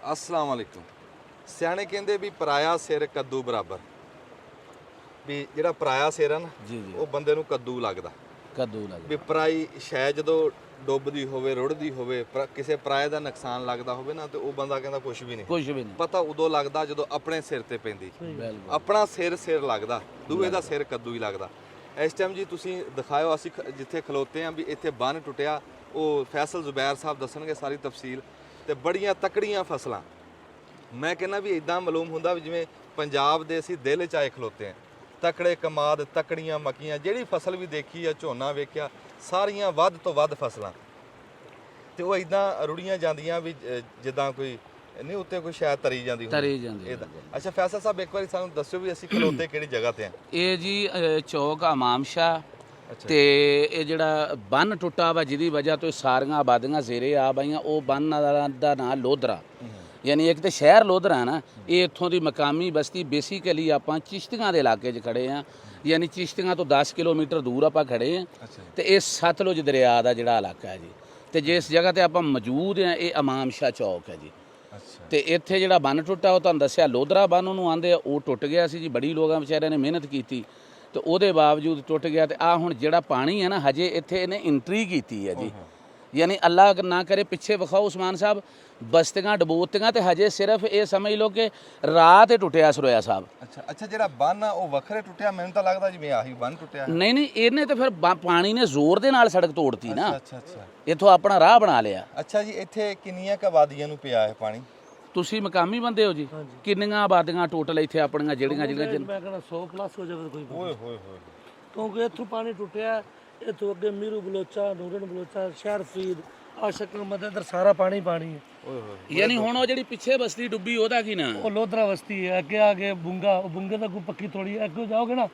अस्सलाम वालेकुम। सियाने कहते भी पराया सिर कद्दू बराबर, भी ਜਿਹੜਾ ਪਰਾਇਆ ਸਿਰ ਆ ਨਾ ਜੀ ਉਹ ਬੰਦੇ ਨੂੰ ਕੱਦੂ ਲੱਗਦਾ। ਕੱਦੂ ਲੱਗਦਾ ਵੀ ਪਰਾਈ ਸ਼ੈ ਜਦੋਂ ਡੁੱਬਦੀ ਹੋਵੇ ਰੁੜਦੀ ਹੋਵੇ ਕਿਸੇ ਪਰਾਏ ਦਾ ਨੁਕਸਾਨ ਲੱਗਦਾ ਹੋਵੇ ਨਾ ਤੇ ਉਹ ਬੰਦਾ ਕਹਿੰਦਾ ਕੁਝ ਵੀ ਨਹੀਂ ਪਤਾ ਉਦੋਂ ਲੱਗਦਾ ਜਦੋਂ ਆਪਣੇ ਸਿਰ ਤੇ ਪੈਂਦੀ। ਆਪਣਾ ਸਿਰ ਲੱਗਦਾ, ਦੂਏ ਦਾ ਸਿਰ ਕੱਦੂ ਹੀ ਲੱਗਦਾ। ਇਸ ਟਾਈਮ ਜੀ ਤੁਸੀਂ ਦਿਖਾਓ, ਅਸੀਂ ਜਿੱਥੇ ਖਲੋਤੇ ਆ ਵੀ ਇੱਥੇ ਬੰਨ ਟੁੱਟਿਆ, ਉਹ ਫੈਸਲ ਜ਼ੁਬੈਰ ਸਾਹਿਬ ਦੱਸਣਗੇ ਸਾਰੀ ਤਫਸੀਲ। ਤੇ ਬੜੀਆਂ ਤਕੜੀਆਂ ਫਸਲਾਂ, ਮੈਂ ਕਹਿੰਦਾ ਵੀ ਇਦਾਂ ਮਾਲੂਮ ਹੁੰਦਾ ਵੀ ਜਿਵੇਂ ਪੰਜਾਬ ਦੇ ਅਸੀਂ ਦਿਲ 'ਚ ਆਏ ਖਲੋਤੇ ਆ। ਤਕੜੇ ਕਮਾਦ, ਤਕੜੀਆਂ ਮੱਕੀਆਂ, ਜਿਹੜੀ ਫਸਲ ਵੀ ਦੇਖੀ ਆ, ਝੋਨਾ ਵੇਖਿਆ, ਸਾਰੀਆਂ ਵੱਧ ਤੋਂ ਵੱਧ ਫਸਲਾਂ ਤੇ ਉਹ ਇਦਾਂ ਰੁੜੀਆਂ ਜਾਂਦੀਆਂ ਵੀ ਜਿੱਦਾਂ ਕੋਈ ਨਹੀਂ ਉੱਤੇ ਕੋਈ ਸ਼ਾਇਦ ਤਰੀ ਜਾਂਦੀ ਹੁੰਦੀ। ਅੱਛਾ ਫੈਸਲ ਸਾਹਿਬ ਇੱਕ ਵਾਰੀ ਸਾਨੂੰ ਦੱਸਿਓ ਵੀ ਅਸੀਂ ਖਲੋਤੇ ਕਿਹੜੀ ਜਗ੍ਹਾ ਤੇ ਆ? ਇਹ ਜੀ ਚੌਕ ਇਮਾਮ ਸ਼ਾਹ ਤੇ ਇਹ ਜਿਹੜਾ ਬੰਨ ਟੁੱਟਾ ਵਾ ਜਿਹਦੀ ਵਜ੍ਹਾ ਤੋਂ ਸਾਰੀਆਂ ਆਬਾਦੀਆਂ ਜ਼ੇਰੇ ਆ ਬਈਆਂ, ਉਹ ਬੰਨ ਦਾ ਨਾਂ ਲੋਧਰਾ, ਯਾਨੀ ਇੱਕ ਤੇ ਸ਼ਹਿਰ ਲੋਧਰਾ ਨਾ, ਇਹ ਇੱਥੋਂ ਦੀ ਮਕਾਮੀ ਬਸਤੀ। ਬੇਸਿਕਲੀ ਆਪਾਂ ਚਿਸ਼ਤੀਆਂ ਦੇ ਇਲਾਕੇ 'ਚ ਖੜੇ ਆ, ਯਾਨੀ ਚਿਸ਼ਤੀਆਂ ਤੋਂ 10 ਕਿਲੋਮੀਟਰ ਦੂਰ ਆਪਾਂ ਖੜੇ ਆ। ਤੇ ਇਹ ਸਤਲੁਜ ਦਰਿਆ ਦਾ ਜਿਹੜਾ ਇਲਾਕਾ ਹੈ ਜੀ, ਤੇ ਜਿਸ ਜਗ੍ਹਾ ਤੇ ਆਪਾਂ ਮੌਜੂਦ ਆ ਇਹ ਇਮਾਮ ਸ਼ਾਹ ਚੌਕ ਹੈ ਜੀ। ਤੇ ਇੱਥੇ ਜਿਹੜਾ ਬੰਨ ਟੁੱਟਾ ਉਹ ਤੁਹਾਨੂੰ ਦੱਸਿਆ ਲੋਧਰਾ ਬੰਨ ਉਹਨੂੰ ਆਂਦੇ ਆ, ਉਹ ਟੁੱਟ ਗਿਆ ਸੀ ਜੀ। ਬੜੀ ਲੋਕਾਂ ਵਿਚਾਰਿਆਂ ਨੇ ਮਿਹਨਤ ਕੀਤੀ ਤੇ ਉਹਦੇ ਬਾਵਜੂਦ ਟੁੱਟ ਗਿਆ। ਤੇ ਆ ਹੁਣ ਜਿਹੜਾ ਪਾਣੀ ਹੈ ਨਾ, ਹਜੇ ਇੱਥੇ ਇਹਨੇ ਇੰਟਰੀ ਕੀਤੀ ਹੈ ਜੀ, ਯਾਨੀ ਅੱਲਾ ਨਾ ਕਰੇ ਪਿੱਛੇ ਵਿਖਾਓ ਉਸਮਾਨ ਸਾਹਿਬ, ਬਸਤੀਆਂ ਡਬੋਤੀਆਂ ਤੇ ਹਜੇ ਸਿਰਫ ਇਹ ਸਮਝ ਲਓ ਕਿ ਰਾਤ ਹੀ ਟੁੱਟਿਆ ਸਰੋਇਆ ਸਾਹਿਬ। ਅੱਛਾ ਜਿਹੜਾ ਬੰਨ ਆ ਉਹ ਵੱਖਰੇ ਟੁੱਟਿਆ? ਮੈਨੂੰ ਤਾਂ ਲੱਗਦਾ ਜਿਵੇਂ ਆਹੀ ਬੰਨ ਟੁੱਟਿਆ। ਨਹੀਂ ਇਹਨੇ ਤਾਂ ਫਿਰ ਪਾਣੀ ਨੇ ਜ਼ੋਰ ਦੇ ਨਾਲ ਸੜਕ ਤੋੜਤੀ ਨਾ, ਇੱਥੋਂ ਆਪਣਾ ਰਾਹ ਬਣਾ ਲਿਆ। ਅੱਛਾ ਜੀ, ਇੱਥੇ ਕਿੰਨੀਆਂ ਕ ਆਬਾਦੀਆਂ ਨੂੰ ਪਿਆ ਹੈ ਪਾਣੀ? ਤੁਸੀਂ ਮਕਾਮੀ ਬੰਦੇ ਹੋ ਜੀ, ਕਿੰਨੀਆਂ ਆਬਾਦੀਆਂ ਟੋਟਲ ਇੱਥੇ ਆਪਣੀਆਂ ਜਿਹੜੀਆਂ ਮੈਂ ਕਹਿੰਦਾ 100 ਪਲੱਸ ਹੋ ਜਾਵੇ ਕੋਈ। ਓਏ ਹੋਏ ਹੋਏ, ਕਿਉਂਕਿ ਇੱਥੋਂ ਪਾਣੀ ਟੁੱਟਿਆ, ਇੱਥੋਂ ਅੱਗੇ ਮੀਰੂ ਬਲੋਚਾ, ਨੂਰਨ ਬਲੋਚਾ, ਸ਼ਹਿਰ ਫਰੀਦ, ਆਸ਼ਕ ਮਦਦ, ਸਾਰਾ ਪਾਣੀ ਹੈ। ਓਏ ਹੋਏ, ਯਾਨੀ ਹੁਣ ਉਹ ਜਿਹੜੀ ਪਿੱਛੇ ਬਸਤੀ ਡੁੱਬੀ ਉਹਦਾ ਕੀ ਨਾਂ? ਉਹ ਲੋਧਰਾ ਬਸਤੀ ਹੈ। ਅੱਗੇ ਆ ਕੇ ਬੁੰਗਾ, ਉਹ ਬੁੰਗੇ ਦਾ ਕੋਈ ਪੱਕੀ ਤੋੜੀ, ਅੱਗੇ ਜਾਓਗੇ ਨਾ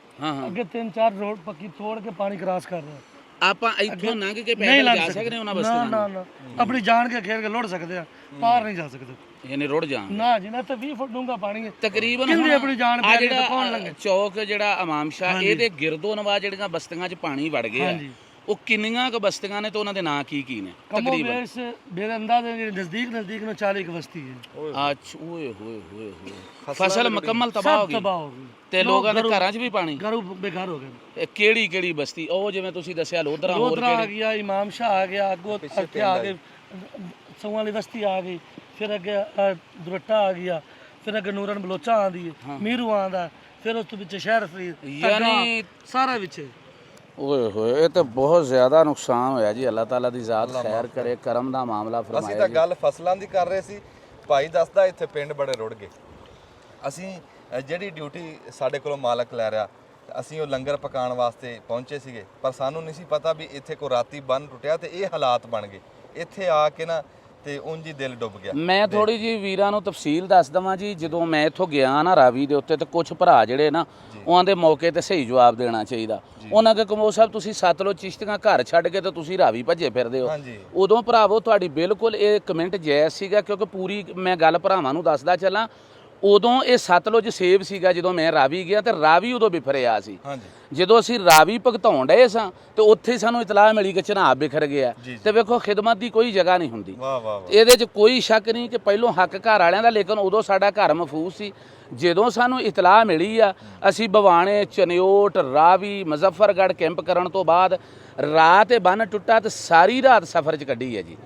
ਅੱਗੇ 3-4 ਰੋਡ ਪੱਕੀ ਤੋੜ ਕੇ ਪਾਣੀ ਕ੍ਰਾਸ ਕਰ ਰਿਹਾ। ਆਪਾਂ ਇੱਥੋਂ ਲੰਘ ਕੇ ਪੈਦਲ ਜਾ ਸਕਦੇ ਉਹਨਾਂ ਬਸਤੀਆਂ? ਨਾ ਆਪਣੀ ਜਾਨ ਕੇ ਖੇਡ ਕੇ ਲੁੜ ਸਕਦੇ ਆ, ਪਾਰ ਨਹੀਂ ਜਾ ਸਕਦੇ। ਯਾਨੀ ਰੁੜ ਜਾਣ ਨਾ ਜੀ, ਨਾ ਤਾਂ 20 ਫੁੱਟ ਡੂੰਘਾ ਪਾਣੀ ਹੈ ਤਕਰੀਬਨ। ਕਿੰਨੇ ਆਪਣੀ ਜਾਨ ਪਿਆਰੀ ਤੇ ਕੌਣ ਲੰਘੇ? ਚੌਕ ਜਿਹੜਾ ਇਮਾਮ ਸ਼ਾਹ, ਇਹਦੇ ਗਿਰਦੋ ਨਵਾ ਜਿਹੜੀਆਂ ਬਸਤੀਆਂ 'ਚ ਪਾਣੀ ਵੜ ਗਿਆ, ਉਹ ਕਿੰਨੀਆਂ ਕ ਬਸਤੀਆਂ ਨੇ ਤੇ ਉਹਨਾਂ ਦੇ ਨਾਂ ਕੀ ਨੇ ਤਕਰੀਬਨ? ਮੇਰੇ ਅੰਦਾਜ਼ੇ ਨਜ਼ਦੀਕ ਨੂੰ 40 ਕ ਬਸਤੀ ਹੈ। ਅੱਛਾ, ਓਏ ਹੋਏ ਹੋਏ ਹੋਏ, ਫਸਲ ਮੁਕੰਮਲ ਤਬਾਹ ਹੋ ਗਈ ਤੇ ਲੋਕਾਂ ਦੇ ਘਰਾਂ 'ਚ ਵੀ ਪਾਣੀ, ਘਰ ਬੇਘਰ ਹੋ ਗਏ। ਕਿਹੜੀ ਬਸਤੀ? ਉਹ ਜਿਵੇਂ ਤੁਸੀਂ ਦੱਸਿਆ ਲੋਧਰਾ ਆ ਗਿਆ, ਇਮਾਮ ਸ਼ਾਹ ਆ ਗਿਆ, ਅੱਗੋਂ ਇੱਥੇ ਆ ਕੇ ਸੌਂ ਵਾਲੀ ਬਸਤੀ ਆ ਗਈ, ਫਿਰ ਅੱਗੇ ਦੁਰੱਟਾ ਆ ਗਿਆ, ਫਿਰ ਅੱਗੇ ਨੂਰਨ ਬਲੋਚਾ ਆਂਦੀ ਹੈ, ਮੀਰੂ ਆਂਦਾ, ਫਿਰ ਉਸ ਤੋਂ ਵਿੱਚ ਸ਼ਹਿਰ ਫਰੀਦ, ਯਾਨੀ ਸਾਰਾ ਵਿੱਚ। ਓਏ ਹੋਏ, ਇਹ ਤਾਂ ਬਹੁਤ ਜ਼ਿਆਦਾ ਨੁਕਸਾਨ ਹੋਇਆ ਜੀ। ਅੱਲਾਹ ਤਾਲਾ ਦੀ ਜ਼ਾਤ ਖੈਰ ਕਰੇ, ਕਰਮ ਦਾ ਮਾਮਲਾ ਫਰਮਾਏ। ਅਸੀਂ ਤਾਂ ਗੱਲ ਫਸਲਾਂ ਦੀ ਕਰ ਰਹੇ ਸੀ, ਭਾਈ ਦੱਸਦਾ ਇੱਥੇ ਪਿੰਡ ਬੜੇ ਰੁੜ ਗਏ। ਅਸੀਂ ਜਿਹੜੀ ਡਿਊਟੀ ਸਾਡੇ ਕੋਲੋਂ ਮਾਲਕ ਲੈ ਰਿਹਾ, ਅਸੀਂ ਉਹ ਲੰਗਰ ਪਕਾਉਣ ਵਾਸਤੇ ਪਹੁੰਚੇ ਸੀਗੇ, ਪਰ ਸਾਨੂੰ ਨਹੀਂ ਸੀ ਪਤਾ ਵੀ ਇੱਥੇ ਕੋਈ ਰਾਤੀ ਬੰਨ ਟੁੱਟਿਆ ਤੇ ਇਹ ਹਾਲਾਤ ਬਣ ਗਏ। ਇੱਥੇ ਆ ਕੇ ਨਾ ਤੇ ਉਂਝ ਹੀ ਦਿਲ ਡੁੱਬ ਗਿਆ। ਮੈਂ ਥੋੜੀ ਜੀ ਵੀਰਾਂ ਨੂੰ ਤਫਸੀਲ ਦੱਸ ਦਵਾਂ ਜੀ। ਜਦੋਂ ਮੈਂ ਇੱਥੋਂ ਗਿਆ ਨਾ ਰਾਵੀ ਦੇ ਉੱਤੇ, ਤੇ ਕੁਝ ਭਰਾ ਜਿਹੜੇ ਨਾ ਉਹਨਾਂ ਦੇ ਮੌਕੇ ਤੇ ਸਹੀ ਜਵਾਬ ਦੇਣਾ ਚਾਹੀਦਾ। ਉਹਨਾਂ ਕੇ ਕਮੋ ਸਾਹਿਬ ਤੁਸੀਂ ਸਤਲੁਜ ਚਿਸ਼ਤੀਆਂ ਘਰ ਛੱਡ ਕੇ ਤੇ ਤੁਸੀਂ ਰਾਵੀ ਭੱਜੇ ਫਿਰਦੇ ਹੋ। ਉਦੋਂ ਭਰਾਵੋ ਤੁਹਾਡੀ ਬਿਲਕੁਲ ਇਹ ਕਮੈਂਟ ਜਾਇਜ਼ ਸੀਗਾ, ਕਿਉਂਕਿ ਪੂਰੀ ਮੈਂ ਗੱਲ ਭਰਾਵਾਂ ਨੂੰ ਦੱਸਦਾ ਚੱਲਾਂ। ਉਦੋਂ ਇਹ ਸਤਲੁਜ ਸੇਵ ਸੀਗਾ ਜਦੋਂ ਮੈਂ ਰਾਵੀ ਗਿਆ, ਤੇ ਰਾਵੀ ਉਦੋਂ ਬਿਖਰਿਆ ਸੀ। ਜਦੋਂ ਅਸੀਂ ਰਾਵੀ ਭਗਤਾਉਣ ਡਏ ਸਾਂ ਤੇ ਉੱਥੇ ਸਾਨੂੰ ਇਤਲਾਹ ਮਿਲੀ ਕਿ ਚਨਾਬ ਬਿਖਰ ਗਿਆ। ਤੇ ਵੇਖੋ ਖਿਦਮਤ ਦੀ ਕੋਈ ਜਗ੍ਹਾ ਨਹੀਂ ਹੁੰਦੀ, ਇਹਦੇ 'ਚ ਕੋਈ ਸ਼ੱਕ ਨਹੀਂ ਕਿ ਪਹਿਲੋਂ ਹੱਕ ਘਰ ਵਾਲਿਆਂ ਦਾ, ਲੇਕਿਨ ਉਦੋਂ ਸਾਡਾ ਘਰ ਮਹਿਫੂਜ਼ ਸੀ। ਜਦੋਂ ਸਾਨੂੰ ਇਤਲਾਹ ਮਿਲੀ ਆ, ਅਸੀਂ ਬਵਾਣੇ, ਚਨਿਓਟ, ਰਾਵੀ, ਮੁਜ਼ੱਫਰਗੜ੍ਹ ਕੈਂਪ ਕਰਨ ਤੋਂ ਬਾਅਦ ਰਾਤ ਇਹ ਬੰਨ ਟੁੱਟਾ ਤੇ ਸਾਰੀ ਰਾਤ ਸਫ਼ਰ 'ਚ ਕੱਢੀ ਹੈ ਜੀ।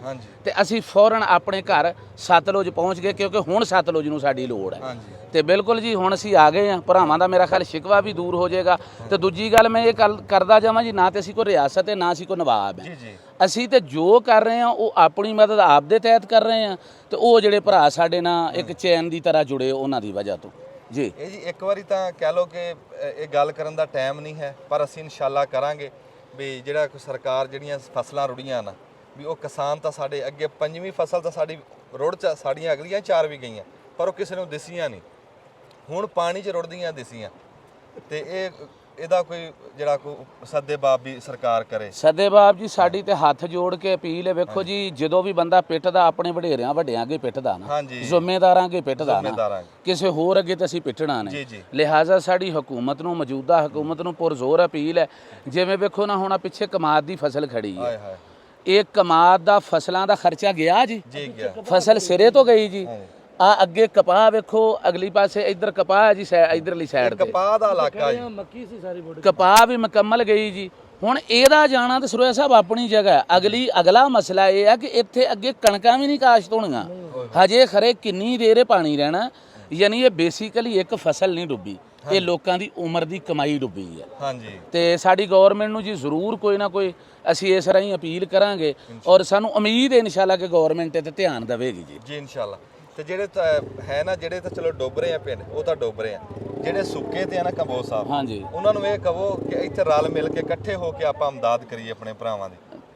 ਤੇ ਅਸੀਂ ਫੌਰਨ ਆਪਣੇ ਘਰ ਸਤਲੁਜ ਪਹੁੰਚ ਗਏ, ਕਿਉਂਕਿ ਹੁਣ ਸਤਲੁਜ ਨੂੰ ਸਾਡੀ ਲੋੜ ਹੈ। ਤੇ ਬਿਲਕੁਲ ਜੀ ਹੁਣ ਅਸੀਂ ਆ ਗਏ ਹਾਂ। ਭਰਾਵਾਂ ਦਾ ਮੇਰਾ ਖਿਆਲ ਸ਼ਿਕਵਾ ਵੀ ਦੂਰ ਹੋ ਜਾਏਗਾ। ਤੇ ਦੂਜੀ ਗੱਲ ਮੈਂ ਇਹ ਕਰਦਾ ਜਾਵਾਂ ਜੀ, ਨਾ ਤੇ ਅਸੀਂ ਕੋਈ ਰਿਆਸਤ ਹੈ, ਨਾ ਅਸੀਂ ਕੋਈ ਨਵਾਬ ਹੈ। ਅਸੀਂ ਤੇ ਜੋ ਕਰ ਰਹੇ ਹਾਂ ਉਹ ਆਪਣੀ ਮਦਦ ਆਪ ਦੇ ਤਹਿਤ ਕਰ ਰਹੇ ਹਾਂ, ਤੇ ਉਹ ਜਿਹੜੇ ਭਰਾ ਸਾਡੇ ਨਾਲ ਇੱਕ ਚੈਨ ਦੀ ਤਰ੍ਹਾਂ ਜੁੜੇ ਉਹਨਾਂ ਦੀ ਵਜ੍ਹਾ ਤੋਂ ਜੀ। ਇਹ ਜੀ ਇੱਕ ਵਾਰੀ ਤਾਂ ਕਹਿ ਲਓ ਕਿ ਇਹ ਗੱਲ ਕਰਨ ਦਾ ਟਾਈਮ ਨਹੀਂ ਹੈ, ਪਰ ਅਸੀਂ ਇਨਸ਼ਾਅੱਲਾ ਕਰਾਂਗੇ ਵੀ ਜਿਹੜਾ ਕੋਈ ਸਰਕਾਰ ਜਿਹੜੀਆਂ ਫਸਲਾਂ ਰੁੜੀਆਂ ਨਾ, ਵੀ ਉਹ ਕਿਸਾਨ ਤਾਂ ਸਾਡੇ ਅੱਗੇ 5ਵੀਂ ਫਸਲ ਤਾਂ ਸਾਡੀ ਰੁੜ ਚ, ਸਾਡੀਆਂ ਅਗਲੀਆਂ 4 ਵੀ ਗਈਆਂ, ਪਰ ਉਹ ਕਿਸੇ ਨੂੰ ਦਿਸੀਆਂ ਨਹੀਂ। ਹੁਣ ਪਾਣੀ 'ਚ ਰੁੜਦੀਆਂ ਦਿਸੀਆਂ। ਤੇ ਇਹਦਾ ਕੋਈ ਜਿਹੜਾ ਕੋਈ ਸੱਦੇਬਾਬ ਵੀ ਸਰਕਾਰ ਕਰੇ। ਸੱਦੇਬਾਬ ਜੀ ਸਾਡੀ ਤੇ ਹੱਥ ਜੋੜ ਕੇ ਅਪੀਲ ਹੈ। ਵੇਖੋ ਜੀ, ਜਦੋਂ ਵੀ ਬੰਦਾ ਪਿੱਟਦਾ ਆਪਣੇ ਵਡੇਰਿਆਂ ਵੱਡਿਆਂ ਅੱਗੇ ਪਿੱਟਦਾ ਨਾ, ਜ਼ਿੰਮੇਦਾਰਾਂ ਅੱਗੇ ਪਿੱਟਦਾ ਨਾ, ਕਿਸੇ ਹੋਰ ਅੱਗੇ ਤਾਂ ਅਸੀਂ ਪਿੱਟਣਾ ਨਹੀਂ। ਲਿਹਾਜ਼ਾ ਸਾਡੀ ਹਕੂਮਤ ਨੂੰ, ਮੌਜੂਦਾ ਹਕੂਮਤ ਨੂੰ ਪੁਰਜ਼ੋਰ ਅਪੀਲ ਹੈ। ਜਿਵੇਂ ਵੇਖੋ ਨਾ, ਹੁਣ ਪਿੱਛੇ ਕਮਾਦ ਦੀ ਫਸਲ ਖੜੀ ਹੈ, ਇਹ ਕਮਾਦ ਦਾ ਫਸਲਾਂ ਦਾ ਖਰਚਾ ਗਿਆ ਜੀ, ਫਸਲ ਸਿਰੇ ਤੋਂ ਗਈ ਜੀ। ਆ ਅੱਗੇ ਕਪਾਹ ਵੇਖੋ, ਅਗਲੀ ਪਾਸੇ ਇੱਧਰ ਕਪਾਹ ਹੈ ਜੀ, ਇਧਰਲੀ ਸਾਈਡ ਤੇ ਕਪਾਹ ਦਾ ਇਲਾਕਾ ਜੀ, ਮੱਕੀ ਸੀ ਸਾਰੀ ਬੋਡੀ, ਕਪਾਹ ਵੀ ਮੁਕੰਮਲ ਗਈ ਜੀ। ਹੁਣ ਇਹਦਾ ਜਾਣਾ ਤੇ ਸਰੋਇਆ ਸਾਹਿਬ ਆਪਣੀ ਜਗ੍ਹਾ ਹੈ। ਅਗਲਾ ਮਸਲਾ ਇਹ ਆ ਕਿ ਇੱਥੇ ਅੱਗੇ ਕਣਕਾਂ ਵੀ ਨਹੀਂ ਕਾਸ਼ਤ ਹੋਣੀਆਂ ਹਜੇ, ਖਰੇ ਕਿੰਨੀ ਦੇਰ ਪਾਣੀ ਰਹਿਣਾ। ਯਾਨੀ ਇਹ ਬੇਸਿਕਲੀ ਇੱਕ ਫਸਲ ਨਹੀਂ ਡੁੱਬੀ, ਇਹ ਲੋਕਾਂ ਦੀ ਉਮਰ ਦੀ ਕਮਾਈ ਡੁੱਬੀ ਹੈ। ਹਾਂਜੀ, ਤੇ ਸਾਡੀ ਗਵਰਨਮੈਂਟ ਨੂੰ ਜੀ ਜ਼ਰੂਰ ਕੋਈ ਨਾ ਕੋਈ ਅਸੀਂ ਇਸ ਰਾਹੀਂ ਅਪੀਲ ਕਰਾਂਗੇ, ਔਰ ਸਾਨੂੰ ਉਮੀਦ ਹੈ ਇਨਸ਼ਾਅੱਲਾ ਕਿ ਗਵਰਨਮੈਂਟ ਤੇ ਧਿਆਨ ਦੇਵੇਗੀ ਜੀ। ਜੀ ਇਨਸ਼ਾਅੱਲਾ। ਤੇ ਜਿਹੜੇ ਹੈ ਨਾ, ਜਿਹੜੇ ਤਾਂ ਚਲੋ ਡੁੱਬ ਰਹੇ ਆ ਪਿੰਡ, ਉਹ ਤਾਂ ਡੁੱਬ ਰਹੇ ਆ, ਜਿਹੜੇ ਸੁੱਕੇ ਤੇ ਆ ਨਾ ਕੰਬੋਜ ਸਾਹਿਬ, ਹਾਂਜੀ, ਉਹਨਾਂ ਨੂੰ ਇਹ ਕਹੋ ਕਿ ਇੱਥੇ ਰਲ ਮਿਲ ਕੇ ਇਕੱਠੇ ਹੋ ਕੇ ਆਪਾਂ ਇਮਦਾਦ ਕਰੀਏ ਆਪਣੇ ਭਰਾਵਾਂ ਦੀ।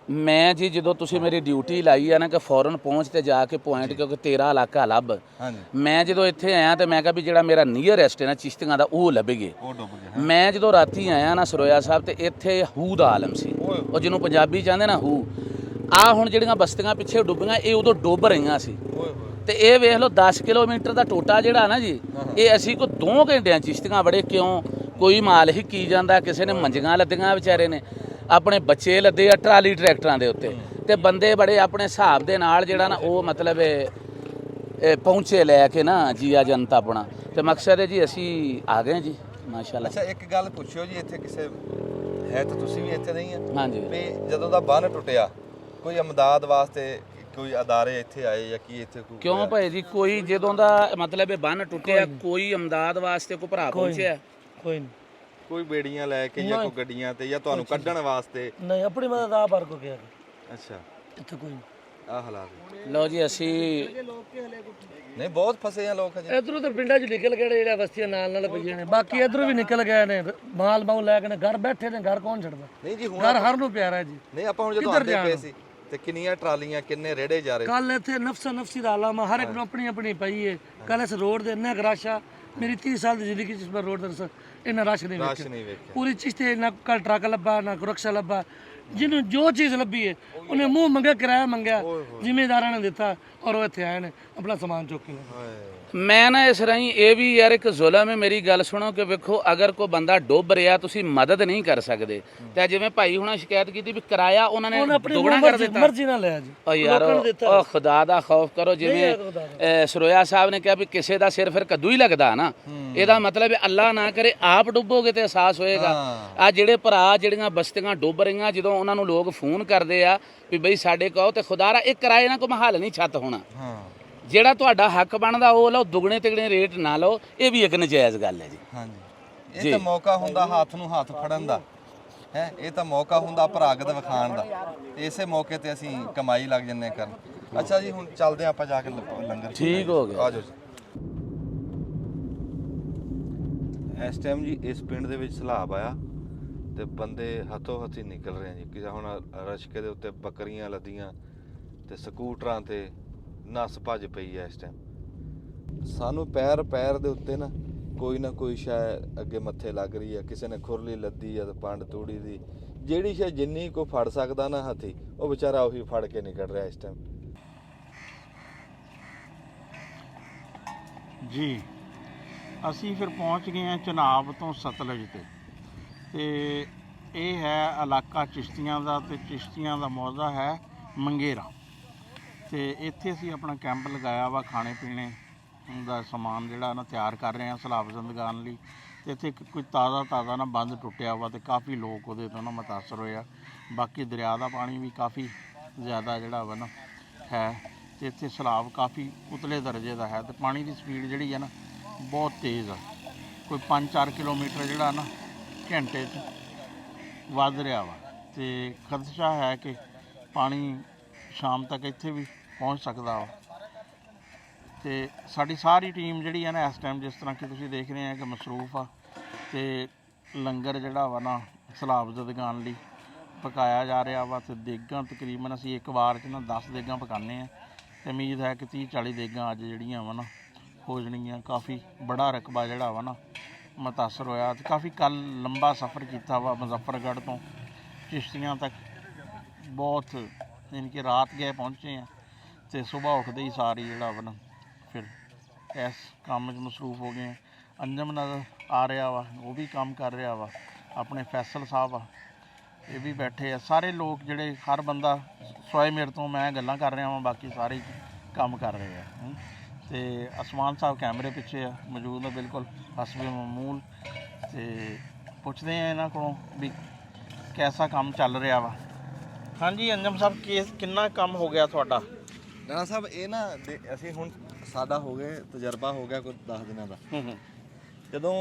ਮੈਂ ਜੀ ਜਦੋਂ ਤੁਸੀਂ ਮੇਰੀ ਡਿਊਟੀ ਲਾਈ ਆ ਨਾ ਕਿ ਫੌਰਨ ਪਹੁੰਚ ਤੇ ਜਾ ਕੇ ਪੁਆਇੰਟ, ਕਿਉਂਕਿ ਤੇਰਾ ਇਲਾਕਾ ਲੱਭ, ਹਾਂਜੀ, ਮੈਂ ਜਦੋਂ ਇੱਥੇ ਆਇਆ ਤੇ ਮੈਂ ਕਿਹਾ ਵੀ ਜਿਹੜਾ ਮੇਰਾ ਨੀਅਰੈਸਟ ਹੈ ਨਾ ਚਿਸ਼ਤੀਆਂ ਦਾ, ਉਹ ਲੱਭੇਗੇ। ਉਹ ਡੁੱਬ ਗਿਆ। ਮੈਂ ਜਦੋਂ ਰਾਤੀ ਆਇਆ ਨਾ ਸਰੋਇਆ ਸਾਹਿਬ, ਤੇ ਇੱਥੇ ਹੂ ਦਾ ਆਲਮ ਸੀ, ਉਹ ਜਿਹਨੂੰ ਪੰਜਾਬੀ ਚਾਹੁੰਦੇ ਨਾ ਹੂ। ਆ ਹੁਣ ਜਿਹੜੀਆਂ ਬਸਤੀਆਂ ਪਿੱਛੇ ਡੁੱਬੀਆਂ, ਇਹ ਉਦੋਂ ਡੁੱਬ ਰਹੀਆਂ ਸੀ। ਤੇ ਇਹ ਵੇਖ ਲਓ 10 ਕਿਲੋਮੀਟਰ ਦਾ ਟੋਟਾ ਜਿਹੜਾ ਨਾ ਜੀ, ਇਹ ਅਸੀਂ ਕੋ 2 ਘੰਟਿਆਂ ਚਿਸ਼ਤੀਆਂ ਬੜੇ, ਕਿਉਂ ਕੋਈ ਮਾਲ ਹੀ ਕੀ ਜਾਂਦਾ, ਕਿਸੇ ਨੇ ਮੰਜੀਆਂ ਲੱਦੀਆਂ, ਵਿਚਾਰੇ ਨੇ ਆਪਣੇ ਬੱਚੇ ਲੱਦੇ ਆ ਟਰਾਲੀ ਟਰੈਕਟਰਾਂ ਦੇ ਉੱਤੇ, ਤੇ ਬੰਦੇ ਬੜੇ ਆਪਣੇ ਹਿਸਾਬ ਦੇ ਨਾਲ ਜਿਹੜਾ ਨਾ ਉਹ ਮਤਲਬ ਇਹ ਪਹੁੰਚੇ ਲੈ ਕੇ ਨਾ ਜੀਆ ਜਨਤਾ ਆਪਣਾ। ਤੇ ਮਕਸਦ ਹੈ ਜੀ ਅਸੀਂ ਆ ਗਏ ਜੀ ਮਾਸ਼ਾਅੱਲਾ। ਅੱਛਾ, ਇੱਕ ਗੱਲ ਪੁੱਛਿਓ ਜੀ, ਇੱਥੇ ਕਿਸੇ ਹੈ ਤਾਂ ਤੁਸੀਂ ਵੀ ਇੱਥੇ ਨਹੀਂ ਆ, ਹਾਂਜੀ, ਵੀ ਜਦੋਂ ਦਾ ਬੰਨ ਟੁੱਟਿਆ ਕੋਈ ਇਮਦਾਦ ਵਾਸਤੇ ਕੋਈ ਅਦਾਰੇ ਇੱਥੇ ਆਏ ਜਾਂ ਕੀ ਇੱਥੇ ਕੋਈ ਕਿਉਂ ਭਾਈ ਜੀ? ਕੋਈ ਜਦੋਂ ਦਾ ਮਤਲਬ ਇਹ ਬੰਨ ਟੁੱਟਿਆ, ਕੋਈ ਇਮਦਾਦ ਵਾਸਤੇ ਕੋਈ ਭਰਾ ਪਹੁੰਚਿਆ? ਕੋਈ ਨਹੀਂ, ਕੋਈ ਬੇੜੀਆਂ ਲੈ ਕੇ ਜਾਂ ਕੋਈ ਗੱਡੀਆਂ ਤੇ ਜਾਂ ਤੁਹਾਨੂੰ ਕੱਢਣ ਵਾਸਤੇ? ਨਹੀਂ, ਆਪਣੀ ਮਦਦ ਆਪ ਹਰ ਕੋ ਗਿਆ। ਅੱਛਾ, ਇੱਥੇ ਕੋਈ ਨਹੀਂ। ਆਹ ਹਾਲਾਤ। ਲਓ ਜੀ ਅਸੀਂ ਨਹੀਂ, ਬਹੁਤ ਫਸੇ ਆ ਲੋਕ ਹਜੇ। ਇਧਰੋਂ ਤਾਂ ਪਿੰਡਾਂ 'ਚ ਨਿਕਲ ਗਏ, ਜਿਹੜਾ ਬਸਤੀਆਂ ਨਾਲ ਪਈਆਂ ਨੇ, ਬਾਕੀ ਇਧਰੋਂ ਵੀ ਨਿਕਲ ਗਏ ਨੇ, ਮਾਲ ਬਾਉ ਲੈ ਕੇ ਨੇ ਘਰ ਬੈਠੇ ਨੇ। ਘਰ ਕੌਣ ਛੱਡਦਾ? ਨਹੀਂ ਜੀ, ਹੁਣ ਘਰ ਹਰ ਨੂੰ ਪਿਆਰਾ ਜੀ। ਨਹੀਂ, ਆਪਾਂ ਹੁਣ ਜਦੋਂ ਆਉਂਦੇ ਪਏ ਸੀ ਤੇ ਕਿੰਨੀਆਂ ਟਰਾਲੀਆਂ, ਕਿੰਨੇ ਰੇੜੇ ਜਾ ਰਹੇ? ਕੱਲ ਇੱਥੇ ਨਫਸੀ ਦਾ ਆਲਮ, ਹਰ ਇੱਕ ਨੂੰ ਆਪਣੀ ਆਪਣੀ ਪਈ ਹੈ। ਕੱਲ ਇਸ ਰੋਡ ਦੇ ਇੰਨਾ ਰਸ਼, ਮੇਰੀ 30 ਸਾਲ ਦੀ ਜ਼ਿੰਦਗੀ 'ਚ ਇਸ ਰੋਡ ਤੇ ਇੰਨਾ ਰਸ਼ ਨਹੀਂ ਵੇਖਿਆ। ਪੂਰੀ ਚਿਸ਼ਤੀ ਨਾ ਕੱਲ ਟਰੱਕ ਲੱਭਾ, ਨਾ ਰਕਸ਼ਾ ਲੱਭਾ। ਜਿਹਨੂੰ ਜੋ ਚੀਜ਼ ਲੱਭੀ ਹੈ ਉਹਨੇ ਮੂੰਹ ਮੰਗਿਆ, ਕਿਰਾਇਆ ਮੰਗਿਆ, ਜ਼ਿਮੀਂਦਾਰਾਂ ਨੇ ਦਿੱਤਾ, ਔਰ ਉਹ ਇੱਥੇ ਆਏ ਨੇ ਆਪਣਾ ਸਮਾਨ ਚੁੱਕ ਕੇ। ਮੈਂ ਨਾ ਇਸ ਰਾਹੀਂ ਇਹ ਵੀ ਯਾਰ ਇੱਕ ਜ਼ੁਲਮ ਹੈ, ਮੇਰੀ ਗੱਲ ਸੁਣੋ ਕਿ ਵੇਖੋ, ਅਗਰ ਕੋਈ ਬੰਦਾ ਡੁੱਬ ਰਿਹਾ, ਤੁਸੀਂ ਮਦਦ ਨਹੀਂ ਕਰ ਸਕਦੇ। ਤੇ ਜਿਵੇਂ ਭਾਈ ਹੁਣਾਂ ਸ਼ਿਕਾਇਤ ਕੀਤੀ ਵੀ ਕਿਰਾਇਆ ਉਹਨਾਂ ਨੇ ਦੁੱਗਣਾ ਕਰ ਦਿੱਤਾ, ਮਰਜ਼ੀ ਨਾਲ ਲਿਆ ਜੀ। ਓ ਯਾਰ ਉਹ ਖੁਦਾ ਦਾ ਖੌਫ ਕਰੋ। ਜਿਵੇਂ ਸਰੋਇਆ ਸਾਹਿਬ ਨੇ ਕਿਹਾ ਵੀ ਕਿਸੇ ਦਾ ਸਿਰ ਫਿਰ ਕੱਦੂ ਹੀ ਲੱਗਦਾ ਨਾ, ਇਹਦਾ ਮਤਲਬ ਅੱਲਾ ਨਾ ਕਰੇ ਆਪ ਡੁੱਬੋਗੇ ਤੇ ਅਹਿਸਾਸ ਹੋਏਗਾ। ਆ ਜਿਹੜੇ ਭਰਾ ਜਿਹੜੀਆਂ ਬਸਤੀਆਂ ਡੁੱਬ ਰਹੀਆਂ, ਜਦੋਂ ਉਹਨਾਂ ਨੂੰ ਲੋਕ ਫੋਨ ਕਰਦੇ ਆ ਵੀ ਬਈ ਸਾਡੇ ਕਹੋ, ਤੇ ਖੁਦਾਰਾ ਇਹ ਕਿਰਾਏ ਨਾਲ ਕੋਈ ਮਹੱਲ ਨਹੀਂ ਛੱਤ ਹੋਣਾ। ਜਿਹੜਾ ਤੁਹਾਡਾ ਹੱਕ ਬਣਦਾ ਉਹ ਲਓ, ਦੁੱਗਣੇ ਤਿਗਣੇ ਰੇਟ ਨਾ ਲਓ, ਇਹ ਵੀ ਇੱਕ ਨਜਾਇਜ਼ ਗੱਲ ਹੈ ਜੀ। ਹਾਂਜੀ, ਇਹ ਤਾਂ ਮੌਕਾ ਹੁੰਦਾ ਹੱਥ ਨੂੰ ਹੱਥ ਫੜਨ ਦਾ ਹੈ, ਇਹ ਤਾਂ ਮੌਕਾ ਹੁੰਦਾ ਭਰਾਗਤ ਵਿਖਾਣ ਦਾ। ਇਸੇ ਮੌਕੇ ਤੇ ਅਸੀਂ ਕਮਾਈ ਲੱਗ ਜੰਨੇ ਕਰਨ। ਅੱਛਾ ਜੀ, ਹੁਣ ਚੱਲਦੇ ਆਪਾਂ ਜਾ ਕੇ ਲੰਗਰ। ਠੀਕ ਹੋ ਗਿਆ। ਆ ਜਾਓ ਜੀ। ਇਸ ਟਾਈਮ ਜੀ ਇਸ ਪਿੰਡ ਦੇ ਵਿੱਚ ਸਲਾਬ ਆਇਆ ਤੇ ਬੰਦੇ ਹੱਥੋਂ ਹੱਥੀ ਨਿਕਲ ਰਹੇ ਜੀ। ਕਿਸੇ ਹੁਣ ਰਸ਼ਕੇ ਦੇ ਉੱਤੇ ਬੱਕਰੀਆਂ ਲੱਦੀਆਂ ਤੇ ਸਕੂਟਰਾਂ ਤੇ ਨਸ ਭੱਜ ਪਈ ਹੈ। ਇਸ ਟਾਈਮ ਸਾਨੂੰ ਪੈਰ ਦੇ ਉੱਤੇ ਨਾ ਕੋਈ ਸ਼ੈ ਅੱਗੇ ਮੱਥੇ ਲੱਗ ਰਹੀ ਹੈ। ਕਿਸੇ ਨੇ ਖੁਰਲੀ ਲੱਦੀ ਆ ਤੇ ਪੰਡ ਤੂੜੀ ਦੀ, ਜਿਹੜੀ ਸ਼ੈ ਜਿੰਨੀ ਕੋ ਫੜ ਸਕਦਾ ਨਾ ਹੱਥੀ, ਉਹ ਵਿਚਾਰਾ ਉਹੀ ਫੜ ਕੇ ਨਿਕਲ ਰਿਹਾ ਇਸ ਟਾਈਮ ਜੀ। ਅਸੀਂ ਫਿਰ ਪਹੁੰਚ ਗਏ ਹਾਂ ਚਨਾਬ ਤੋਂ ਸਤਲੁਜ ਤੇ ਇਹ ਹੈ ਇਲਾਕਾ ਚਿਸ਼ਤੀਆਂ ਦਾ, ਤੇ ਚਿਸ਼ਤੀਆਂ ਦਾ ਮੌਜ਼ਾ ਹੈ ਮੰਗੇਰਾ। ਤੇ ਇੱਥੇ ਅਸੀਂ ਆਪਣਾ ਕੈਂਪ ਲਗਾਇਆ ਵਾ, ਖਾਣੇ ਪੀਣੇ ਦਾ ਸਮਾਨ ਜਿਹੜਾ ਨਾ ਤਿਆਰ ਕਰ ਰਹੇ ਹਾਂ ਸਲਾਬ ਜ਼ਿੰਦਗਾਨ ਲਈ। ਤੇ ਇੱਥੇ ਕੋਈ ਤਾਜ਼ਾ ਨਾ ਬੰਦ ਟੁੱਟਿਆ ਵਾ ਤੇ ਕਾਫੀ ਲੋਕ ਉਹਦੇ ਤੋਂ ਨਾ ਮੁਤਾਸਰ ਹੋਏ ਆ। ਬਾਕੀ ਦਰਿਆ ਦਾ ਪਾਣੀ ਵੀ ਕਾਫੀ ਜ਼ਿਆਦਾ ਜਿਹੜਾ ਵਾ ਨਾ ਹੈ, ਤੇ ਇੱਥੇ ਸਲਾਬ ਕਾਫੀ ਉਤਲੇ ਦਰਜੇ ਦਾ ਹੈ, ਤੇ ਪਾਣੀ ਦੀ ਸਪੀਡ ਜਿਹੜੀ ਹੈ ਨਾ ਬਹੁਤ ਤੇਜ਼ ਆ। ਕੋਈ 5-4 ਕਿਲੋਮੀਟਰ ਜਿਹੜਾ ਨਾ ਘੰਟੇ 'ਚ ਵੱਧ ਰਿਹਾ ਵਾ, ਤੇ ਖਦਸ਼ਾ ਹੈ ਕਿ ਪਾਣੀ ਸ਼ਾਮ ਤੱਕ ਇੱਥੇ ਵੀ ਪਹੁੰਚ ਸਕਦਾ ਵਾ। ਤੇ ਸਾਡੀ ਸਾਰੀ ਟੀਮ ਜਿਹੜੀ ਹੈ ਨਾ ਇਸ ਟਾਈਮ, ਜਿਸ ਤਰ੍ਹਾਂ ਕਿ ਤੁਸੀਂ ਦੇਖ ਰਹੇ ਆ ਕਿ ਮਸਰੂਫ ਆ, ਤੇ ਲੰਗਰ ਜਿਹੜਾ ਵਾ ਨਾ ਸਲਾਬ ਜ਼ਦਗਾਨ ਲਈ ਪਕਾਇਆ ਜਾ ਰਿਹਾ ਵਾ। ਤੇ ਦੇਗਾਂ ਤਕਰੀਬਨ ਅਸੀਂ ਇੱਕ ਵਾਰ 'ਚ ਨਾ 10 ਦੇਗਾਂ ਪਕਾਉਂਦੇ ਹਾਂ, ਤੇ ਉਮੀਦ ਹੈ ਕਿ 30-40 ਦੇਗਾਂ ਅੱਜ ਜਿਹੜੀਆਂ ਵਾ ਨਾ ਹੋ ਜਾਣਗੀਆਂ। ਕਾਫੀ ਬੜਾ ਰਕਬਾ ਜਿਹੜਾ ਵਾ ਨਾ ਮੁਤਾਸਰ ਹੋਇਆ, ਤੇ ਕਾਫੀ ਕੱਲ ਲੰਬਾ ਸਫ਼ਰ ਕੀਤਾ ਵਾ ਮੁਜ਼ੱਫਰਗੜ੍ਹ ਤੋਂ ਚਿਸ਼ਤੀਆਂ ਤੱਕ। ਬਹੁਤ ਯਾਨੀ ਕਿ ਰਾਤ ਗਏ ਪਹੁੰਚੇ ਆ, ਤੇ ਸੁਬਾਹ ਉੱਠਦੇ ਹੀ ਸਾਰੀ ਜਿਹੜਾ ਵਾ ਨਾ ਫਿਰ ਇਸ ਕੰਮ 'ਚ ਮਸਰੂਫ ਹੋ ਗਏ। ਅੰਜਮ ਨਜ਼ਰ ਆ ਰਿਹਾ ਵਾ, ਉਹ ਵੀ ਕੰਮ ਕਰ ਰਿਹਾ ਵਾ। ਆਪਣੇ ਫੈਸਲ ਸਾਹਿਬ ਆ, ਇਹ ਵੀ ਬੈਠੇ ਆ। ਸਾਰੇ ਲੋਕ ਜਿਹੜੇ, ਹਰ ਬੰਦਾ ਸੋਏ ਮੇਰੇ ਤੋਂ ਮੈਂ ਗੱਲਾਂ ਕਰ ਰਿਹਾ ਵਾਂ, ਬਾਕੀ ਸਾਰੇ ਕੰਮ ਕਰ ਰਹੇ ਆ। ਤੇ ਅਸਮਾਨ ਸਾਹਿਬ ਕੈਮਰੇ ਪਿੱਛੇ ਆ ਮੌਜੂਦ ਨੇ ਬਿਲਕੁਲ ਹਸਬੇ ਮਾਮੂਲ। ਤੇ ਪੁੱਛਦੇ ਆ ਇਹਨਾਂ ਕੋਲੋਂ ਵੀ ਕੈਸਾ ਕੰਮ ਚੱਲ ਰਿਹਾ ਵਾ। ਹਾਂਜੀ ਅੰਜਮ ਸਾਹਿਬ, ਕਿੰਨਾ ਕੰਮ ਹੋ ਗਿਆ ਤੁਹਾਡਾ? ਰਾਣਾ ਸਾਹਿਬ ਇਹ ਨਾ ਅਸੀਂ ਹੁਣ ਸਾਡਾ ਹੋ ਗਿਆ ਤਜਰਬਾ ਹੋ ਗਿਆ ਕੋਈ 10 ਦਿਨਾਂ ਦਾ। ਜਦੋਂ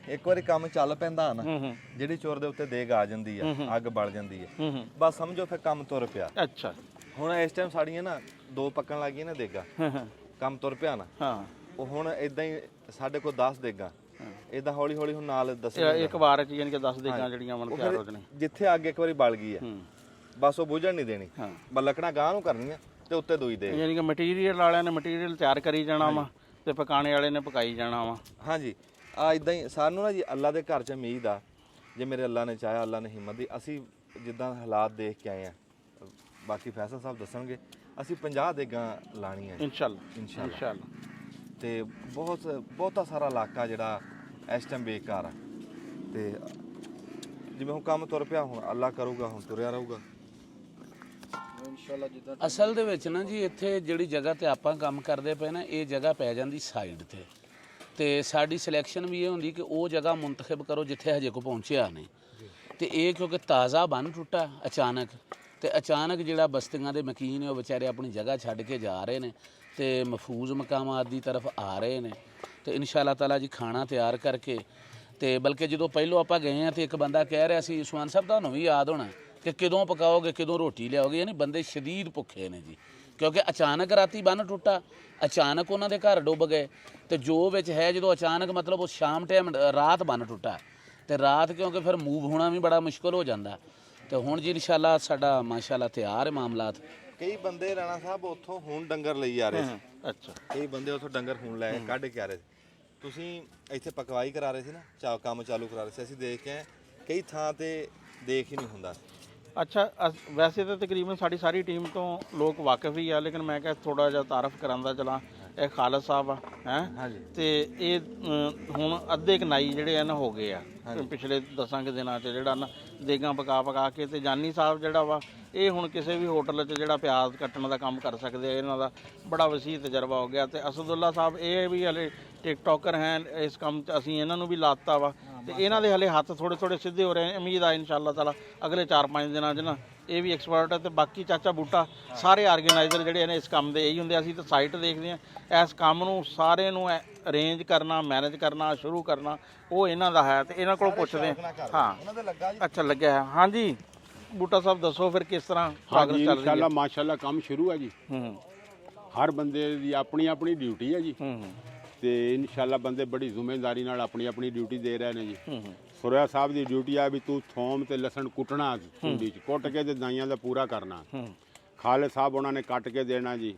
ਇੱਕ ਵਾਰੀ ਕੰਮ ਚੱਲ ਪੈਂਦਾ ਨਾ, ਜਿਹੜੀ ਚੋਰ ਦੇ ਉੱਤੇ ਦੇਗ ਆ ਜਾਂਦੀ ਆ, ਅੱਗ ਬਲ ਜਾਂਦੀ ਹੈ, ਬਸ ਸਮਝੋ ਫਿਰ ਕੰਮ ਤੁਰ ਪਿਆ। ਅੱਛਾ, ਹੁਣ ਇਸ ਟਾਈਮ ਸਾਡੀਆਂ ਨਾ 2 ਪੱਕਣ ਲੱਗ ਗਈਆਂ ਨਾ ਦੇਗਾ, ਕੰਮ ਤੁਰ ਪਿਆ ਨਾ। ਹਾਂ, ਉਹ ਹੁਣ ਇਦਾਂ ਹੀ ਸਾਡੇ ਕੋਲ 10 ਦੇਗਾ, ਇਦਾਂ ਹੌਲੀ ਹੌਲੀ ਹੁਣ ਨਾਲ ਦੱਸ ਇੱਕ ਵਾਰ ਚ ਯਾਨੀ ਕਿ 10 ਦੇਗਾਂ ਜਿਹੜੀਆਂ ਮਨ ਤਿਆਰ ਹੋ ਜਾਣੇ। ਜਿੱਥੇ ਅੱਗ ਇੱਕ ਵਾਰੀ ਬਲ ਗਈ ਹੈ ਬਸ ਉਹ ਬੁਝਣ ਨਹੀਂ ਦੇਣੀ, ਬਸ ਲੱਕੜਾਂ ਗਾਂ ਨੂੰ ਕਰਨੀਆਂ ਤੇ ਉੱਤੇ ਦੂਈ ਦੇ। ਯਾਨੀ ਕਿ ਮਟੀਰੀਅਲ ਵਾਲਿਆਂ ਨੇ ਮਟੀਰੀਅਲ ਤਿਆਰ ਕਰੀ ਜਾਣਾ ਵਾ ਤੇ ਪਕਾਣੇ ਵਾਲੇ ਨੇ ਪਕਾਈ ਜਾਣਾ ਵਾ। ਹਾਂਜੀ, ਆ ਇਦਾਂ ਹੀ ਸਾਨੂੰ ਨਾ ਜੀ ਅੱਲਾ ਦੇ ਘਰ 'ਚ ਉਮੀਦ ਆ, ਜੇ ਮੇਰੇ ਅੱਲਾ ਨੇ ਚਾਹਿਆ, ਅੱਲਾ ਨੇ ਹਿੰਮਤ ਦੀ, ਅਸੀਂ ਜਿੱਦਾਂ ਹਾਲਾਤ ਦੇਖ ਕੇ ਆਏ ਆ, ਬਾਕੀ ਫੈਸਲ ਸਾਹਿਬ ਦੱਸਣਗੇ, ਅਸੀਂ 50 ਦੇਗਾਂ ਲਾਣੀਆਂ ਇੰਸ਼ਾਅੱਲਾ। ਤੇ ਬਹੁਤਾ ਸਾਰਾ ਇਲਾਕਾ ਜਿਹੜਾ ਇਸ ਟਾਈਮ ਬੇਕਾਰ ਆ, ਤੇ ਜਿਵੇਂ ਹੁਣ ਕੰਮ ਤੁਰ ਪਿਆ, ਹੁਣ ਅੱਲਾ ਕਰੂਗਾ, ਹੁਣ ਤੁਰਿਆ ਰਹੂਗਾ ਇੰਸ਼ਾਅੱਲਾ। ਜਿੱਦਾਂ ਅਸਲ ਦੇ ਵਿੱਚ ਨਾ ਜੀ ਇੱਥੇ ਜਿਹੜੀ ਜਗ੍ਹਾ ਤੇ ਆਪਾਂ ਕੰਮ ਕਰਦੇ ਪਏ ਨਾ, ਇਹ ਜਗ੍ਹਾ ਪੈ ਜਾਂਦੀ ਸਾਈਡ ਤੇ ਸਾਡੀ ਸਿਲੈਕਸ਼ਨ ਵੀ ਇਹ ਹੁੰਦੀ ਕਿ ਉਹ ਜਗ੍ਹਾ ਮੁੰਤਖਬ ਕਰੋ ਜਿੱਥੇ ਹਜੇ ਕੋ ਪਹੁੰਚਿਆ ਨਹੀਂ। ਤੇ ਇਹ ਕਿਉਂਕਿ ਤਾਜ਼ਾ ਬੰਨ ਟੁੱਟਾ ਅਚਾਨਕ ਜਿਹੜਾ ਬਸਤੀਆਂ ਦੇ ਮਕੀਨ ਨੇ ਉਹ ਵਿਚਾਰੇ ਆਪਣੀ ਜਗ੍ਹਾ ਛੱਡ ਕੇ ਜਾ ਰਹੇ ਨੇ ਤੇ ਮਹਿਫੂਜ਼ ਮਕਾਮਾਤ ਦੀ ਤਰਫ ਆ ਰਹੇ ਨੇ। ਤੇ ਇਨਸ਼ਾ ਅੱਲਾਹ ਤਾਲਾ ਜੀ ਖਾਣਾ ਤਿਆਰ ਕਰਕੇ, ਤੇ ਬਲਕਿ ਜਦੋਂ ਪਹਿਲੋਂ ਆਪਾਂ ਗਏ ਆ ਤੇ ਇੱਕ ਬੰਦਾ ਕਹਿ ਰਿਹਾ ਸੀ, ਉਸਮਾਨ ਸਾਹਿਬ ਤੁਹਾਨੂੰ ਵੀ ਯਾਦ ਹੋਣਾ ਕਿ ਕਦੋਂ ਪਕਾਓਗੇ, ਕਦੋਂ ਰੋਟੀ ਲਿਆਓਗੇ, ਯਾਨੀ ਬੰਦੇ ਸ਼ਦੀਦ ਭੁੱਖੇ ਨੇ ਜੀ, ਕਿਉਂਕਿ ਅਚਾਨਕ ਰਾਤੀ ਬੰਨ ਟੁੱਟਾ, ਅਚਾਨਕ ਉਹਨਾਂ ਦੇ ਘਰ ਡੁੱਬ ਗਏ। ਤੇ ਜੋ ਵਿੱਚ ਹੈ ਜਦੋਂ ਅਚਾਨਕ ਮਤਲਬ ਉਹ ਸ਼ਾਮ ਟਾਈਮ ਰਾਤ ਬੰਨ ਟੁੱਟਾ, ਤੇ ਰਾਤ ਕਿਉਂਕਿ ਫਿਰ ਮੂਵ ਹੋਣਾ ਵੀ ਬੜਾ ਮੁਸ਼ਕਲ ਹੋ ਜਾਂਦਾ। ਤੇ ਹੁਣ ਜੀ ਇਨਸ਼ਾਅੱਲਾ ਸਾਡਾ ਮਾਸ਼ਾਅੱਲਾ ਤਿਆਰ ਹੈ ਮਾਮਲਾਤ। ਕਈ ਬੰਦੇ ਰਾਣਾ ਸਾਹਿਬ ਉੱਥੋਂ ਹੁਣ ਡੰਗਰ ਲਈ ਆ ਰਹੇ ਸੀ। ਅੱਛਾ, ਕਈ ਬੰਦੇ ਉੱਥੋਂ ਡੰਗਰ ਹੁਣ ਲੈ ਕੇ ਕੱਢ ਕੇ ਆ ਰਹੇ ਸੀ। ਤੁਸੀਂ ਇੱਥੇ ਪਕਵਾਈ ਕਰਾ ਰਹੇ ਸੀ ਨਾ, ਕੰਮ ਚਾਲੂ ਕਰਾ ਰਹੇ ਸੀ, ਅਸੀਂ ਦੇਖ ਕੇ ਆਏ, ਕਈ ਥਾਂ ਤੇ ਦੇਖ ਹੀ ਨਹੀਂ ਹੁੰਦਾ। ਅੱਛਾ, ਵੈਸੇ ਤਾਂ ਤਕਰੀਬਨ ਸਾਡੀ ਸਾਰੀ ਟੀਮ ਤੋਂ ਲੋਕ ਵਾਕਿਫ ਹੀ ਆ, ਲੇਕਿਨ ਮੈਂ ਕਿਹਾ ਥੋੜਾ ਜਿਹਾ ਤਾਰਫ ਕਰਾਂਦਾ ਚਲਾਂ। ਇਹ ਖਾਲਦ ਸਾਹਿਬ ਆ ਹਾਂਜੀ, ਤੇ ਇਹ ਹੁਣ ਅੱਧੇ ਕਨਾਈ ਜਿਹੜੇ ਹਨ ਹੋ ਗਏ ਆ ਪਿਛਲੇ 10 ਦਿਨਾਂ 'ਚ, ਜਿਹੜਾ ਨਾ ਦੇਗਾਂ ਪਕਾ ਕੇ। ਤੇ ਜਾਨੀ ਸਾਹਿਬ ਜਿਹੜਾ ਵਾ ਇਹ ਹੁਣ ਕਿਸੇ ਵੀ ਹੋਟਲ 'ਚ ਜਿਹੜਾ ਪਿਆਜ਼ ਕੱਟਣ ਦਾ ਕੰਮ ਕਰ ਸਕਦੇ ਆ, ਇਹਨਾਂ ਦਾ ਬੜਾ ਵਸੀਹ ਤਜਰਬਾ ਹੋ ਗਿਆ। ਤੇ ਅਸਦੁੱਲਾ ਸਾਹਿਬ ਇਹ ਵੀ ਹਲੇ ਟਿਕਟੋਕਰ ਹੈ, ਇਸ ਕੰਮ 'ਚ ਅਸੀਂ ਇਹਨਾਂ ਨੂੰ ਵੀ ਲਾਤਾ ਵਾ, ਤੇ ਇਹਨਾਂ ਦੇ ਹਲੇ ਹੱਥ ਥੋੜੇ ਸਿੱਧੇ ਹੋ ਰਹੇ। ਉਮੀਦ ਆ ਇਨਸ਼ਾਅੱਲਾ ਤਾਲਾ ਅਗਲੇ 4-5 ਦਿਨਾਂ 'ਚ ਨਾ ਇਹ ਵੀ ਐਕਸਪਰਟ ਹੈ। ਤੇ ਬਾਕੀ ਚਾਚਾ ਬੂਟਾ ਸਾਰੇ ਆਰਗੇਨਾਈਜ਼ਰ ਜਿਹੜੇ ਨੇ ਇਸ ਕੰਮ ਦੇ ਇਹੀ ਹੁੰਦੇ। ਅਸੀਂ ਤਾਂ ਸਾਈਟ ਦੇਖਦੇ ਹਾਂ, ਇਸ ਕੰਮ ਨੂੰ ਸਾਰੇ ਨੂੰ ਅਰੇਂਜ ਕਰਨਾ, ਮੈਨੇਜ ਕਰਨਾ, ਸ਼ੁਰੂ ਕਰਨਾ ਉਹ ਇਹਨਾਂ ਦਾ ਹੈ। ਤੇ ਇਹਨਾਂ ਕੋਲੋਂ ਪੁੱਛਦੇ ਹਾਂ। ਅੱਛਾ, ਲੱਗਿਆ ਹੈ। ਹਾਂਜੀ ਬੂਟਾ ਸਾਹਿਬ ਦੱਸੋ ਫਿਰ ਕਿਸ ਤਰ੍ਹਾਂ ਪ੍ਰੋਗਰੈਸ ਚੱਲ ਰਹੀ ਹੈ? ਇਨਸ਼ਾਅੱਲਾ ਮਾਸ਼ਾਅੱਲਾ ਕੰਮ ਸ਼ੁਰੂ ਹੈ ਜੀ। ਹਰ ਬੰਦੇ ਦੀ ਆਪਣੀ ਡਿਊਟੀ ਹੈ ਜੀ, ਤੇ ਇਨਸ਼ਾਅੱਲਾ ਬੰਦੇ ਬੜੀ ਜ਼ਿੰਮੇਵਾਰੀ ਨਾਲ ਆਪਣੀ ਡਿਊਟੀ ਦੇ ਰਹੇ ਨੇ ਜੀ। ਸੁਰਿਆ ਸਾਹਿਬ ਦੀ ਡਿਊਟੀ ਆ ਵੀ ਤੂੰ ਥੋਮ ਤੇ ਲਸਣ ਕੁੱਟਣਾ, ਸੁੰਡੀ ਚ ਕੁੱਟ ਕੇ ਤੇ ਦਾਈਆਂ ਦਾ ਪੂਰਾ ਕਰਨਾ। ਖਾਲਿਦ ਸਾਹਿਬ ਉਹਨਾਂ ਨੇ ਕੱਟ ਕੇ ਦੇਣਾ ਜੀ।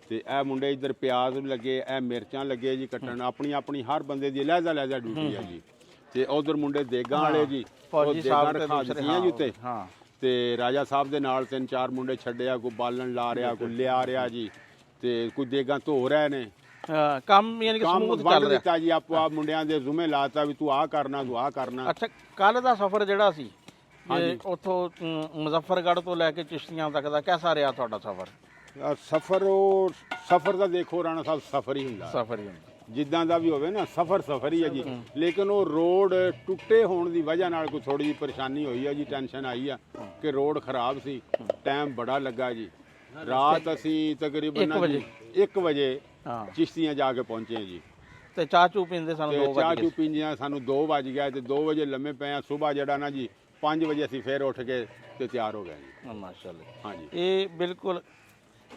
ਤੇ ਇਹ ਮੁੰਡੇ ਇੱਧਰ ਪਿਆਜ਼ ਲੱਗੇ, ਇਹ ਮਿਰਚਾਂ ਲੱਗੇ ਜੀ ਕੱਟਣ। ਆਪਣੀ ਹਰ ਬੰਦੇ ਦੀ ਲਹਿਜ਼ਾ ਡਿਊਟੀ ਹੈ ਜੀ। ਤੇ ਉਧਰ ਮੁੰਡੇ ਦੇਗਾਂ ਵਾਲੇ ਜੀ, ਉਹ ਦੇਗਾਂ ਰਖਾ ਦਿੱਤੀਆਂ ਜੀ ਉੱਤੇ। ਤੇ ਰਾਜਾ ਸਾਹਿਬ ਦੇ ਨਾਲ 3-4 ਮੁੰਡੇ ਛੱਡਿਆ, ਕੋਈ ਬਾਲਣ ਲਾ ਰਿਹਾ, ਕੋਈ ਲਿਆ ਰਿਹਾ ਜੀ, ਤੇ ਕੋਈ ਦੇਗਾਂ ਧੋ ਰਹੇ ਨੇ। ਕੰਮ ਯਾਨੀ ਕਿ ਸਮੂਥ ਚੱਲ ਰਿਹਾ ਜੀ। ਆਪੋ ਮੁੰਡਿਆਂ ਦੇ ਜ਼ੁਮੇ ਲਾਤਾ ਵੀ ਤੂੰ ਆਹ ਕਰਨਾ, ਤੂੰ ਆਹ ਕਰਨਾ। ਅੱਛਾ, ਕੱਲ ਦਾ ਸਫ਼ਰ ਜਿਹੜਾ ਸੀ ਉੱਥੋਂ ਮੁਜ਼ੱਫਰਗੜ੍ਹ ਤੋਂ ਲੈ ਕੇ ਚਿਸ਼ਤੀਆਂ ਤੱਕ ਦਾ ਕਿਹਦਾ ਰਿਹਾ ਤੁਹਾਡਾ ਸਫ਼ਰ? ਸਫ਼ਰ ਦਾ ਦੇਖੋ ਰਾਣਾ ਸਾਹਿਬ, ਸਫ਼ਰ ਹੀ ਹੁੰਦਾ, ਜਿੱਦਾਂ ਦਾ ਵੀ ਹੋਵੇ ਨਾ, ਸਫ਼ਰ ਹੀ ਹੈ ਜੀ। ਲੇਕਿਨ ਉਹ ਰੋਡ ਟੁੱਟੇ ਹੋਣ ਦੀ ਵਜ੍ਹਾ ਨਾਲ ਕੋਈ ਥੋੜੀ ਜਿਹੀ ਪਰੇਸ਼ਾਨੀ ਹੋਈ ਹੈ ਜੀ, ਟੈਨਸ਼ਨ ਆਈ ਆ ਕਿ ਰੋਡ ਖਰਾਬ ਸੀ, ਟਾਈਮ ਬੜਾ ਲੱਗਾ ਜੀ। ਰਾਤ ਅਸੀਂ ਤਕਰੀਬਨ 1 ਵਜੇ ਚਿਸ਼ਤੀਆਂ ਜਾ ਕੇ ਪਹੁੰਚੇ ਜੀ। ਤੇ ਚਾਹ ਚੂ ਪੀਂਦੇ ਸਾਨੂੰ 2 ਵਜੇ, ਚਾਹ ਚੂ ਪੀਂਦਿਆਂ ਸਾਨੂੰ 2 ਵਜ ਗਏ। ਤੇ 2 ਵਜੇ ਲੰਮੇ ਪਏ ਆ। ਸਵੇਰ ਜਿਹੜਾ ਨਾ ਜੀ 5 ਵਜੇ ਅਸੀਂ ਫੇਰ ਉੱਠ ਕੇ ਤੇ ਤਿਆਰ ਹੋ ਗਏ ਜੀ। ਮਾਸ਼ਾਅੱਲਾ। ਹਾਂਜੀ, ਇਹ ਬਿਲਕੁਲ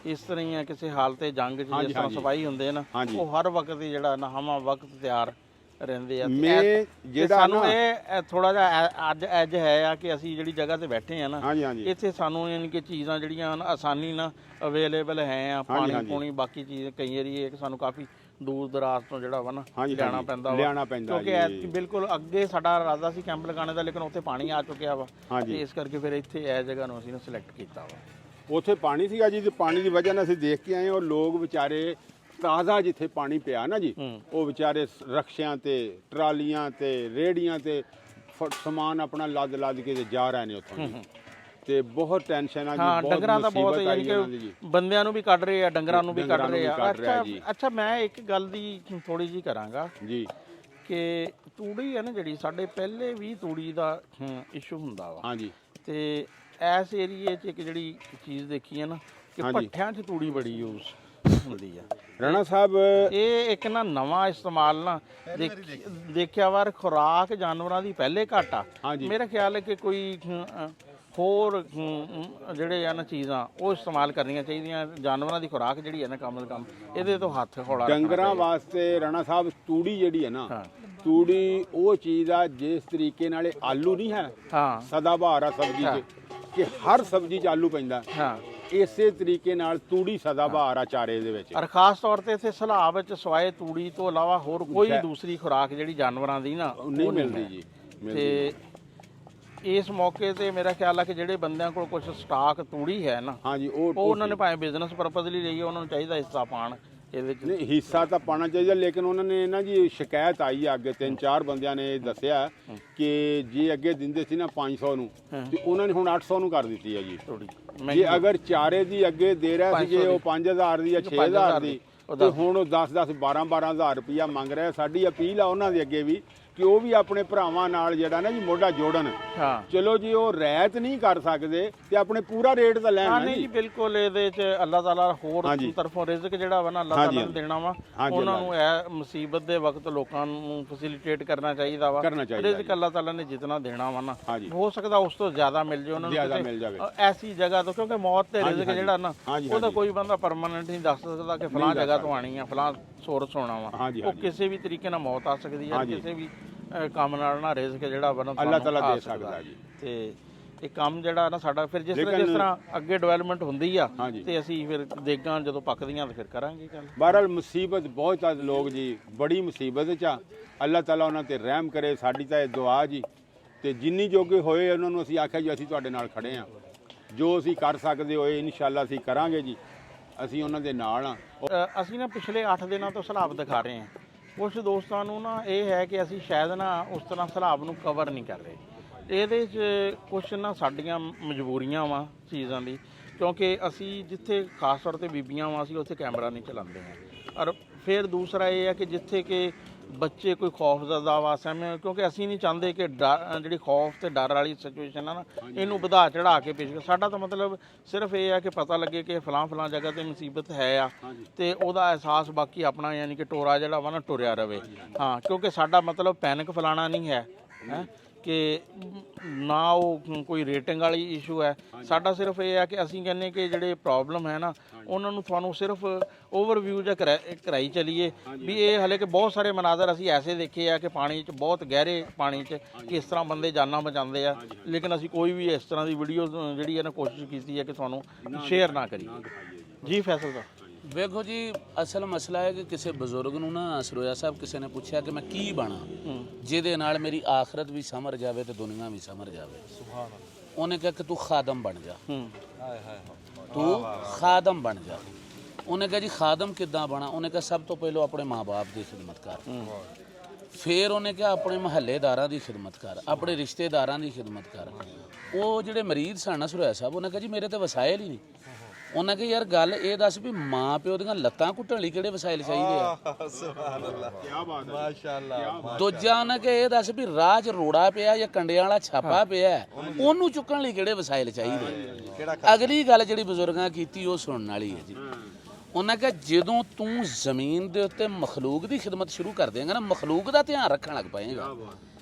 ਇਸ ਤਰ੍ਹਾਂ ਹੀ ਹੈ। ਕਿਸੇ ਹਾਲਤੇ ਜੰਗ 'ਚ ਜਿਸ ਤਰ੍ਹਾਂ ਸਫਾਈ ਹੁੰਦੇ ਨਾ, ਉਹ ਹਰ ਵਕਤ ਹੀ ਜਿਹੜਾ ਨਾ ਹਮਾ ਵਕਤ ਤਿਆਰ ਰਹਿੰਦੇ ਆ। ਸਾਨੂੰ ਇਹ ਥੋੜਾ ਜਿਹਾ ਅੱਜ ਐਜ ਹੈ ਆ ਕਿ ਅਸੀਂ ਜਿਹੜੀ ਜਗ੍ਹਾ ਤੇ ਬੈਠੇ ਆ ਨਾ, ਇੱਥੇ ਸਾਨੂੰ ਯਾਨੀ ਕਿ ਚੀਜ਼ਾਂ ਜਿਹੜੀਆਂ ਆਸਾਨੀ ਨਾਲ ਅਵੇਲੇਬਲ ਹੈ ਆ। ਪਾਣੀ ਪੂਣੀ ਬਾਕੀ ਚੀਜ਼ ਕਈ ਵਾਰੀ ਇਹ ਸਾਨੂੰ ਕਾਫੀ ਦੂਰ ਦਰਾਜ਼ ਤੋਂ ਜਿਹੜਾ ਵਾ ਨਾ ਲਿਆਉਣਾ ਪੈਂਦਾ, ਕਿਉਂਕਿ ਬਿਲਕੁਲ ਅੱਗੇ ਸਾਡਾ ਇਰਾਦਾ ਸੀ ਕੈਂਪ ਲਗਾਉਣੇ ਦਾ, ਲੇਕਿਨ ਉੱਥੇ ਪਾਣੀ ਆ ਚੁੱਕਿਆ ਵਾ। ਤੇ ਇਸ ਕਰਕੇ ਫਿਰ ਇੱਥੇ ਇਹ ਜਗ੍ਹਾ ਨੂੰ ਅਸੀਂ ਸਿਲੈਕਟ ਕੀਤਾ ਵਾ। ਉੱਥੇ ਪਾਣੀ ਸੀਗਾ ਜੀ, ਤੇ ਪਾਣੀ ਦੀ ਵਜ੍ਹਾ ਨਾਲ ਅਸੀਂ ਦੇਖ ਕੇ ਆਏ। ਉਹ ਲੋਕ ਵਿਚਾਰੇ ਤਾਜ਼ਾ ਜਿੱਥੇ ਪਾਣੀ ਪਿਆ ਨਾ ਜੀ, ਉਹ ਵਿਚਾਰੇ ਰਕਸ਼ਿਆਂ ਤੇ, ਟਰਾਲੀਆਂ ਤੇ, ਰੇੜੀਆਂ ਤੇ ਸਮਾਨ ਆਪਣਾ ਲੱਦ ਕੇ ਤੇ ਜਾ ਰਹੇ ਨੇ ਉੱਥੋਂ ਜੀ। ਤੇ ਬਹੁਤ ਟੈਨਸ਼ਨ ਆ ਜੀ, ਹਾਂ, ਬਹੁਤ ਡੰਗਰਾਂ ਦਾ ਬਹੁਤ ਮੁਸੀਬਤ ਆਈ ਯਾਨੀ ਇਹਨਾਂ ਦੀ ਜੀ। ਕਿ ਬੰਦਿਆਂ ਨੂੰ ਵੀ ਕੱਢ ਰਹੇ ਆ, ਡੰਗਰਾਂ ਨੂੰ ਵੀ ਕੱਢ ਡੰਗਰਾਂ ਨੂੰ ਰਹੇ ਵੀ ਆ। ਕੱਢ ਰਿਹਾ ਅੱਛਾ ਜੀ। ਅੱਛਾ, ਮੈਂ ਇੱਕ ਗੱਲ ਦੀ ਥੋੜੀ ਜੀ ਕਰਾਂਗਾ ਜੀ ਕਿ ਤੂੜੀ ਹੈ ਨਾ ਜਿਹੜੀ, ਸਾਡੇ ਪਹਿਲੇ ਵੀ ਤੂੜੀ ਦਾ ਇਸ਼ੂ ਹੁੰਦਾ ਵਾ, ਹਾਂਜੀ ਤੇ ਇਸ ਏਰੀਏ 'ਚ ਇੱਕ ਜਿਹੜੀ ਚੀਜ਼ ਦੇਖੀ ਹੈ ਨਾ ਕਿ ਹਾਂਜੀ। ਭੱਠਿਆਂ 'ਚ ਤੂੜੀ ਬੜੀ ਯੂਜ਼ ਹੁੰਦੀ ਆ। ਰਾਣਾ ਸਾਹਿਬ ਇਹ ਇੱਕ ਨਾ ਨਵਾਂ ਇਸਤੇਮਾਲ ਨਾ ਦੇਖਿਆ ਵਾਰ ਖੁਰਾਕ ਜਾਨਵਰਾਂ ਦੀ ਪਹਿਲੇ ਘੱਟ ਆ। ਹਾਂਜੀ। ਮੇਰਾ ਖਿਆਲ ਹੈ ਕਿ ਕੋਈ ਹੋਰ ਜਿਹੜੇ ਆ ਨਾ ਚੀਜ਼ਾਂ ਉਹ ਇਸਤੇਮਾਲ ਕਰਨੀਆਂ ਚਾਹੀਦੀਆਂ। ਜਾਨਵਰਾਂ ਦੀ ਖੁਰਾਕ ਜਿਹੜੀ ਹੈ ਨਾ ਕਮ ਸੇ ਕਮ ਇਹਦੇ ਤੋਂ ਹੱਥ ਹੌਲਾ ਰੱਖਣਾ ਡੰਗਰਾਂ ਚਾਹੀਦਾ। ਵਾਸਤੇ ਰਾਣਾ ਸਾਹਿਬ ਤੂੜੀ ਜਿਹੜੀ ਹੈ ਨਾ, ਹਾਂ। ਤੂੜੀ ਉਹ ਚੀਜ਼ ਆ ਜਿਸ ਤਰੀਕੇ ਨਾਲ ਇਹ ਆਲੂ ਨਹੀਂ ਹੈ ਹਾਂ ਸਦਾਬਹਾਰ ਆ ਸਬਜ਼ੀ 'ਚ, ਕਿ ਹਰ ਸਬਜ਼ੀ 'ਚ ਆਲੂ ਪੈਂਦਾ, ਹਾਂ। ਇਸੇ ਤਰੀਕੇ ਨਾਲ ਤੂੜੀ ਸਦਾਬਹਾਰ ਆ ਚਾਰੇ ਦੇ ਵਿੱਚ। ਔਰ ਖਾਸ ਤੌਰ ਤੇ ਇੱਥੇ ਸਲਾਬ ਵਿੱਚ ਸਵਾਏ ਤੂੜੀ ਤੋਂ ਇਲਾਵਾ ਹੋਰ ਕੋਈ ਦੂਸਰੀ ਖੁਰਾਕ ਜਿਹੜੀ ਜਾਨਵਰਾਂ ਦੀ ਨਾ ਉਹ ਨਹੀਂ ਮਿਲਦੀ ਜੀ, ਤੇ ਇਸ ਮੌਕੇ ਤੇ ਮੇਰਾ ਖਿਆਲ ਆ ਕਿ ਜਿਹੜੇ ਬੰਦਿਆਂ ਕੋਲ ਕੁਝ ਸਟਾਕ ਤੂੜੀ ਹੈ ਨਾ, ਹਾਂਜੀ ਉਹ ਉਹਨਾਂ ਨੇ ਭਾਵੇਂ ਬਿਜ਼ਨਸ ਪਰਪਸ ਲਈ ਲਈ, ਉਹਨਾਂ ਨੂੰ ਚਾਹੀਦਾ ਹਿੱਸਾ ਪਾਣ ਇਹਦੇ ਚ। ਨਹੀਂ ਹਿੱਸਾ ਤਾਂ ਪਾਣਾ ਚਾਹੀਦਾ, ਲੇਕਿਨ ਉਹਨਾਂ ਨੇ ਨਾ ਜੀ ਸ਼ਿਕਾਇਤ ਆਈ ਆ ਅੱਗੇ 3-4 ਬੰਦਿਆਂ ਨੇ ਦੱਸਿਆ ਕਿ ਜੇ ਅੱਗੇ ਦਿੰਦੇ ਸੀ ਨਾ 500 ਨੂੰ ਤੇ ਉਹਨਾਂ ਨੇ ਹੁਣ 800 ਨੂੰ ਕਰ ਦਿੱਤੀ ਹੈ ਜੀ ਥੋੜੀ ਜੇ ਅਗਰ ਚਾਰੇ ਦੀ ਅੱਗੇ ਦੇ ਰਿਹਾ ਸੀ ਜੇ ਉਹ 5000 ਦੀ ਜਾਂ 6000 ਦੀ ਤੇ ਹੁਣ ਉਹ 10-10 12-12000 ਰੁਪਇਆ ਮੰਗ ਰਿਹਾ। ਸਾਡੀ ਅਪੀਲ ਆ ਉਹਨਾਂ ਦੇ ਅੱਗੇ ਵੀ ਕਿ ਉਹ ਵੀ ਆਪਣੇ ਭਰਾਵਾਂ ਨਾਲ ਜਿਹੜਾ ਨਾ ਜੀ ਮੋਢਾ ਜੋੜਨ। ਹਾਂ ਚਲੋ ਜੀ ਉਹ ਰਹਿਤ ਨਹੀਂ ਕਰ ਸਕਦੇ ਤੇ ਆਪਣੇ ਪੂਰਾ ਰੇਟ ਤਾਂ ਲੈਣ ਨਾ ਨਹੀਂ ਜੀ, ਬਿਲਕੁਲ ਇਹਦੇ ਚ ਅੱਲਾਹ ਤਾਲਾ ਹੋਰ ਤਰਫੋਂ ਰਿਜ਼ਕ ਜਿਹੜਾ ਵਾ ਨਾ ਅੱਲਾਹ ਤਾਲਾ ਨੇ ਦੇਣਾ ਵਾ, ਉਹਨਾਂ ਨੂੰ ਇਹ ਮੁਸੀਬਤ ਦੇ ਵਕਤ ਲੋਕਾਂ ਨੂੰ ਫੈਸਿਲਿਟੇਟ ਕਰਨਾ ਚਾਹੀਦਾ ਵਾ। ਰਿਜ਼ਕ ਅੱਲਾਹ ਤਾਲਾ ਨੇ ਜਿੰਨਾ ਦੇਣਾ ਵਾ ਨਾ, ਹੋ ਸਕਦਾ ਉਸ ਤੋਂ ਜ਼ਿਆਦਾ ਮਿਲ ਜਾਏ ਉਹਨਾਂ ਨੂੰ ਮਿਲ ਜਾਵੇ ਐਸੀ ਜਗ੍ਹਾ ਤੋਂ, ਕਿਉਂਕਿ ਮੌਤ ਤੇ ਰਿਜ਼ਕ ਜਿਹੜਾ ਨਾ ਉਹਦਾ ਕੋਈ ਬੰਦਾ ਪਰਮਾਨੈਂਟ ਨਹੀਂ ਦੱਸ ਸਕਦਾ ਕਿ ਫਲਾਂ ਜਗ੍ਹਾ ਤੋਂ ਆਣੀ ਆ, ਫਲਾਂ ਸੋਰਸ ਹੋਣਾ ਵਾ। ਉਹ ਕਿਸੇ ਵੀ ਤਰੀਕੇ ਨਾਲ ਮੌਤ ਆ ਸਕਦੀ ਹੈ, ਕਿਸੇ ਵੀ ਕੰਮ ਨਾਲ ਨਾ ਰਿਜ਼ਕ ਜਿਹੜਾ ਵਾ ਨਾ ਅੱਲਾਹ ਤਾਲਾ ਦੇ ਸਕਦਾ ਜੀ। ਤੇ ਇਹ ਕੰਮ ਜਿਹੜਾ ਨਾ ਸਾਡਾ ਫਿਰ ਜਿਸ ਤਰ੍ਹਾਂ ਅੱਗੇ ਡਿਵੈਲਪਮੈਂਟ ਹੁੰਦੀ ਆ ਤੇ ਅਸੀਂ ਫਿਰ ਦੇਖਾਂ ਜਦੋਂ ਪੱਕਦੀਆਂ ਤੇ ਫਿਰ ਕਰਾਂਗੇ ਗੱਲ। ਬਹਰਹਾਲ ਮੁਸੀਬਤ ਬਹੁਤ ਆ ਲੋਕ ਜੀ, ਬੜੀ ਮੁਸੀਬਤ ਚ ਆ। ਅੱਲਾਹ ਤਾਲਾ ਉਹਨਾਂ ਤੇ ਰਹਿਮ ਕਰੇ, ਸਾਡੀ ਤਾਂ ਇਹ ਦੁਆ ਜੀ। ਤੇ ਜਿੰਨੀ ਜੋਗੇ ਹੋਏ ਉਹਨਾਂ ਨੂੰ ਅਸੀਂ ਆਖਿਆ ਜੀ ਅਸੀਂ ਤੁਹਾਡੇ ਨਾਲ ਖੜੇ ਆ, ਜੋ ਅਸੀਂ ਕਰ ਸਕਦੇ ਹੋਏ ਇਨਸ਼ਾਅੱਲਾ ਅਸੀਂ ਕਰਾਂਗੇ ਜੀ, ਅਸੀਂ ਉਹਨਾਂ ਦੇ ਨਾਲ ਆ। ਅਸੀਂ ਨਾ ਪਿਛਲੇ 8 ਦਿਨਾਂ ਤੋਂ ਸਲਾਬ ਦਿਖਾ ਰਹੇ ਹਾਂ। ਕੁਝ ਦੋਸਤਾਂ ਨੂੰ ਨਾ ਇਹ ਹੈ ਕਿ ਅਸੀਂ ਸ਼ਾਇਦ ਨਾ ਉਸ ਤਰ੍ਹਾਂ ਸਲਾਬ ਨੂੰ ਕਵਰ ਨਹੀਂ ਕਰ ਰਹੇ। ਇਹਦੇ 'ਚ ਕੁਝ ਨਾ ਸਾਡੀਆਂ ਮਜਬੂਰੀਆਂ ਵਾ ਚੀਜ਼ਾਂ ਦੀ, ਕਿਉਂਕਿ ਅਸੀਂ ਜਿੱਥੇ ਖਾਸ ਤੌਰ ਤੇ ਬੀਬੀਆਂ ਵਾ ਅਸੀਂ ਉੱਥੇ ਕੈਮਰਾ ਨਹੀਂ ਚਲਾਉਂਦੇ ਹਾਂ। ਔਰ ਫਿਰ ਦੂਸਰਾ ਇਹ ਹੈ ਕਿ ਜਿੱਥੇ ਕਿ ਬੱਚੇ ਕੋਈ ਖੌਫਜ਼ਦਾ ਵਾ ਸਹਿਮੇ, ਕਿਉਂਕਿ ਅਸੀਂ ਨਹੀਂ ਚਾਹੁੰਦੇ ਕਿ ਜਿਹੜੀ ਖੌਫ ਤੇ ਡਰ ਵਾਲੀ ਸਿਚੁਏਸ਼ਨ ਆ ਨਾ ਇਹਨੂੰ ਵਧਾ ਚੜਾ ਕੇ ਪੇਸ਼ ਕਰ। ਸਾਡਾ ਤਾਂ ਮਤਲਬ ਸਿਰਫ ਇਹ ਹੈ ਕਿ ਪਤਾ ਲੱਗੇ ਕਿ ਫਲਾਂ ਜਗ੍ਹਾ ਤੇ ਮੁਸੀਬਤ ਹੈ ਆ ਤੇ ਉਹਦਾ ਅਹਿਸਾਸ ਬਾਕੀ ਆਪਣਾ ਯਾਨੀ ਕਿ ਟੋਰਾ ਜਿਹੜਾ ਵਾ ਨਾ ਟੁਰਿਆ ਰਵੇ। ਹਾਂ, ਕਿਉਂਕਿ ਸਾਡਾ ਮਤਲਬ ਪੈਨਿਕ ਫਲਾਣਾ ਨਹੀਂ ਹੈ ਕਿ ਨਾ ਉਹ ਕੋਈ ਰੇਟਿੰਗ ਵਾਲੀ ਇਸ਼ੂ ਹੈ। ਸਾਡਾ ਸਿਰਫ ਇਹ ਹੈ ਕਿ ਅਸੀਂ ਕਹਿੰਦੇ ਕਿ ਜਿਹੜੇ ਪ੍ਰੋਬਲਮ ਹੈ ਨਾ ਉਹਨਾਂ ਨੂੰ ਤੁਹਾਨੂੰ ਸਿਰਫ ਓਵਰਵਿਊ ਜਾਂ ਕਰਾਈ ਚਲੀਏ ਵੀ ਇਹ ਹਲੇ ਕਿ ਬਹੁਤ ਸਾਰੇ ਮਨਾਜ਼ਰ ਅਸੀਂ ਐਸੇ ਦੇਖੇ ਆ ਕਿ ਪਾਣੀ 'ਚ ਬਹੁਤ ਗਹਿਰੇ ਪਾਣੀ 'ਚ ਕਿਸ ਤਰ੍ਹਾਂ ਬੰਦੇ ਜਾਨਾਂ ਬਚਾਉਂਦੇ ਆ, ਲੇਕਿਨ ਅਸੀਂ ਕੋਈ ਵੀ ਇਸ ਤਰ੍ਹਾਂ ਦੀ ਵੀਡੀਓ ਜਿਹੜੀ ਹੈ ਨਾ ਕੋਸ਼ਿਸ਼ ਕੀਤੀ ਹੈ ਕਿ ਤੁਹਾਨੂੰ ਸ਼ੇਅਰ ਨਾ ਕਰੀਏ। ਜੀ ਫੈਸਲ ਸਾਹਿਬ ਵੇਖੋ ਜੀ, ਅਸਲ ਮਸਲਾ ਹੈ ਕਿ ਕਿਸੇ ਬਜ਼ੁਰਗ ਨੂੰ ਨਾ ਸਰੋਇਆ ਸਾਹਿਬ ਕਿਸੇ ਨੇ ਪੁੱਛਿਆ ਕਿ ਮੈਂ ਕੀ ਬਣਾ ਜਿਹਦੇ ਨਾਲ ਮੇਰੀ ਆਖਰਤ ਵੀ ਸਮਰ ਜਾਵੇ ਤੇ ਦੁਨੀਆ ਵੀ ਸਮਰ ਜਾਵੇ। ਉਹਨੇ ਕਿਹਾ ਕਿ ਤੂੰ ਖਾਦਮ ਬਣ ਜਾ, ਤੂੰ ਖਾਦਮ ਬਣ ਜਾ। ਉਹਨੇ ਕਿਹਾ ਜੀ ਖਾਦਮ ਕਿੱਦਾਂ ਬਣਾ? ਉਹਨੇ ਕਿਹਾ ਸਭ ਤੋਂ ਪਹਿਲਾਂ ਆਪਣੇ ਮਾਂ-ਬਾਪ ਦੀ ਖਿਦਮਤ ਕਰ, ਫਿਰ ਉਹਨੇ ਕਿਹਾ ਆਪਣੇ ਮਹੱਲੇਦਾਰਾਂ ਦੀ ਖਿਦਮਤ ਕਰ, ਆਪਣੇ ਰਿਸ਼ਤੇਦਾਰਾਂ ਦੀ ਖਿਦਮਤ ਕਰ। ਉਹ ਜਿਹੜੇ ਮਰੀਜ਼ ਸਨ ਨਾ ਸਰੋਇਆ ਸਾਹਿਬ, ਉਹਨੇ ਕਿਹਾ ਜੀ ਮੇਰੇ ਤੇ ਵਸਾਇਲ ਹੀ ਨਹੀਂ। ਉਹਨਾਂ ਕਿ ਯਾਰ ਗੱਲ ਇਹ ਦੱਸ ਵੀ ਮਾਂ ਪਿਓ ਦੀਆਂ ਲੱਤਾਂ ਘੁੱਟਣ ਲਈ ਕਿਹੜੇ ਵਸਾਇਲ ਚਾਹੀਦੇ ਆ? ਸੁਭਾਨ ਅੱਲਾਹ, ਕੀ ਬਾਤ ਹੈ, ਮਾਸ਼ਾਅੱਲਾ। ਦੂਜਾ ਉਹਨਾਂ ਕਿ ਇਹ ਦੱਸ ਵੀ ਰਾਹ 'ਚ ਰੋੜਾ ਪਿਆ ਜਾਂ ਕੰਡਿਆਂ ਵਾਲਾ ਛਾਪਾ ਪਿਆ, ਉਹਨੂੰ ਚੁੱਕਣ ਲਈ ਕਿਹੜੇ ਵਸਾਇਲ ਚਾਹੀਦੇ? ਅਗਲੀ ਗੱਲ ਜਿਹੜੀ ਬਜ਼ੁਰਗਾਂ ਕੀਤੀ ਉਹ ਸੁਣਨ ਵਾਲੀ ਹੈ ਜੀ। ਉਹਨਾਂ ਕਿ ਜਦੋਂ ਤੂੰ ਜ਼ਮੀਨ ਦੇ ਉੱਤੇ ਮਖਲੂਕ ਦੀ ਖਿਦਮਤ ਸ਼ੁਰੂ ਕਰ ਦੇਂਗਾ ਨਾ, ਮਖਲੂਕ ਦਾ ਧਿਆਨ ਰੱਖਣ ਲੱਗ ਪਏਗਾ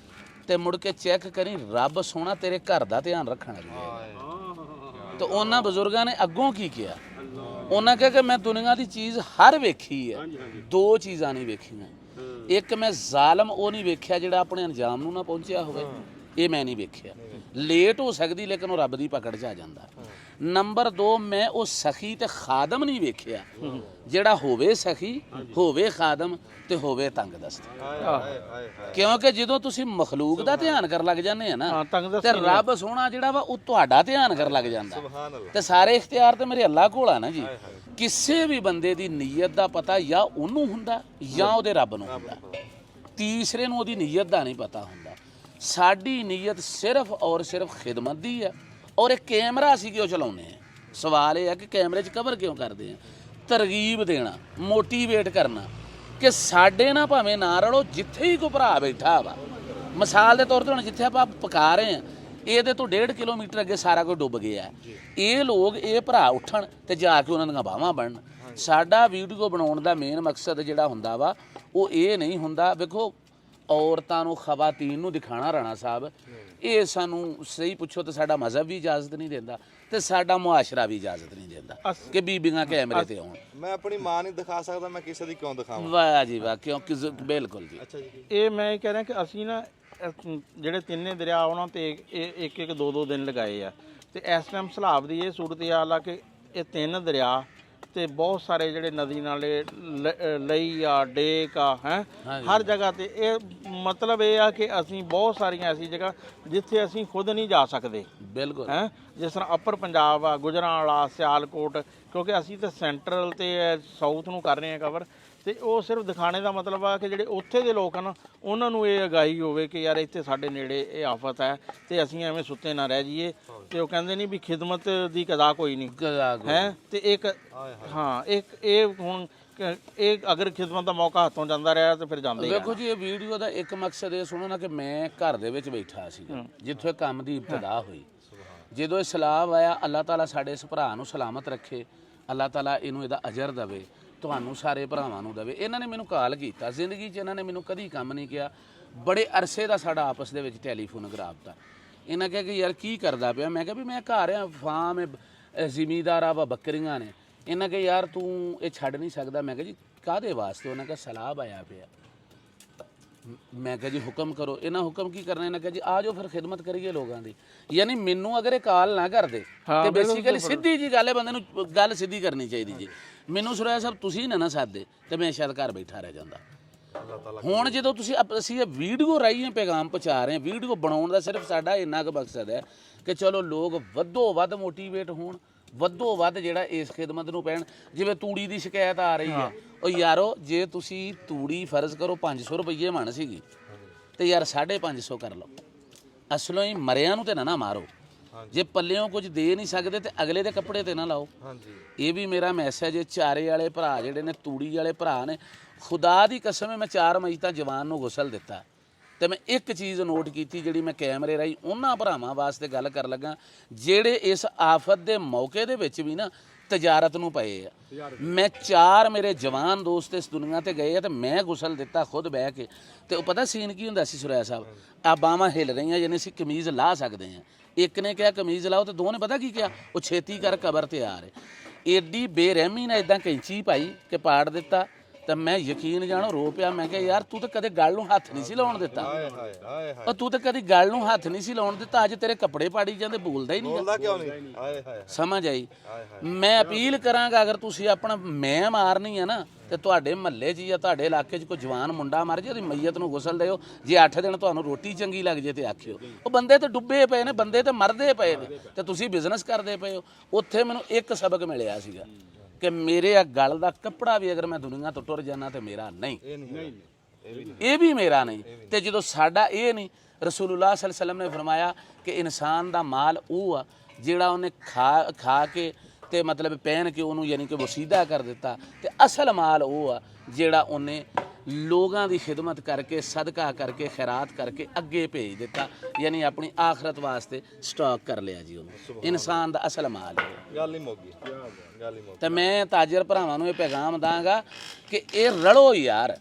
ਤੇ ਮੁੜ ਕੇ ਚੈੱਕ ਕਰੀ ਰੱਬ ਸੋਹਣਾ ਤੇਰੇ ਘਰ ਦਾ ਧਿਆਨ ਰੱਖਣ ਲੱਗ ਪਏਗਾ। ਤੇ ਉਹਨਾਂ ਬਜ਼ੁਰਗਾਂ ਨੇ ਅੱਗੋਂ ਕੀ ਕਿਹਾ? ਉਹਨਾਂ ਕਿਹਾ ਕਿ ਮੈਂ ਦੁਨੀਆ ਦੀ ਚੀਜ਼ ਹਰ ਵੇਖੀ ਹੈ, ਦੋ ਚੀਜ਼ਾਂ ਨਹੀਂ ਵੇਖੀਆਂ। ਇੱਕ ਮੈਂ ਜ਼ਾਲਮ ਉਹ ਨਹੀਂ ਵੇਖਿਆ ਜਿਹੜਾ ਆਪਣੇ ਅੰਜਾਮ ਨੂੰ ਨਾ ਪਹੁੰਚਿਆ ਹੋਵੇ, ਇਹ ਮੈਂ ਨਹੀਂ ਵੇਖਿਆ। ਲੇਟ ਹੋ ਸਕਦੀ ਲੇਕਿਨ ਉਹ ਰੱਬ ਦੀ ਪਕੜ 'ਚ ਆ ਜਾਂਦਾ। ਨੰਬਰ 2 ਮੈਂ ਉਹ ਸਖੀ ਤੇ ਖਾਦਮ ਨਹੀਂ ਵੇਖਿਆ ਜਿਹੜਾ ਹੋਵੇ ਸਖੀ, ਹੋਵੇ ਖਾਦਮ ਤੇ ਹੋਵੇ ਤੰਗ ਦਸਤ। ਕਿਉਂਕਿ ਜਦੋਂ ਤੁਸੀਂ ਮਖਲੂਕ ਦਾ ਧਿਆਨ ਕਰਨ ਲੱਗ ਜਾਂਦੇ ਆ ਨਾ ਤੇ ਰੱਬ ਸੋਹਣਾ ਜਿਹੜਾ ਵਾ ਉਹ ਤੁਹਾਡਾ ਧਿਆਨ ਕਰਨ ਲੱਗ ਜਾਂਦਾ। ਤੇ ਸਾਰੇ ਇਖਤਿਆਰ ਤੇ ਮੇਰੇ ਅੱਲਾਹ ਕੋਲ ਆ ਨਾ ਜੀ। ਕਿਸੇ ਵੀ ਬੰਦੇ ਦੀ ਨੀਅਤ ਦਾ ਪਤਾ ਜਾਂ ਉਹਨੂੰ ਹੁੰਦਾ ਜਾਂ ਉਹਦੇ ਰੱਬ ਨੂੰ ਹੁੰਦਾ, ਤੀਸਰੇ ਨੂੰ ਉਹਦੀ ਨੀਅਤ ਦਾ ਨਹੀਂ ਪਤਾ ਹੁੰਦਾ। ਸਾਡੀ ਨੀਅਤ ਸਿਰਫ ਔਰ ਸਿਰਫ ਖਿਦਮਤ ਦੀ ਹੈ ਔਰ ਇਹ ਕੈਮਰਾ ਅਸੀਂ ਕਿਉਂ ਚਲਾਉਂਦੇ ਆ? ਸਵਾਲ ਇਹ ਹੈ ਕਿ ਕੈਮਰੇ 'ਚ ਕਵਰ ਕਿਉਂ ਕਰਦੇ ਆ? ਤਰਗੀਬ ਦੇਣਾ, ਮੋਟੀਵੇਟ ਕਰਨਾ ਕਿ ਸਾਡੇ ਨਾਲ ਭਾਵੇਂ ਨਾ ਰਲੋ, ਜਿੱਥੇ ਹੀ ਕੋਈ ਭਰਾ ਬੈਠਾ ਵਾ, ਮਿਸਾਲ ਦੇ ਤੌਰ ਤੇ ਹੁਣ ਜਿੱਥੇ ਆਪਾਂ ਪਕਾ ਰਹੇ ਆ, ਇਹਦੇ ਤੋਂ 1.5 ਕਿਲੋਮੀਟਰ ਅੱਗੇ ਸਾਰਾ ਕੁਝ ਡੁੱਬ ਗਿਆ। ਇਹ ਲੋਕ, ਇਹ ਭਰਾ ਉੱਠਣ ਤੇ ਜਾ ਕੇ ਉਹਨਾਂ ਦੀਆਂ ਬਾਹਾਂ ਬਣਨ। ਸਾਡਾ ਵੀਡੀਓ ਬਣਾਉਣ ਦਾ ਮੇਨ ਮਕਸਦ ਜਿਹੜਾ ਹੁੰਦਾ ਵਾ ਉਹ ਇਹ ਨਹੀਂ ਹੁੰਦਾ, ਵੇਖੋ ਔਰਤਾਂ ਨੂੰ, ਖਵਾਤੀਨ ਨੂੰ ਦਿਖਾਣਾ ਰਾਣਾ ਸਾਹਿਬ, ਇਹ ਸਾਨੂੰ ਸਹੀ ਪੁੱਛੋ ਤਾਂ ਸਾਡਾ ਮਜ਼ਹਬ ਵੀ ਇਜਾਜ਼ਤ ਨਹੀਂ ਦਿੰਦਾ ਤੇ ਸਾਡਾ ਮੁਆਸ਼ਰਾ ਵੀ ਇਜਾਜ਼ਤ ਨਹੀਂ ਦਿੰਦਾ ਕਿ ਬੀਬੀਆਂ ਕੈਮਰੇ ਤੇ ਆਉਣ। ਮੈਂ ਆਪਣੀ ਮਾਂ ਨਹੀਂ ਦਿਖਾ ਸਕਦਾ, ਮੈਂ ਕਿਸੇ ਦੀ ਕਿਉਂ ਦਿਖਾਵਾਂ? ਵਾਹ ਜੀ ਵਾਹ, ਕਿਉਂਕਿ ਬਿਲਕੁਲ ਜੀ। ਅੱਛਾ ਜੀ। ਇਹ ਮੈਂ ਇਹ ਕਹਿ ਰਿਹਾ ਕਿ ਅਸੀਂ ਨਾ ਜਿਹੜੇ ਤਿੰਨੇ ਦਰਿਆ ਉਹਨਾਂ ਤੇ ਇੱਕ ਇੱਕ ਦੋ ਦੋ ਦਿਨ ਲਗਾਏ ਆ, ਤੇ ਇਸ ਟਾਈਮ ਸਲਾਬ ਦੀ ਇਹ ਸੂਰਤ ਹਾਲ ਆ ਕਿ ਇਹ ਤਿੰਨ ਦਰਿਆ ਤੇ ਬਹੁਤ ਸਾਰੇ ਜਿਹੜੇ ਨਦੀ ਨਾਲੇ ਲਈ ਆ, ਡੇਕ ਆ, ਹੈ ਹਰ ਜਗ੍ਹਾ ਤੇ। ਇਹ ਮਤਲਬ ਇਹ ਆ ਕਿ ਅਸੀਂ ਬਹੁਤ ਸਾਰੀਆਂ ਐਸੀ ਜਗ੍ਹਾ ਜਿੱਥੇ ਅਸੀਂ ਖੁਦ ਨਹੀਂ ਜਾ ਸਕਦੇ। ਬਿਲਕੁਲ ਹੈ ਜਿਸ ਤਰ੍ਹਾਂ ਅਪਰ ਪੰਜਾਬ ਆ, ਗੁਜਰਾਂਵਾਲਾ, ਸਿਆਲਕੋਟ, ਕਿਉਂਕਿ ਅਸੀਂ ਤਾਂ ਸੈਂਟਰਲ ਤੇ ਸਾਊਥ ਨੂੰ ਕਰ ਰਹੇ ਹਾਂ ਕਵਰ, ਤੇ ਉਹ ਸਿਰਫ ਦਿਖਾਣੇ ਦਾ ਮਤਲਬ ਆ ਕਿ ਜਿਹੜੇ ਉੱਥੇ ਦੇ ਲੋਕ ਹਨ ਉਹਨਾਂ ਨੂੰ ਇਹ ਅਗਾਈ ਹੋਵੇ ਕਿ ਯਾਰ ਇੱਥੇ ਸਾਡੇ ਨੇੜੇ ਇਹ ਆਫਤ ਹੈ ਤੇ ਅਸੀਂ ਐਵੇਂ ਸੁੱਤੇ ਨਾ ਰਹਿ ਜਾਈਏ। ਤੇ ਉਹ ਕਹਿੰਦੇ ਨਹੀਂ ਵੀ ਖਿਦਮਤ ਦੀ ਕਦਾ ਕੋਈ ਨਹੀਂ ਹੈ। ਤੇ ਇੱਕ ਹਾਂ ਇੱਕ ਇਹ ਹੁਣ ਇਹ ਅਗਰ ਖਿਦਮਤ ਦਾ ਮੌਕਾ ਹੱਥੋਂ ਜਾਂਦਾ ਰਿਹਾ ਤੇ ਫਿਰ ਜਾਂਦੇ ਹੀ ਵੇਖੋ ਜੀ, ਇਹ ਵੀਡੀਓ ਦਾ ਇੱਕ ਮਕਸਦ ਇਹ ਸੁਣੋ ਨਾ ਕਿ ਮੈਂ ਘਰ ਦੇ ਵਿੱਚ ਬੈਠਾ ਸੀ ਜਿੱਥੋਂ ਇਹ ਕੰਮ ਦੀ ਇਬਤਦਾ ਹੋਈ। ਜਦੋਂ ਇਹ ਸਲਾਬ ਆਇਆ, ਅੱਲਾਹ ਤਾਲਾ ਸਾਡੇ ਇਸ ਭਰਾ ਨੂੰ ਸਲਾਮਤ ਰੱਖੇ, ਅੱਲਾਹ ਤਾਲਾ ਇਹਨੂੰ ਇਹਦਾ ਅਜਰ ਦੇਵੇ, ਤੁਹਾਨੂੰ ਸਾਰੇ ਭਰਾਵਾਂ ਨੂੰ ਦੇਵੇ। ਇਹਨਾਂ ਨੇ ਮੈਨੂੰ ਕਾਲ ਕੀਤਾ, ਜ਼ਿੰਦਗੀ 'ਚ ਇਹਨਾਂ ਨੇ ਮੈਨੂੰ ਕਦੀ ਕੰਮ ਨਹੀਂ ਕਿਹਾ। ਬੜੇ ਅਰਸੇ ਦਾ ਸਾਡਾ ਆਪਸ ਦੇ ਵਿੱਚ ਟੈਲੀਫੋਨ ਰਾਬਤਾ। ਇਹਨਾਂ ਕਿਹਾ ਕਿ ਯਾਰ ਕੀ ਕਰਦਾ ਪਿਆ? ਮੈਂ ਕਿਹਾ ਵੀ ਮੈਂ ਘਰ ਆ, ਫਾਰਮ ਜ਼ਿਮੀਦਾਰ ਆ, ਵਾ ਬੱਕਰੀਆਂ ਨੇ। ਇਹਨਾਂ ਕਿਹਾ ਯਾਰ ਤੂੰ ਇਹ ਛੱਡ ਨਹੀਂ ਸਕਦਾ। ਮੈਂ ਕਿਹਾ ਜੀ ਕਾਹਦੇ ਵਾਸਤੇ? ਉਹਨਾਂ ਕਿਹਾ ਸਲਾਬ ਆਇਆ ਪਿਆ। ਮੈਂ ਕਿਹਾ ਜੀ ਹੁਕਮ ਕਰੋ। ਇਹਨਾਂ ਹੁਕਮ ਕੀ ਕਰਨਾ? ਇਹਨਾਂ ਕਿਹਾ ਜੀ ਆ ਜਾਓ ਫਿਰ ਖਿਦਮਤ ਕਰੀਏ ਲੋਕਾਂ ਦੀ। ਯਾਨੀ ਮੈਨੂੰ ਅਗਰ ਇਹ ਕਾਲ ਨਾ ਕਰਦੇ ਤੇ ਬੇਸਿਕਲੀ ਸਿੱਧੀ ਜੀ ਗੱਲ ਹੈ, ਬੰਦੇ ਨੂੰ ਗੱਲ ਸਿੱਧੀ ਕਰਨੀ ਚਾਹੀਦੀ ਜੀ। ਮੈਨੂੰ ਸੁਰਿਆ ਸਾਹਿਬ ਤੁਸੀਂ ਨਾ ਸਾਦੇ ਤੇ ਮੈਂ ਸ਼ਾਇਦ ਘਰ ਬੈਠਾ ਰਹਿ ਜਾਂਦਾ। ਹੁਣ ਜਦੋਂ ਅਸੀਂ ਇਹ ਵੀਡੀਓ ਰਾਹੀਂ ਪੈਗਾਮ ਪਹੁੰਚਾ ਰਹੇ ਹਾਂ, ਵੀਡੀਓ ਬਣਾਉਣ ਦਾ ਸਿਰਫ ਸਾਡਾ ਇੰਨਾ ਕੁ ਮਕਸਦ ਹੈ ਕਿ ਚਲੋ ਲੋਕ ਵੱਧੋ ਵੱਧ ਮੋਟੀਵੇਟ ਹੋਣ, ਵੱਧੋ ਵੱਧ ਜਿਹੜਾ ਇਸ ਖਿਦਮਤ ਨੂੰ ਪੈਣ। ਜਿਵੇਂ ਤੂੜੀ ਦੀ ਸ਼ਿਕਾਇਤ ਆ ਰਹੀ ਹੈ, ਉਹ ਯਾਰੋ ਜੇ ਤੁਸੀਂ ਤੂੜੀ ਫਰਜ਼ ਕਰੋ 500 ਰੁਪਏ ਮਣ ਸੀਗੀ ਤੇ ਯਾਰ 550 ਕਰ ਲਓ। ਅਸਲੋਂ ਹੀ ਮਰਿਆਂ ਨੂੰ ਤੇ ਨਾ ਮਾਰੋ। ਜੇ ਪੱਲਿਓਂ ਕੁਝ ਦੇ ਨਹੀਂ ਸਕਦੇ ਤੇ ਅਗਲੇ ਦੇ ਕੱਪੜੇ ਤੇ ਨਾ ਲਾਓ। ਇਹ ਵੀ ਮੇਰਾ ਮੈਸੇਜ ਹੈ। ਚਾਰੇ ਵਾਲੇ ਭਰਾ ਜਿਹੜੇ ਨੇ, ਤੂੜੀ ਵਾਲੇ ਭਰਾ ਨੇ, ਖੁਦਾ ਦੀ ਕਸਮ ਹੈ ਮੈਂ 4 ਮਈ ਤਾਂ ਜਵਾਨ ਨੂੰ ਗੁਸਲ ਦਿੱਤਾ। ਤੇ ਮੈਂ ਇੱਕ ਚੀਜ਼ ਨੋਟ ਕੀਤੀ ਜਿਹੜੀ ਮੈਂ ਕੈਮਰੇ ਰਾਹੀਂ ਉਹਨਾਂ ਭਰਾਵਾਂ ਵਾਸਤੇ ਗੱਲ ਕਰ ਲੱਗਾ ਜਿਹੜੇ ਇਸ ਆਫਤ ਦੇ ਮੌਕੇ ਦੇ ਵਿੱਚ ਵੀ ਨਾ ਤਜਾਰਤ ਨੂੰ ਪਏ ਆ। ਮੈਂ 4 ਮੇਰੇ ਜਵਾਨ ਦੋਸਤ ਇਸ ਦੁਨੀਆ ਤੇ ਗਏ ਆ ਤੇ ਮੈਂ ਗੁਸਲ ਦਿੱਤਾ ਖੁਦ ਬਹਿ ਕੇ। ਤੇ ਉਹ ਪਤਾ ਸੀਨ ਕੀ ਹੁੰਦਾ ਸੀ ਸੁਰਿਆ ਸਾਹਿਬ? ਆ ਬਾਹਾਂ ਹਿੱਲ ਰਹੀਆਂ ਯਾਨੀ ਅਸੀਂ ਕਮੀਜ਼ ਲਾ ਸਕਦੇ ਹਾਂ। ਇੱਕ ਨੇ ਕਿਹਾ ਕਮੀਜ਼ ਲਾਓ ਤੇ ਦੋ ਨੇ ਪਤਾ ਕੀ ਕਿਹਾ? ਉਹ ਛੇਤੀ ਕਰ ਕਬਰ ਤੇ ਆ ਰਹੇ। ਏਡੀ ਬੇਰਹਿਮੀ ਨਾਲ ਇਦਾਂ ਕੈਂਚੀ ਪਾਈ ਕਿ ਪਾੜ ਦਿੱਤਾ। ਤਾਂ ਮੈਂ ਯਕੀਨ ਜਾਣੋ ਰੋ ਪਿਆ। ਮੈਂ ਕਿਹਾ ਯਾਰ ਤੂੰ ਤਾਂ ਕਦੇ ਗੱਲ ਨੂੰ ਹੱਥ ਨਹੀਂ ਸੀ ਲਾਉਣ ਦਿੱਤਾ। ਉਹ ਤੂੰ ਤਾਂ ਕਦੀ ਗੱਲ ਨੂੰ ਹੱਥ ਨਹੀਂ ਸੀ ਲਾਉਣ ਦਿੱਤਾ। ਅੱਜ ਤੇਰੇ ਕੱਪੜੇ ਪਾੜੀ ਜਾਂਦੇ, ਬੋਲਦਾ ਹੀ ਨਹੀਂ। ਬੋਲਦਾ ਕਿਉਂ ਨਹੀਂ? ਸਮਝ ਆਈ? ਮੈਂ ਅਪੀਲ ਕਰਾਂਗਾ ਅਗਰ ਤੁਸੀਂ ਆਪਣਾ ਮੈਂ ਮਾਰਨੀ ਆ ਨਾ ਤੇ ਤੁਹਾਡੇ ਮਹੱਲੇ 'ਚ ਜਾਂ ਤੁਹਾਡੇ ਇਲਾਕੇ 'ਚ ਕੋਈ ਜਵਾਨ ਮੁੰਡਾ ਮਰ ਜੇ, ਉਹਦੀ ਮਈਅਤ ਨੂੰ ਗੁਸਲ ਦਿਓ। ਜੇ 8 ਦਿਨ ਤੁਹਾਨੂੰ ਰੋਟੀ ਚੰਗੀ ਲੱਗ ਜੇ ਤੇ ਆਖਿਓ। ਉਹ ਬੰਦੇ ਤੇ ਡੁੱਬੇ ਪਏ ਨੇ, ਬੰਦੇ ਤੇ ਮਰਦੇ ਪਏ ਨੇ ਤੇ ਤੁਸੀਂ ਬਿਜ਼ਨਸ ਕਰਦੇ ਪਏ ਹੋ। ਉੱਥੇ ਮੈਨੂੰ ਇੱਕ ਸਬਕ ਮਿਲਿਆ ਸੀਗਾ ਕਿ ਮੇਰੇ ਆ ਗਲ ਦਾ ਕੱਪੜਾ ਵੀ ਅਗਰ ਮੈਂ ਦੁਨੀਆ ਤੋਂ ਟੁਰ ਜਾਣਾ ਤੇ ਮੇਰਾ ਨਹੀਂ, ਇਹ ਵੀ ਮੇਰਾ ਨਹੀਂ। ਤੇ ਜਦੋਂ ਸਾਡਾ ਇਹ ਨਹੀਂ, ਰਸੂਲੁल्लाह सल्लल्लाहु अलैहि वसल्लम ਨੇ ਫਰਮਾਇਆ ਕਿ ਇਨਸਾਨ ਦਾ ਮਾਲ ਉਹ ਆ ਜਿਹੜਾ ਉਹਨੇ ਖਾ ਕੇ ਤੇ ਮਤਲਬ ਪਹਿਨ ਕੇ ਉਹਨੂੰ ਯਾਨੀ ਕਿ ਵਸੀਦਾ ਕਰ ਦਿੱਤਾ। ਤੇ ਅਸਲ ਮਾਲ ਉਹ ਆ ਜਿਹੜਾ ਉਹਨੇ ਲੋਕਾਂ ਦੀ ਖਿਦਮਤ ਕਰਕੇ, ਸਦਕਾ ਕਰਕੇ, ਖੈਰਾਤ ਕਰਕੇ ਅੱਗੇ ਭੇਜ ਦਿੱਤਾ। ਯਾਨੀ ਆਪਣੀ ਆਖਰਤ ਵਾਸਤੇ ਸਟਾਕ ਕਰ ਲਿਆ ਜੀ ਉਹਨੂੰ। ਇਨਸਾਨ ਦਾ ਅਸਲ ਮਾਲ ਹੈ। ਗੱਲ ਹੀ ਮੁੱਕ ਗਈ, ਗੱਲ ਹੀ ਮੁੱਕ ਗਈ। ਤੇ ਮੈਂ ਤਾਜਰ ਭਰਾਵਾਂ ਨੂੰ ਇਹ ਪੈਗਾਮ ਦਾਂਗਾ ਕਿ ਇਹ ਰਲੋ ਯਾਰ,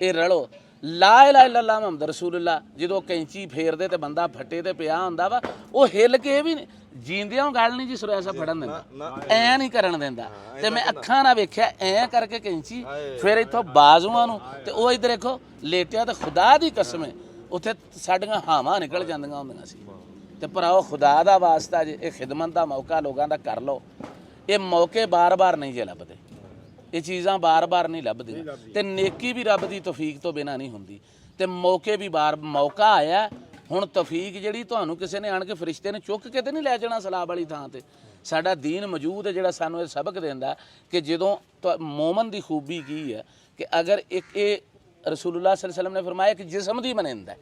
ਇਹ ਰਲੋ। ਲਾ ਇਲਾਹਾ ਇল্লাল্লাਹ ਮੁਹੰਮਦ ਰਸੂਲullah ਜਦੋਂ ਕੈਂਚੀ ਫੇਰਦੇ ਤੇ ਬੰਦਾ ਫੱਟੇ ਤੇ ਪਿਆ ਹੁੰਦਾ ਵਾ, ਉਹ ਹਿੱਲ ਕੇ ਵੀ ਜੀਂਦਿਆਂ ਗੱਲ ਨਹੀਂ ਜੀ ਸੁਰਿਆ ਸਾਹਿਬ ਫੜਨ ਦਿੰਦਾ, ਐ ਨਹੀਂ ਕਰਨ ਦਿੰਦਾ। ਤੇ ਮੈਂ ਅੱਖਾਂ ਨਾਲ ਵੇਖਿਆ ਐ ਕਰਕੇ ਕੈਂਚੀ, ਫਿਰ ਇੱਥੋਂ ਬਾਜ਼ੂਆਂ ਨੂੰ ਤੇ ਉਹ ਇੱਧਰ ਦੇਖੋ ਲੇਟਿਆ। ਤੇ ਖੁਦਾ ਦੀ ਕਸਮ ਹੈ ਉੱਥੇ ਸਾਡੀਆਂ ਹਾਵਾਂ ਨਿਕਲ ਜਾਂਦੀਆਂ ਹੁੰਦੀਆਂ ਸੀ। ਤੇ ਭਰਾਓ ਖੁਦਾ ਦਾ ਵਾਸਤਾ ਜੇ ਇਹ ਖਿਦਮਤ ਦਾ ਮੌਕਾ ਲੋਕਾਂ ਦਾ ਕਰ ਲਓ। ਇਹ ਮੌਕੇ ਬਾਰ-ਬਾਰ ਨਹੀਂ ਜੇ ਲੱਭਦੇ, ਇਹ ਚੀਜ਼ਾਂ ਬਾਰ-ਬਾਰ ਨਹੀਂ ਲੱਭਦੀਆਂ। ਤੇ ਨੇਕੀ ਵੀ ਰੱਬ ਦੀ ਤੌਫੀਕ ਤੋਂ ਬਿਨਾਂ ਨਹੀਂ ਹੁੰਦੀ। ਤੇ ਮੌਕੇ ਵੀ ਮੌਕਾ ਆਇਆ ਹੁਣ। ਤੌਫੀਕ ਜਿਹੜੀ ਤੁਹਾਨੂੰ ਕਿਸੇ ਨੇ ਆਣ ਕੇ ਫਰਿਸ਼ਤੇ ਨੇ ਚੁੱਕ ਕੇ ਤੇ ਨਹੀਂ ਲੈ ਜਾਣਾ ਸਲਾਬ ਵਾਲੀ ਥਾਂ ਤੇ। ਸਾਡਾ ਦੀਨ ਮੌਜੂਦ ਹੈ ਜਿਹੜਾ ਸਾਨੂੰ ਇਹ ਸਬਕ ਦਿੰਦਾ ਕਿ ਜਦੋਂ ਮੋਮਨ ਦੀ ਖੂਬੀ ਕੀ ਹੈ ਕਿ ਅਗਰ ਇੱਕ ਇਹ ਰਸੂਲullah सल्लल्लाहु अलैहि वसल्लम ਨੇ ਫਰਮਾਇਆ ਕਿ ਜਿਸਮ ਦੀ ਮਨਿੰਦ ਹੈ।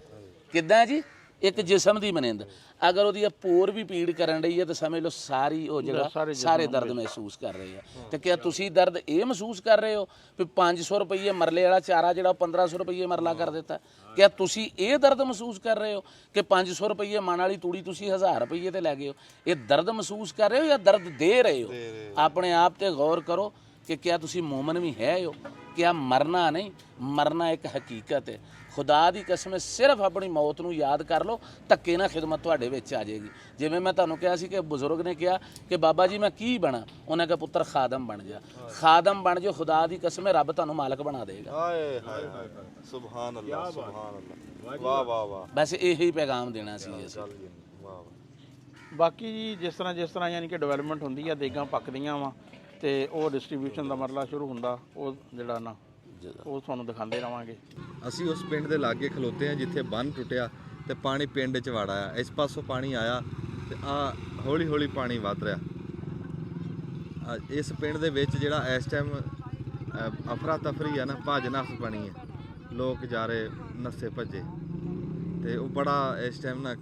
ਕਿੱਦਾਂ ਜੀ? ਇੱਕ ਜਿਸਮ ਦੀ ਮਨਿੰਦ। ਅਗਰ ਉਹਦੀ ਇਹ ਪੋਰ ਵੀ ਪੀੜ ਕਰਨ ਰਹੀ ਹੈ ਤਾਂ ਸਮਝ ਲਓ ਸਾਰੀ ਉਹ ਜਗ੍ਹਾ ਸਾਰੇ ਦਰਦ ਮਹਿਸੂਸ ਕਰ ਰਹੇ ਆ। ਤੇ ਕਿਆ ਤੁਸੀਂ ਦਰਦ ਇਹ ਮਹਿਸੂਸ ਕਰ ਰਹੇ ਹੋ ਵੀ 500 ਰੁਪਏ ਮਰਲੇ ਵਾਲਾ ਚਾਰਾ ਜਿਹੜਾ 1500 ਰੁਪਏ ਮਰਲਾ ਕਰ ਦਿੱਤਾ? ਕਿਆ ਤੁਸੀਂ ਇਹ ਦਰਦ ਮਹਿਸੂਸ ਕਰ ਰਹੇ ਹੋ ਕਿ 500 ਰੁਪਏ ਮਣ ਵਾਲੀ ਤੂੜੀ ਤੁਸੀਂ 1000 ਰੁਪਏ ਤੇ ਲੈ ਗਏ ਹੋ? ਇਹ ਦਰਦ ਮਹਿਸੂਸ ਕਰ ਰਹੇ ਹੋ ਜਾਂ ਦਰਦ ਦੇ ਰਹੇ ਹੋ? ਆਪਣੇ ਆਪ ਤੇ ਗੌਰ ਕਰੋ ਕਿ ਕਿਆ ਤੁਸੀਂ ਮੂਮਨ ਵੀ ਹੈ ਹੋ? ਕਿਆ ਮਰਨਾ ਨਹੀਂ, ਮਰਨਾ ਇੱਕ ਹਕੀਕਤ ਹੈ। ਖੁਦਾ ਦੀ ਕਸਮ ਹੈ, ਸਿਰਫ ਆਪਣੀ ਮੌਤ ਨੂੰ ਯਾਦ ਕਰ ਲਓ, ਧੱਕੇ ਨਾਲ ਖਿਦਮਤ ਤੁਹਾਡੇ ਵਿੱਚ ਆ ਜਾਏਗੀ। ਜਿਵੇਂ ਮੈਂ ਤੁਹਾਨੂੰ ਕਿਹਾ ਸੀ ਕਿ ਬਜ਼ੁਰਗ ਨੇ ਕਿਹਾ ਕਿ ਬਾਬਾ ਜੀ ਮੈਂ ਕੀ ਬਣਾ, ਉਹਨੇ ਕਿਹਾ ਪੁੱਤਰ ਖਾਦਮ ਬਣ ਜਾ, ਖਾਦਮ ਬਣ ਜਾ, ਖੁਦਾ ਦੀ ਕਸਮ ਹੈ ਰੱਬ ਤੁਹਾਨੂੰ ਮਾਲਕ ਬਣਾ ਦੇਗਾ। ਹਾਏ ਹਾਏ ਹਾਏ, ਸੁਭਾਨ ਅੱਲਾਹ, ਸੁਭਾਨ ਅੱਲਾਹ, ਵਾਹ ਵਾਹ ਵਾਹ। ਬਸ ਇਹੀ ਪੈਗਾਮ ਦੇਣਾ ਸੀ ਅਸੀਂ। ਵਾਹ ਵਾਹ। ਬਾਕੀ ਜੀ ਜਿਸ ਤਰ੍ਹਾਂ ਯਾਨੀ ਕਿ ਡਿਵੈਲਪਮੈਂਟ ਹੁੰਦੀ ਆ, ਦੇਗਾਂ ਪੱਕਦੀਆਂ ਵਾ ਤੇ ਉਹ ਡਿਸਟ੍ਰੀਬਿਊਸ਼ਨ ਦਾ ਮਰਲਾ ਸ਼ੁਰੂ ਹੁੰਦਾ, ਉਹ ਜਿਹੜਾ ਨਾ ਉਹ ਤੁਹਾਨੂੰ ਦਿਖਾਉਂਦੇ ਰਵਾਂਗੇ। ਅਸੀਂ ਉਸ ਪਿੰਡ ਦੇ ਲਾਗੇ ਖਲੋਤੇ ਆ ਜਿੱਥੇ ਬੰਨ ਟੁੱਟਿਆ ਤੇ ਪਾਣੀ ਪਿੰਡ 'ਚ ਵੜ ਆਇਆ। ਇਸ ਪਾਸੋਂ ਪਾਣੀ ਆਇਆ ਤੇ ਆ ਹੌਲੀ ਹੌਲੀ ਪਾਣੀ ਵੱਧ ਰਿਹਾ। ਇਸ ਪਿੰਡ ਦੇ ਵਿੱਚ ਜਿਹੜਾ ਇਸ ਟਾਈਮ ਅਫਰਾ ਤਫਰੀ ਆ ਨਾ, ਭੱਜ ਨੱਸ ਬਣੀ ਹੈ, ਲੋਕ ਜਾ ਰਹੇ ਨੱਸੇ ਭੱਜੇ, ਤੇ ਉਹ ਬੜਾ ਇਸ ਟਾਈਮ ਨਾ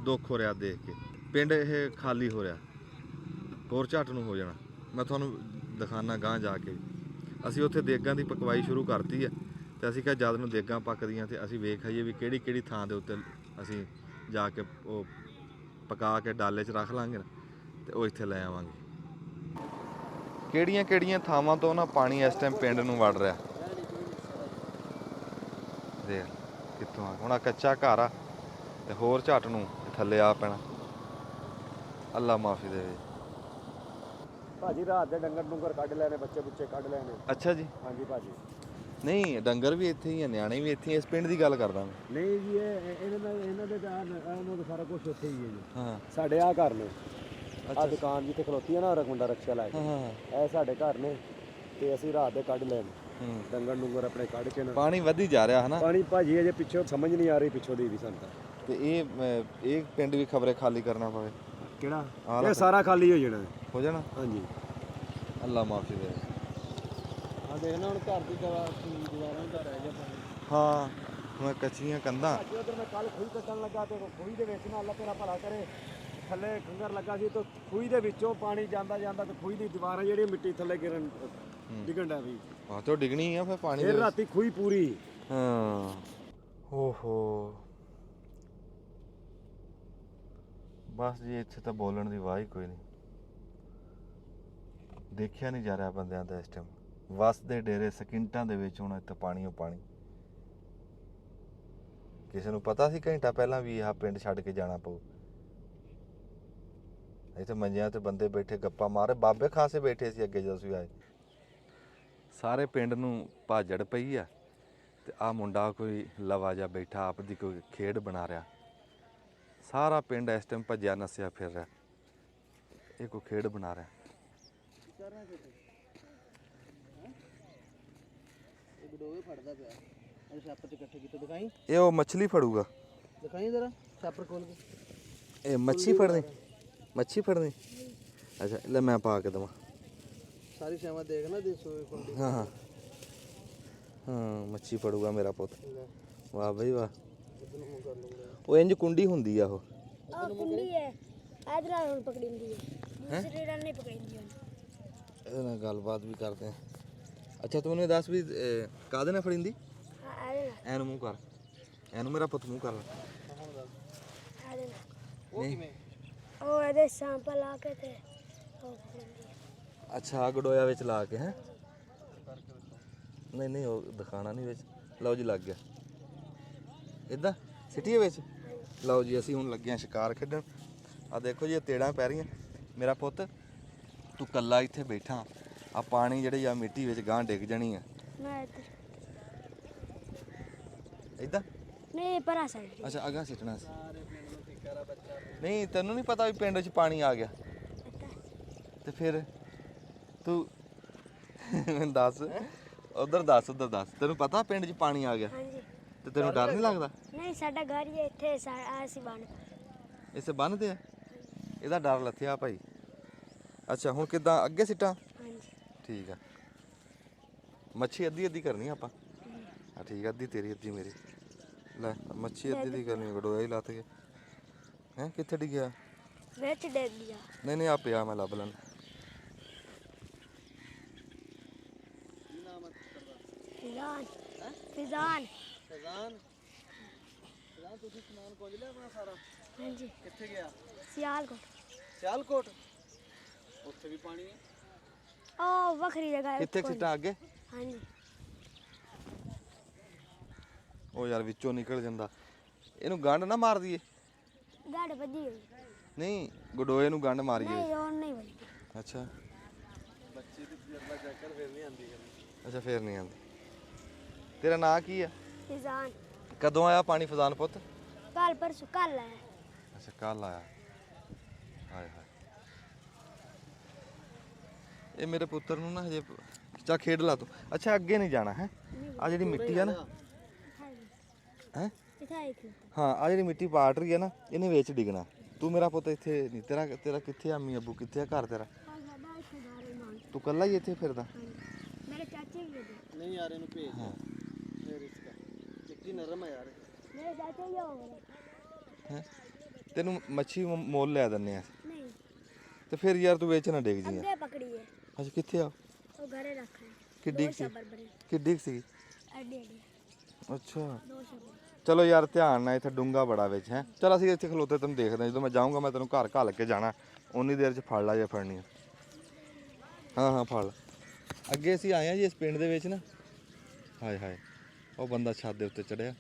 ਦੁੱਖ ਹੋ ਰਿਹਾ ਦੇਖ ਕੇ। ਪਿੰਡ ਇਹ ਖਾਲੀ ਹੋ ਰਿਹਾ, ਹੋਰ ਝੱਟ ਨੂੰ ਹੋ ਜਾਣਾ। ਮੈਂ ਤੁਹਾਨੂੰ ਦਿਖਾਣਾ ਗਾਂ ਜਾ ਕੇ। ਅਸੀਂ ਉੱਥੇ ਦੇਗਾਂ ਦੀ ਪਕਵਾਈ ਸ਼ੁਰੂ ਕਰਤੀ ਹੈ ਤੇ ਅਸੀਂ ਕਿਹਾ ਜਦ ਨੂੰ ਦੇਗਾਂ ਪੱਕਦੀਆਂ ਤੇ ਅਸੀਂ ਵੇਖ ਆਈਏ ਵੀ ਕਿਹੜੀ ਕਿਹੜੀ ਥਾਂ ਦੇ ਉੱਤੇ ਅਸੀਂ ਜਾ ਕੇ ਉਹ ਪਕਾ ਕੇ ਡਾਲੇ 'ਚ ਰੱਖ ਲਾਂਗੇ ਤੇ ਉਹ ਇੱਥੇ ਲੈ ਆਵਾਂਗੇ। ਕਿਹੜੀਆਂ ਕਿਹੜੀਆਂ ਥਾਵਾਂ ਤੋਂ ਨਾ ਪਾਣੀ ਇਸ ਟਾਈਮ ਪਿੰਡ ਨੂੰ ਵੜ ਰਿਹਾ। ਦੇਖ ਕਿੱਥੋਂ ਆ ਹੁਣ, ਕੱਚਾ ਘਰ ਆ ਤੇ ਹੋਰ ਝੱਟ ਨੂੰ ਥੱਲੇ ਆ ਪੈਣਾ। ਅੱਲਾ ਮਾਫੀ ਦੇਵੇ। ਭਾਜੀ ਰਾਤ ਦੇ ਡੰਗਰ ਕੱਢ ਲੈਣੇ, ਬੱਚੇ ਬੁੱਚੇ ਕੱਢ ਲੈਣੇ। ਅੱਛਾ ਜੀ। ਹਾਂਜੀ ਭਾਜੀ। ਨਹੀਂ ਡੰਗਰ ਵੀ ਇੱਥੇ ਹੀ ਆ, ਨਿਆਣੇ ਵੀ ਇੱਥੇ ਹੀ। ਇਸ ਪਿੰਡ ਦੀ ਗੱਲ ਕਰਦਾ ਮੈਂ। ਨਹੀਂ ਜੀ ਇਹਨਾਂ ਦੇ ਤਾਂ ਉਹਨਾਂ ਦਾ ਸਾਰਾ ਕੁਝ ਉੱਥੇ ਹੀ ਹੈ ਜੀ। ਹਾਂ ਸਾਡੇ ਆ ਘਰ ਨੇ, ਆ ਦੁਕਾਨ ਜਿੱਥੇ ਖਲੋਤੀ ਹੈ ਨਾ ਮੁੰਡਾ ਰਕਸ਼ਾ ਲਾ ਕੇ, ਇਹ ਸਾਡੇ ਘਰ ਨੇ ਤੇ ਅਸੀਂ ਰਾਤ ਦੇ ਕੱਢ ਲੈਣੇ ਡੰਗਰ ਆਪਣੇ ਕੱਢ ਕੇ ਨਾ। ਪਾਣੀ ਵਧੀ ਜਾ ਰਿਹਾ ਹਨਾ। ਪਾਣੀ ਭਾਜੀ ਅਜੇ ਪਿੱਛੋਂ ਸਮਝ ਨਹੀਂ ਆ ਰਹੀ, ਪਿੱਛੋਂ ਦੀ ਵੀ ਸਾਨੂੰ ਤਾਂ। ਤੇ ਇਹ ਪਿੰਡ ਵੀ ਖਬਰੇ ਖਾਲੀ ਕਰਨਾ ਪਵੇ। ਕਿਹੜਾ? ਇਹ ਸਾਰਾ ਖਾਲੀ ਹੋ ਜਾਣਾ। ਹੋ ਜਾਣਾ। ਹਾਂਜੀ। ਅੱਲਾ ਮਾਫੀ ਦੇ। ਆ ਦੇਖਣਾ ਹੁਣ ਘਰ ਦੀ ਦੀਵਾਰਾਂ ਦਾ ਰਹਿ ਗਿਆ ਪਾਣੀ। ਹਾਂ ਹੁਣ ਕੱਚੀਆਂ ਕੰਧਾਂ। ਉਧਰ ਮੈਂ ਕੱਲ ਖੂਹੀ ਕੱਟਣ ਲੱਗਾ ਤੇ ਖੂਹੀ ਦੇ ਵਿੱਚ ਨਾ ਅੱਲਾ ਤੇਰਾ ਭਲਾ ਕਰੇ ਥੱਲੇ ਖੰਗਰ ਲੱਗਾ ਸੀ ਤੇ ਖੂਹੀ ਦੇ ਵਿੱਚੋਂ ਪਾਣੀ ਜਾਂਦਾ ਤੇ ਖੂਹੀ ਦੀ ਦੀਵਾਰਾਂ ਜਿਹੜੀ ਮਿੱਟੀ ਥੱਲੇ ਗਿਰਨ ਡਿੱਗਣ ਦਾ ਵੀ। ਆਹ ਤੇ ਡਿੱਗਣੀ ਆ ਫਿਰ ਪਾਣੀ ਦੇ ਫਿਰ ਵਿੱਚ। ਰਾਤੀ ਖੂਹੀ ਪੂਰੀ। ਹਾਂ ਓਹੋ ਬਸ ਜੀ, ਇੱਥੇ ਤਾਂ ਬੋਲਣ ਦੀ ਵਾਹ ਹੀ ਕੋਈ ਨਹੀਂ। ਦੇਖਿਆ ਨਹੀਂ ਜਾ ਰਿਹਾ ਬੰਦਿਆਂ ਦਾ ਇਸ ਟਾਈਮ। ਵਸਦੇ ਡੇਰੇ ਸਕਿੰਟਾਂ ਦੇ ਵਿੱਚ ਹੁਣ ਇੱਥੇ ਪਾਣੀ ਓ ਪਾਣੀ। ਕਿਸੇ ਨੂੰ ਪਤਾ ਸੀ ਘੰਟਾ ਪਹਿਲਾਂ ਵੀ ਆਹ ਪਿੰਡ ਛੱਡ ਕੇ ਜਾਣਾ ਪਊ? ਇੱਥੇ ਮੰਜਿਆਂ ਤੇ ਬੰਦੇ ਬੈਠੇ ਗੱਪਾਂ ਮਾਰੇ, ਬਾਬੇ ਖਾਸੇ ਬੈਠੇ ਸੀ ਅੱਗੇ ਜਦੋਂ ਅਸੀਂ ਆਏ। ਸਾਰੇ ਪਿੰਡ ਨੂੰ ਭਾਜੜ ਪਈ ਆ ਤੇ ਆਹ ਮੁੰਡਾ ਕੋਈ ਲਵਾ ਜਿਹਾ ਬੈਠਾ ਆਪ ਦੀ ਕੋਈ ਖੇਡ ਬਣਾ ਰਿਹਾ। ਸਾਰਾ ਪਿੰਡ ਇਸ ਟਾਈਮ ਭੱਜਿਆ ਨੱਸਿਆ ਫਿਰ ਰਿਹਾ, ਇਹ ਕੋਈ ਖੇਡ ਬਣਾ ਰਿਹਾ। ਇਹ ਉਹ ਮੱਛਲੀ ਫੜੂਗਾ। ਦਿਖਾਈ ਜ਼ਰਾ ਛਾਪਰ ਖੋਲ ਕੇ। ਇਹ ਮੱਛੀ ਫੜਨੀ, ਮੱਛੀ ਫੜਨੀ। ਅੱਛਾ ਲੈ ਮੈਂ ਪਾ ਕੇ ਦੇਵਾਂ। ਸਾਰੀ ਸ਼ਾਮਾਂ ਦੇਖ ਨਾ ਦੇਸੋ ਕੁੰਡੀ। ਹਾਂ ਹਾਂ ਹਾਂ ਮੱਛੀ ਫੜੂਗਾ ਮੇਰਾ ਪੁੱਤ। ਵਾਹ ਬਈ ਵਾਹ। ਉਹ ਇੰਜ ਕੁੰਡੀ ਹੁੰਦੀ ਆ ਉਹ। ਕੁੰਡੀ ਹੈ ਆਦਰਾ ਹੁਣ ਪਕੜਿੰਦੀ ਹੈ, ਦੂਸਰੀ ਰਨ ਨਹੀਂ ਪਕੜਿੰਦੀ ਹੁਣ। ਇਹਦੇ ਨਾਲ ਗੱਲਬਾਤ ਵੀ ਕਰਦੇ ਆ। ਅੱਛਾ ਤੂੰ ਮੈਨੂੰ ਦੱਸ ਵੀ ਕਾਹਦੇ ਨਾਲ ਫੜਿੰਦੀ? ਐਨ ਮੂੰਹ ਕਰ, ਐਨੂੰ ਮੇਰਾ ਪੁੱਤ ਮੂੰਹ ਕਰ। ਨਹੀਂ ਉਹ ਇਹਦੇ ਸਾਂਪਾ ਲਾ ਕੇ ਤੇ ਉਹ ਪਕੜਿੰਦੀ ਹੈ। ਅੱਛਾ ਗਡੋਇਆ ਵਿੱਚ ਲਾ ਕੇ ਹੈ। ਨਹੀਂ ਉਹ ਦਿਖਾਣਾ ਨਹੀਂ ਵਿੱਚ। ਲਓ ਜੀ ਲੱਗ ਗਿਆ ਇਦਾਂ ਸਿੱਟੀਏ ਵਿੱਚ। ਲਓ ਜੀ ਅਸੀਂ ਹੁਣ ਲੱਗੇ ਆ ਸ਼ਿਕਾਰ ਖੇਡਣ। ਆ ਦੇਖੋ ਜੀ ਇਹ ਤੇੜਾਂ ਪੈ ਰਹੀਆਂ। ਮੇਰਾ ਪੁੱਤ ਤੂੰ ਕੱਲਾ ਇੱਥੇ ਬੈਠਾ, ਆ ਪਾਣੀ ਜਿਹੜੀ ਆ ਮਿੱਟੀ ਵਿੱਚ ਗਾਂ ਡਿੱਗ ਜਾਣੀ ਆ। ਮੈਂ ਇੱਧਰ ਇਦਾਂ ਨਹੀਂ ਪਰਾ ਸਾਈਡ। ਅੱਛਾ ਅਗਾਂ ਸਿੱਟਣਾ ਸੀ। ਨਹੀਂ ਤੈਨੂੰ ਨਹੀਂ ਪਤਾ ਵੀ ਪਿੰਡ 'ਚ ਪਾਣੀ ਆ ਗਿਆ ਤੇ ਫਿਰ ਤੂੰ ਮੈਨੂੰ ਦੱਸ। ਉਧਰ ਦੱਸ ਤੈਨੂੰ ਪਤਾ ਪਿੰਡ 'ਚ ਪਾਣੀ ਆ ਗਿਆ ਹਾਂਜੀ। ਤੇ ਤੈਨੂੰ ਡਰ ਨਹੀਂ ਲੱਗਦਾ? ਨਹੀਂ ਸਾਡਾ ਘਰ ਹੀ ਇੱਥੇ ਅਸੀਂ ਬਣ ਇਸੇ ਬੰਨ ਤੇ ਆ, ਇਹਦਾ ਡਰ ਲੱਥਿਆ ਭਾਈ। ਅੱਛਾ ਹੁਣ ਕਿੱਦਾਂ ਅੱਗੇ ਸਿੱਟਾਂ? ਹਾਂਜੀ ਠੀਕ ਆ। ਮੱਛੀ ਅੱਧੀ ਅੱਧੀ ਕਰਨੀ ਆਪਾਂ। ਹਾਂ ਠੀਕ ਆ, ਅੱਧੀ ਤੇਰੀ ਅੱਧੀ ਮੇਰੀ। ਲੈ ਮੱਛੀ ਅੱਧੀ ਦੀ ਕਰਨੀ ਗਡੋਇਆ ਹੀ ਲੱਤ ਕੇ ਹੈ ਕਿੱਥੇ ਡਿੱਗਿਆ ਵਿੱਚ ਡਿੱਗ ਗਿਆ। ਨਹੀਂ ਨਹੀਂ ਆ ਪਿਆ ਮੈਂ ਲੱਭ ਲੈਣ ਫਿਜ਼ਾਨ ਫਿਜ਼ਾਨ ਫੈਜ਼ਾਨ ਤੁਸੀਂ ਸਮਾਨ ਪਹੁੰਚ ਲਿਆ ਆਪਣਾ ਸਾਰਾ? ਹਾਂਜੀ ਕਿੱਥੇ ਗਿਆ? ਸਿਆਲਕੋਟ। ਸਿਆਲਕੋਟ ਉੱਥੇ ਵੀ ਪਾਣੀ ਹੈ? ਉਹ ਵੱਖਰੀ ਜਗ੍ਹਾ ਹੈ। ਕਿੱਥੇ ਸਿੱਟਾਂ ਅੱਗੇ ਹਾਂਜੀ ਉਹ ਯਾਰ ਵਿੱਚੋਂ ਨਿਕਲ ਜਾਂਦਾ ਇਹਨੂੰ ਗੰਢ ਨਾ ਮਾਰ ਦਈਏ ਗਾੜ ਵੱਜੀ ਹੋਈ। ਨਹੀਂ ਗਡੋਏ ਨੂੰ ਗੰਢ ਮਾਰੀਏ ਨਹੀਂ ਉਹ ਨਹੀਂ ਵੱਜੀ। ਅੱਛਾ ਬੱਚੇ ਦੀ ਤਜਰਬਾ ਚੱਕਰ ਫਿਰ ਨਹੀਂ ਆਉਂਦੀ ਗੱਲ। ਅੱਛਾ ਫੇਰ ਨਹੀਂ ਆਉਂਦੀ ਤੇਰਾ ਨਾਂ ਕੀ ਆ ਫਿਜ਼ਾਨ ਕਦੋਂ ਆਇਆ ਪਾਣੀ ਫਜ਼ਾਨ ਪੁੱਤ ਕੱਲ ਪਰਸੋਂ ਕੱਲ ਆਇਆ। ਅੱਛਾ ਕੱਲ ਆਇਆ ਹਾਏ ਹਾਏ ਇਹ ਮੇਰੇ ਪੁੱਤਰ ਨੂੰ ਨਾ ਹਜੇ ਚਾ ਖੇਡ ਲਾ ਤੂੰ ਅੱਛਾ ਅੱਗੇ ਨਹੀਂ ਜਾਣਾ ਹੈ ਆ ਜਿਹੜੀ ਮਿੱਟੀ ਆ ਨਾ ਹੈ ਇੱਥੇ ਆਈ ਖੇਤ। ਹਾਂ ਆ ਜਿਹੜੀ ਮਿੱਟੀ ਪਾਟ ਰਹੀ ਹੈ ਨਾ ਇਹਨੇ ਵਿੱਚ ਡਿੱਗਣਾ ਤੂੰ ਮੇਰਾ ਪੁੱਤ ਇੱਥੇ ਨਹੀਂ ਤੇਰਾ ਤੇਰਾ ਕਿੱਥੇ ਆ ਅੰਮੀ ਅੱਬੂ ਕਿੱਥੇ ਆ ਘਰ ਤੇਰਾ ਸਾਡਾ ਇੱਥੇ ਘਰ ਮਾਨ। ਤੂੰ ਇਕੱਲਾ ਹੀ ਇੱਥੇ ਫਿਰਦਾ ਮੇਰੇ ਚਾਚੇ ਵੀ ਇਹਦੇ। ਨਹੀਂ ਯਾਰ ਇਹਨੂੰ ਭੇਜ ਫਿਰ ਇਸਕਾ ਮਿੱਟੀ ਨਰਮ ਹੈ ਯਾਰ। ਮੇਰੇ ਚਾਚੇ ਹੀ ਹੋ ਗਏ। ਹੈ ਤੈਨੂੰ ਮੱਛੀ ਮੁੱਲ ਲੈ ਦਿੰਨੇ ਆ ਨਹੀਂ ਤੇ ਫਿਰ ਯਾਰ ਤੂੰ ਵਿੱਚ ਨਾ ਡਿੱਗ ਜੀ ਅੱਗੇ ਪਕੜੀ ਹੈ। ਅੱਛਾ ਕਿੱਥੇ ਆ ਉਹ ਘਰੇ ਰੱਖਾ ਹੈ। ਕਿੱਡੀ ਦੋ ਸੀ ਸ਼ਬਰ ਬਣੇ ਕਿੱਡੀ ਕੁ ਸੀਗੀ ਐਡੀ ਐਡੀ ਅੱਛਾ ਦੋ ਸ਼ਬਰ। ਚਲੋ ਯਾਰ ਧਿਆਨ ਨਾਲ ਇੱਥੇ ਡੂੰਗਾ ਬੜਾ ਵਿੱਚ ਹੈ ਚਲ ਅਸੀਂ ਇੱਥੇ ਖਲੋਤੇ ਤੈਨੂੰ ਦੇਖਦੇ ਹਾਂ ਜਦੋਂ ਮੈਂ ਜਾਊਂਗਾ ਮੈਂ ਤੈਨੂੰ ਘਰ ਘੱਲ ਕੇ ਜਾਣਾ ਉਨੀ ਦੇਰ 'ਚ ਫੜ ਲਾ ਜੇ ਫੜਨੀ ਆ ਹਾਂ ਹਾਂ ਫੜ ਲਾ ਅੱਗੇ ਅਸੀਂ ਆਏ ਆ ਜੀ ਇਸ ਪਿੰਡ ਦੇ ਵਿੱਚ ਨਾ ਹਾਏ ਹਾਏ ਉਹ ਬੰਦਾ ਛੱਤ ਦੇ ਉੱਤੇ ਚੜਿਆ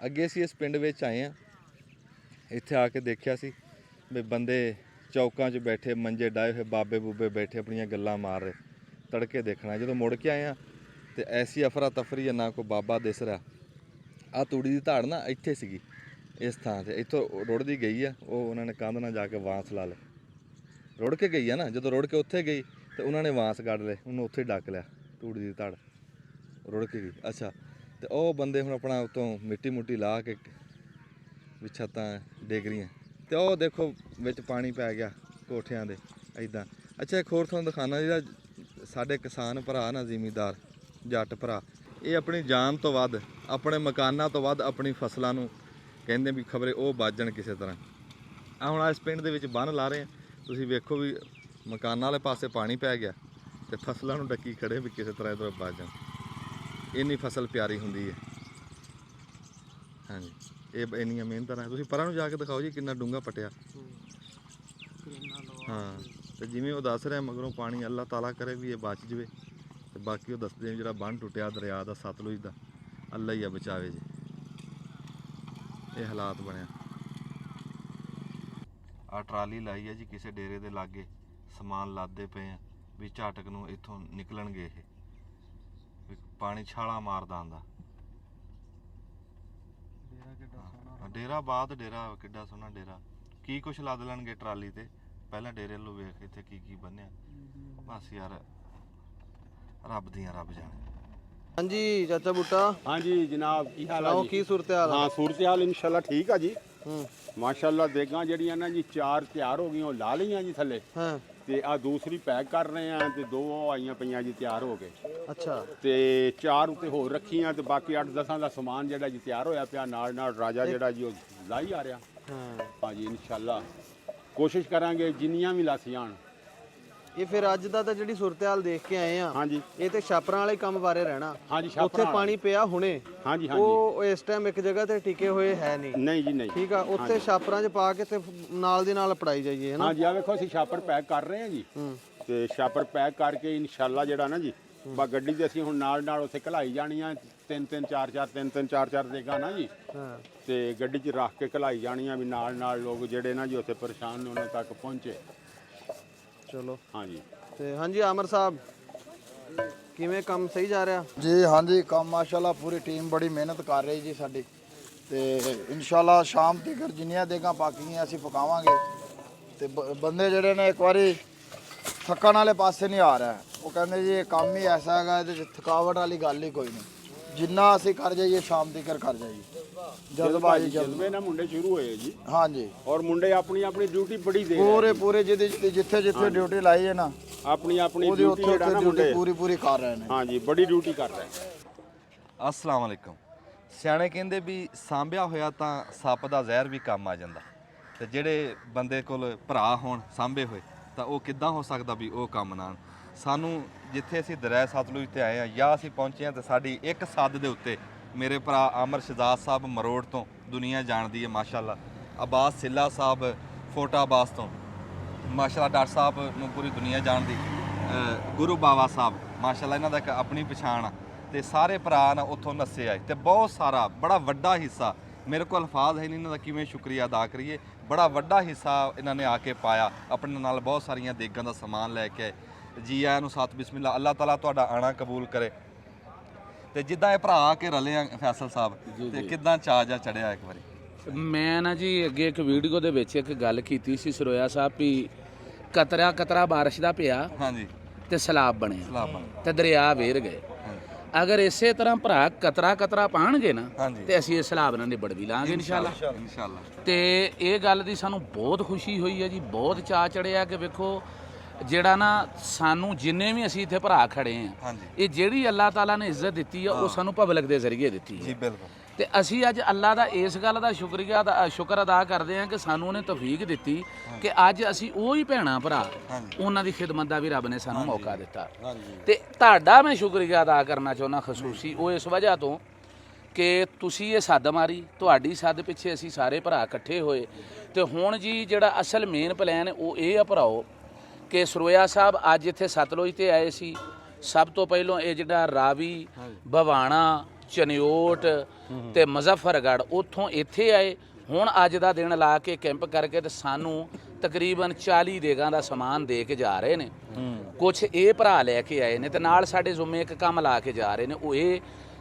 ਅੱਗੇ ਅਸੀਂ ਇਸ ਪਿੰਡ ਵਿੱਚ ਆਏ ਆ ਇੱਥੇ ਆ ਕੇ ਦੇਖਿਆ ਸੀ ਵੀ ਬੰਦੇ ਚੌਕਾਂ 'ਚ ਬੈਠੇ ਮੰਜੇ ਡਾਏ ਹੋਏ ਬਾਬੇ ਬੂਬੇ ਬੈਠੇ ਆਪਣੀਆਂ ਗੱਲਾਂ ਮਾਰ ਰਹੇ ਤੜਕੇ ਦੇਖਣਾ ਜਦੋਂ ਮੁੜ ਕੇ ਆਏ ਆ ਤੇ ਐਸੀ ਅਫਰਾ ਤਫਰੀ ਆ ਨਾ ਕੋਈ ਬਾਬਾ ਦਿਸ ਰਿਹਾ ਆ ਤੂੜੀ ਦੀ ਧਾੜ ਨਾ ਇੱਥੇ ਸੀਗੀ ਇਸ ਥਾਂ ਤੇ ਇੱਥੋਂ ਰੁੜਦੀ ਗਈ ਆ ਉਹ ਉਹਨਾਂ ਨੇ ਕੰਧ ਨਾਲ ਜਾ ਕੇ ਵਾਂਸ ਲਾ ਲਏ ਰੁੜ ਕੇ ਗਈ ਆ ਨਾ ਜਦੋਂ ਰੁੜ ਕੇ ਉੱਥੇ ਗਈ ਤੇ ਉਹਨਾਂ ਨੇ ਵਾਂਸ ਕੱਢ ਲਏ ਉਹਨੂੰ ਉੱਥੇ ਡੱਕ ਲਿਆ ਤੂੜੀ ਦੀ ਧਾੜ ਰੁੜ ਕੇ ਗਈ ਅੱਛਾ ਤੇ ਉਹ ਬੰਦੇ ਹੁਣ ਆਪਣਾ ਉਤੋਂ ਮਿੱਟੀ ਮੁੱਟੀ ਲਾ ਕੇ ਵੀ ਛੱਤਾਂ ਡਿੱਗ ਰਹੀਆਂ ਤੇ ਉਹ ਦੇਖੋ ਵਿੱਚ ਪਾਣੀ ਪੈ ਗਿਆ ਕੋਠਿਆਂ ਦੇ ਐਦਾਂ ਅੱਛਾ ਇੱਕ ਹੋਰ ਤੁਹਾਨੂੰ ਦਿਖਾਣਾ ਜਿਹੜਾ ਸਾਡੇ ਕਿਸਾਨ ਭਰਾ ਨਾ ਜ਼ਿਮੀਂਦਾਰ ਜੱਟ ਭਰਾ ਇਹ ਆਪਣੀ ਜਾਨ ਤੋਂ ਵੱਧ ਆਪਣੇ ਮਕਾਨਾਂ ਤੋਂ ਵੱਧ ਆਪਣੀ ਫਸਲਾਂ ਨੂੰ ਕਹਿੰਦੇ ਵੀ ਖਬਰੇ ਉਹ ਬਾਜਣ ਕਿਸੇ ਤਰ੍ਹਾਂ ਆ ਹੁਣ ਇਸ ਪਿੰਡ ਦੇ ਵਿੱਚ ਬੰਨ ਲਾ ਰਹੇ ਆ ਤੁਸੀਂ ਵੇਖੋ ਵੀ ਮਕਾਨਾਂ ਵਾਲੇ ਪਾਸੇ ਪਾਣੀ ਪੈ ਗਿਆ ਤੇ ਫਸਲਾਂ ਨੂੰ ਡੱਕੀ ਖੜੇ ਵੀ ਕਿਸੇ ਤਰ੍ਹਾਂ ਇਧਰੋਂ ਬਾਜਣ ਇੰਨੀ ਫਸਲ ਪਿਆਰੀ ਹੁੰਦੀ ਹੈ ਹਾਂਜੀ ਇਹ ਇੰਨੀਆਂ ਮਿਹਨਤਾਂ ਨਾਲ ਤੁਸੀਂ ਪਰਾਂ ਨੂੰ ਜਾ ਕੇ ਦਿਖਾਓ ਜੀ ਕਿੰਨਾ ਡੂੰਘਾ ਪਟਿਆ ਹਾਂ ਤੇ ਜਿਵੇਂ ਉਹ ਦੱਸ ਰਿਹਾ ਮਗਰੋਂ ਪਾਣੀ ਅੱਲਾਹ ਤਾਲਾ ਕਰੇ ਵੀ ਇਹ ਬਚ ਜਵੇ ਤੇ ਬਾਕੀ ਉਹ ਦੱਸਦੇ ਜਿਹੜਾ ਬੰਨ ਟੁੱਟਿਆ ਦਰਿਆ ਦਾ ਸਤਲੁਜ ਦਾ ਅੱਲਾ ਹੀ ਆ ਬਚਾਵੇ ਜੀ ਇਹ ਹਾਲਾਤ ਬਣਿਆ ਆ ਟਰਾਲੀ ਲਾਈ ਆ ਜੀ ਕਿਸੇ ਡੇਰੇ ਦੇ ਲਾਗੇ ਸਮਾਨ ਲਾਦੇ ਪਏ ਆ ਵੀ ਝਾਟਕ ਨੂੰ ਇੱਥੋਂ ਨਿਕਲਣਗੇ ਇਹ ਵੀ ਪਾਣੀ ਛਾਲਾ ਮਾਰਦਾ ਆਂਦਾ ਡੇਰਾ ਬਾਅਦ ਡੇਰਾ ਕਿੱਡਾ ਸੋਹਣਾ ਡੇਰਾ ਕੀ ਕੁਛ ਲੱਦ ਲੈਣਗੇ ਟਰਾਲੀ ਤੇ ਪਹਿਲਾਂ ਡੇਰੇ ਵੱਲੋਂ ਵੇਖ ਇੱਥੇ ਕੀ ਕੀ ਬੰਨਿਆ ਬਸ ਯਾਰ ਰੱਬ ਦੀਆਂ ਰੱਬ ਜਾਣੇ ਹਾਂਜੀ ਚਾਚਾ ਬੂਟਾ ਹਾਂਜੀ ਜਨਾਬ ਕੀ ਹਾਲ ਆ ਸੁਣਾਓ ਜੀ ਕੀ ਸੂਰਤ ਹਾਲ ਆ? ਹਾਂ ਸੂਰਤ ਹਾਲ ਇਨਸ਼ਾਅੱਲਾ ਠੀਕ ਆ ਜੀ ਮਾਸ਼ਾਅੱਲਾ ਦੇਗਾਂ ਜਿਹੜੀਆਂ ਨਾ ਜੀ 4 ਤਿਆਰ ਹੋ ਗਈਆਂ ਉਹ ਲਾ ਲਈਆਂ ਜੀ ਥੱਲੇ ਹਾਂ ਤੇ ਆ ਦੂਸਰੀ ਪੈਕ ਕਰ ਰਹੇ ਆ ਤੇ 2 ਆਈਆਂ ਪਈਆਂ ਜੀ ਤਿਆਰ ਹੋ ਕੇ ਅੱਛਾ ਤੇ 4 ਉੱਤੇ ਹੋਰ ਰੱਖੀਆਂ ਤੇ ਬਾਕੀ 8-10 ਦਾ ਸਮਾਨ ਜਿਹੜਾ ਜੀ ਤਿਆਰ ਹੋਇਆ ਪਿਆ ਨਾਲ ਨਾਲ ਰਾਜਾ ਜਿਹੜਾ ਜੀ ਉਹ ਲਾਈ ਆ ਰਿਹਾ ਹਾਂ ਹਾਂਜੀ ਇਨਸ਼ਾਅੱਲਾ ਕੋਸ਼ਿਸ਼ ਕਰਾਂਗੇ ਜਿੰਨੀਆਂ ਵੀ ਲੱਥ ਜਾਣ ਇਹ ਫਿਰ ਅੱਜ ਦਾ ਤਾਂ ਜਿਹੜੀ ਸੂਰਤ ਹਾਲ ਦੇਖ ਕੇ ਆਏ ਆ ਹਾਂਜੀ ਇਹ ਤੇ ਛਾਪਰਾਂ ਵਾਲੇ ਕੰਮ ਬਾਰੇ ਰਹਿਣਾ ਹਾਂਜੀ ਉੱਥੇ ਛਾਪਰਾਂ ਪਾਣੀ ਪਿਆ ਹੁਣੇ ਹਾਂਜੀ ਹਾਂਜੀ ਉਹ ਇਸ ਟਾਈਮ ਇੱਕ ਜਗ੍ਹਾ ਤੇ ਟਿਕੇ ਹੋਏ ਹੈ ਨਹੀਂ ਨਹੀਂ ਜੀ ਨਹੀਂ ਠੀਕ ਆ ਉੱਥੇ ਛਾਪਰਾਂ 'ਚ ਪਾ ਕੇ ਤੇ ਨਾਲ ਦੀ ਨਾਲ ਪੜਾਈ ਜਾਈਏ ਹਨਾ ਹਾਂਜੀ ਆ ਵੇਖੋ ਅਸੀਂ ਛਾਪਰ ਪੈਕ ਕਰ ਰਹੇ ਹਾਂ ਜੀ ਤੇ ਛਾਪਰ ਪੈਕ ਕਰਕੇ ਇਨਸ਼ਾਅੱਲਾ ਜਿਹੜਾ ਨਾ ਜੀ ਬਾ ਗੱਡੀ ਤੇ ਅਸੀਂ ਹੁਣ ਨਾਲ ਨਾਲ ਉੱਥੇ ਘਲਾਈ ਜਾਣੀਆਂ 3-3 4-4 3-3 4-4 ਦੇਗਾ ਨਾ ਜੀ ਹਾਂ ਤੇ ਗੱਡੀ 'ਚ ਰੱਖ ਕੇ ਘਲਾਈ ਜਾਣੀਆਂ ਵੀ ਨਾਲ ਨਾਲ ਲੋਕ ਜਿਹੜੇ ਨਾ ਜੀ ਉੱਥੇ ਪਰੇਸ਼ਾਨ ਨੇ ਉਹਨਾਂ ਤੱਕ ਪਹੁੰਚੇ ਚਲੋ ਹਾਂਜੀ ਤੇ ਹਾਂਜੀ ਆਮਰ ਸਾਹਿਬ ਕਿਵੇਂ ਕੰਮ ਸਹੀ ਜਾ ਰਿਹਾ ਜੀ ਹਾਂਜੀ ਕੰਮ ਮਾਸ਼ਾਅੱਲਾ ਪੂਰੀ ਟੀਮ ਬੜੀ ਮਿਹਨਤ ਕਰ ਰਹੀ ਜੀ ਸਾਡੀ ਤੇ ਇਨਸ਼ਾਅੱਲਾ ਸ਼ਾਮ ਤੱਕ ਜਿੰਨੀਆਂ ਦੇਗਾਂ ਬਾਕੀਆਂ ਅਸੀਂ ਪਕਾਵਾਂਗੇ ਤੇ ਬੰਦੇ ਜਿਹੜੇ ਨੇ ਇੱਕ ਵਾਰੀ ਥੱਕਣ ਵਾਲੇ ਪਾਸੇ ਨਹੀਂ ਆ ਰਿਹਾ ਉਹ ਕਹਿੰਦੇ ਜੀ ਇਹ ਕੰਮ ਹੀ ਐਸਾ ਹੈਗਾ ਇਹਦੇ 'ਚ ਥਕਾਵਟ ਵਾਲੀ ਗੱਲ ਹੀ ਕੋਈ ਨਹੀਂ ਜਿੰਨਾ ਅਸੀਂ ਕਰ ਜਾਈਏ ਸ਼ਾਮ ਤੱਕ ਕਰ ਜਾਈਏ ਜਲਦਬਾਜ਼ੀ ਜਲਵੇ ਨਾਲ ਮੁੰਡੇ ਸ਼ੁਰੂ ਹੋਏ ਜੀ ਹਾਂਜੀ ਔਰ ਮੁੰਡੇ ਆਪਣੀ ਆਪਣੀ ਡਿਊਟੀ ਬੜੀ ਦੇ ਪੂਰੇ ਜਿੱਥੇ ਜਿੱਥੇ ਡਿਊਟੀ ਲਾਈ ਹੈ ਨਾ ਆਪਣੀ ਆਪਣੀ ਉਹਦੀ ਡਿਊਟੀ ਉੱਥੇ ਜਿਹੜਾ ਨਾ ਡਿਊਟੀ ਮੁੰਡੇ ਪੂਰੀ ਕਰ ਰਹੇ ਨੇ ਹਾਂਜੀ ਬੜੀ ਡਿਊਟੀ ਕਰ ਰਹੇ अस्सलाम वालेकुम ਸਿਆਣੇ ਕਹਿੰਦੇ ਵੀ ਸਾਂਭਿਆ ਹੋਇਆ ਤਾਂ ਸੱਪ ਦਾ ਜ਼ਹਿਰ ਵੀ ਕੰਮ ਆ ਜਾਂਦਾ, ਤੇ ਜਿਹੜੇ ਬੰਦੇ ਕੋਲ ਭਰਾ ਹੋਣ ਸਾਂਭੇ ਹੋਏ ਤਾਂ ਉਹ ਕਿੱਦਾਂ ਹੋ ਸਕਦਾ ਵੀ ਉਹ ਕੰਮ ਨਾ ਆਉਣ। ਸਾਨੂੰ ਜਿੱਥੇ ਅਸੀਂ ਦਰਿਆ ਸਤਲੁਜ ਤੇ ਆਏ ਆ ਜਾਂ ਅਸੀਂ ਪਹੁੰਚੇ ਆ, ਤੇ ਸਾਡੀ ਇੱਕ ਸੱਦ ਦੇ ਉੱਤੇ ਮੇਰੇ ਭਰਾ ਅਮਰ ਸ਼ਹਜ਼ਾਦ ਸਾਹਿਬ ਮਰੋੜ ਤੋਂ ਦੁਨੀਆ ਜਾਣਦੀ ਹੈ ਮਾਸ਼ਾਅੱਲਾ, ਅਬਾਸ ਸਿੱਲਾ ਸਾਹਿਬ ਫੋਟਾ ਅਬਾਸ ਤੋਂ ਮਾਸ਼ਾਅੱਲਾ, ਡਾਕਟਰ ਸਾਹਿਬ ਨੂੰ ਪੂਰੀ ਦੁਨੀਆ ਜਾਣਦੀ, ਗੁਰੂ ਬਾਵਾ ਸਾਹਿਬ ਮਾਸ਼ਾਅੱਲਾ, ਇਹਨਾਂ ਦਾ ਇੱਕ ਆਪਣੀ ਪਛਾਣ ਆ, ਤੇ ਸਾਰੇ ਭਰਾ ਨਾ ਉੱਥੋਂ ਨੱਸੇ ਆਏ, ਤੇ ਬਹੁਤ ਸਾਰਾ ਬੜਾ ਵੱਡਾ ਹਿੱਸਾ, ਮੇਰੇ ਕੋਲ ਅਲਫਾਜ਼ ਹੈ ਨਹੀਂ ਇਹਨਾਂ ਦਾ ਕਿਵੇਂ ਸ਼ੁਕਰੀਆ ਅਦਾ ਕਰੀਏ, ਬੜਾ ਵੱਡਾ ਹਿੱਸਾ ਇਹਨਾਂ ਨੇ ਆ ਕੇ ਪਾਇਆ, ਆਪਣੇ ਨਾਲ ਬਹੁਤ ਸਾਰੀਆਂ ਦੇਗਾਂ ਦਾ ਸਮਾਨ ਲੈ ਕੇ ਆਏ। ਜੀ ਆਇਆਂ ਨੂੰ ਸਤ ਬਿਸਮਿਲ੍ਲਾ, ਅੱਲਾਹ ਤਾਲਾ ਤੁਹਾਡਾ ਆਣਾ ਕਬੂਲ ਕਰੇ। ਤੇ ਜਿੱਦਾਂ ਇਹ ਭਰਾ ਆ ਕੇ ਰਲੇ ਆ ਫੈਸਲ ਸਾਹਿਬ, ਤੇ ਕਿੱਦਾਂ ਚਾਅ ਜਾ ਚੜਿਆ ਇੱਕ ਵਾਰੀ? ਮੈਂ ਨਾ ਜੀ ਅੱਗੇ ਇੱਕ ਵੀਡੀਓ ਦੇ ਵਿੱਚ ਇੱਕ ਗੱਲ ਕੀਤੀ ਸੀ ਸਰੋਇਆ ਸਾਹਿਬ ਵੀ ਕਤਰਾ ਕਤਰਾ ਬਾਰਿਸ਼ ਦਾ ਪਿਆ, ਹਾਂਜੀ, ਤੇ ਸਲਾਬ ਬਣਿਆ, ਸਲਾਮ ਤੇ ਦਰਿਆ ਵੇਰ ਗਏ। ਅਗਰ ਇਸੇ ਤਰ੍ਹਾਂ ਭਰਾ ਕਤਰਾ ਕਤਰਾ ਪਾਣਗੇ ਨਾ, ਹਾਂਜੀ, ਤੇ ਅਸੀਂ ਇਸ ਹਿਸਾਬ ਨਾਲ ਨਿਬੜ ਵੀ ਲਾਂਗੇ ਇਨਸ਼ਾਅੱਲਾ। ਇਨਸ਼ਾਅੱਲਾ। ਤੇ ਇਹ ਗੱਲ ਦੀ ਸਾਨੂੰ ਬਹੁਤ ਖੁਸ਼ੀ ਹੋਈ ਹੈ ਜੀ, ਬਹੁਤ ਚਾਅ ਚੜਿਆ ਕਿ ਵੇਖੋ ਜਿਹੜਾ ਨਾ ਸਾਨੂੰ ਜਿੰਨੇ ਵੀ ਅਸੀਂ ਇੱਥੇ ਭਰਾ ਖੜੇ ਆ, ਹਾਂਜੀ, ਇਹ ਜਿਹੜੀ ਅੱਲਾਹ ਤਾਲਾ ਨੇ ਇੱਜ਼ਤ ਦਿੱਤੀ ਆ ਉਹ ਸਾਨੂੰ ਪਬਲਿਕ ਦੇ ਜ਼ਰੀਏ ਦਿੱਤੀ ਜੀ ਹੈ। ਬਿਲਕੁਲ। ਤੇ ਅਸੀਂ ਅੱਜ ਅੱਲਾਹ ਦਾ ਇਸ ਗੱਲ ਦਾ ਸ਼ੁਕਰ ਅਦਾ ਕਰਦੇ ਹਾਂ ਕਿ ਸਾਨੂੰ ਉਹਨੇ ਤੌਫੀਕ ਦਿੱਤੀ ਕਿ ਅੱਜ ਅਸੀਂ ਉਹ ਹੀ ਭੈਣਾ ਭਰਾ ਉਹਨਾਂ ਦੀ ਖਿਦਮਤ ਦਾ ਵੀ ਰੱਬ ਨੇ ਸਾਨੂੰ ਮੌਕਾ ਦਿੱਤਾ। ਤੇ ਤੁਹਾਡਾ ਮੈਂ ਸ਼ੁਕਰੀਆ ਅਦਾ ਕਰਨਾ ਚਾਹੁੰਦਾ ਖਸੂਸੀ, ਉਹ ਇਸ ਵਜ੍ਹਾ ਤੋਂ ਕਿ ਤੁਸੀਂ ਇਹ ਸੱਦ ਮਾਰੀ, ਤੁਹਾਡੀ ਸੱਦ ਪਿੱਛੇ ਅਸੀਂ ਸਾਰੇ ਭਰਾ ਇਕੱਠੇ ਹੋਏ। ਤੇ ਹੁਣ ਜੀ ਜਿਹੜਾ ਅਸਲ ਮੇਨ ਪਲਾਨ ਹੈ ਉਹ ਇਹ ਆ ਭਰਾਓ ਕਿ ਸਰੋਇਆ ਸਾਹਿਬ ਅੱਜ ਇੱਥੇ ਸਤਲੁਜ ਤੇ ਆਏ ਸੀ। ਸਭ ਤੋਂ ਪਹਿਲਾਂ ਇਹ ਜਿਹੜਾ ਰਾਵੀ, ਭਵਾਣਾ, ਚਨਿਓਟ ਤੇ ਮੁਜ਼ੱਫਰਗੜ੍ਹ ਉੱਥੋਂ ਇੱਥੇ ਆਏ। ਹੁਣ ਅੱਜ ਦਾ ਦਿਨ ਲਾ ਕੇ ਕੈਂਪ ਕਰਕੇ ਤੇ ਸਾਨੂੰ ਤਕਰੀਬਨ 40 ਦੇਗਾਂ ਦਾ ਸਮਾਨ ਦੇ ਕੇ ਜਾ ਰਹੇ ਨੇ। ਕੁਝ ਇਹ ਭਰਾ ਲੈ ਕੇ ਆਏ ਨੇ ਤੇ ਨਾਲ ਸਾਡੇ ਜ਼ੁੰਮੇ ਇੱਕ ਕੰਮ ਲਾ ਕੇ ਜਾ ਰਹੇ ਨੇ, ਉਹ ਇਹ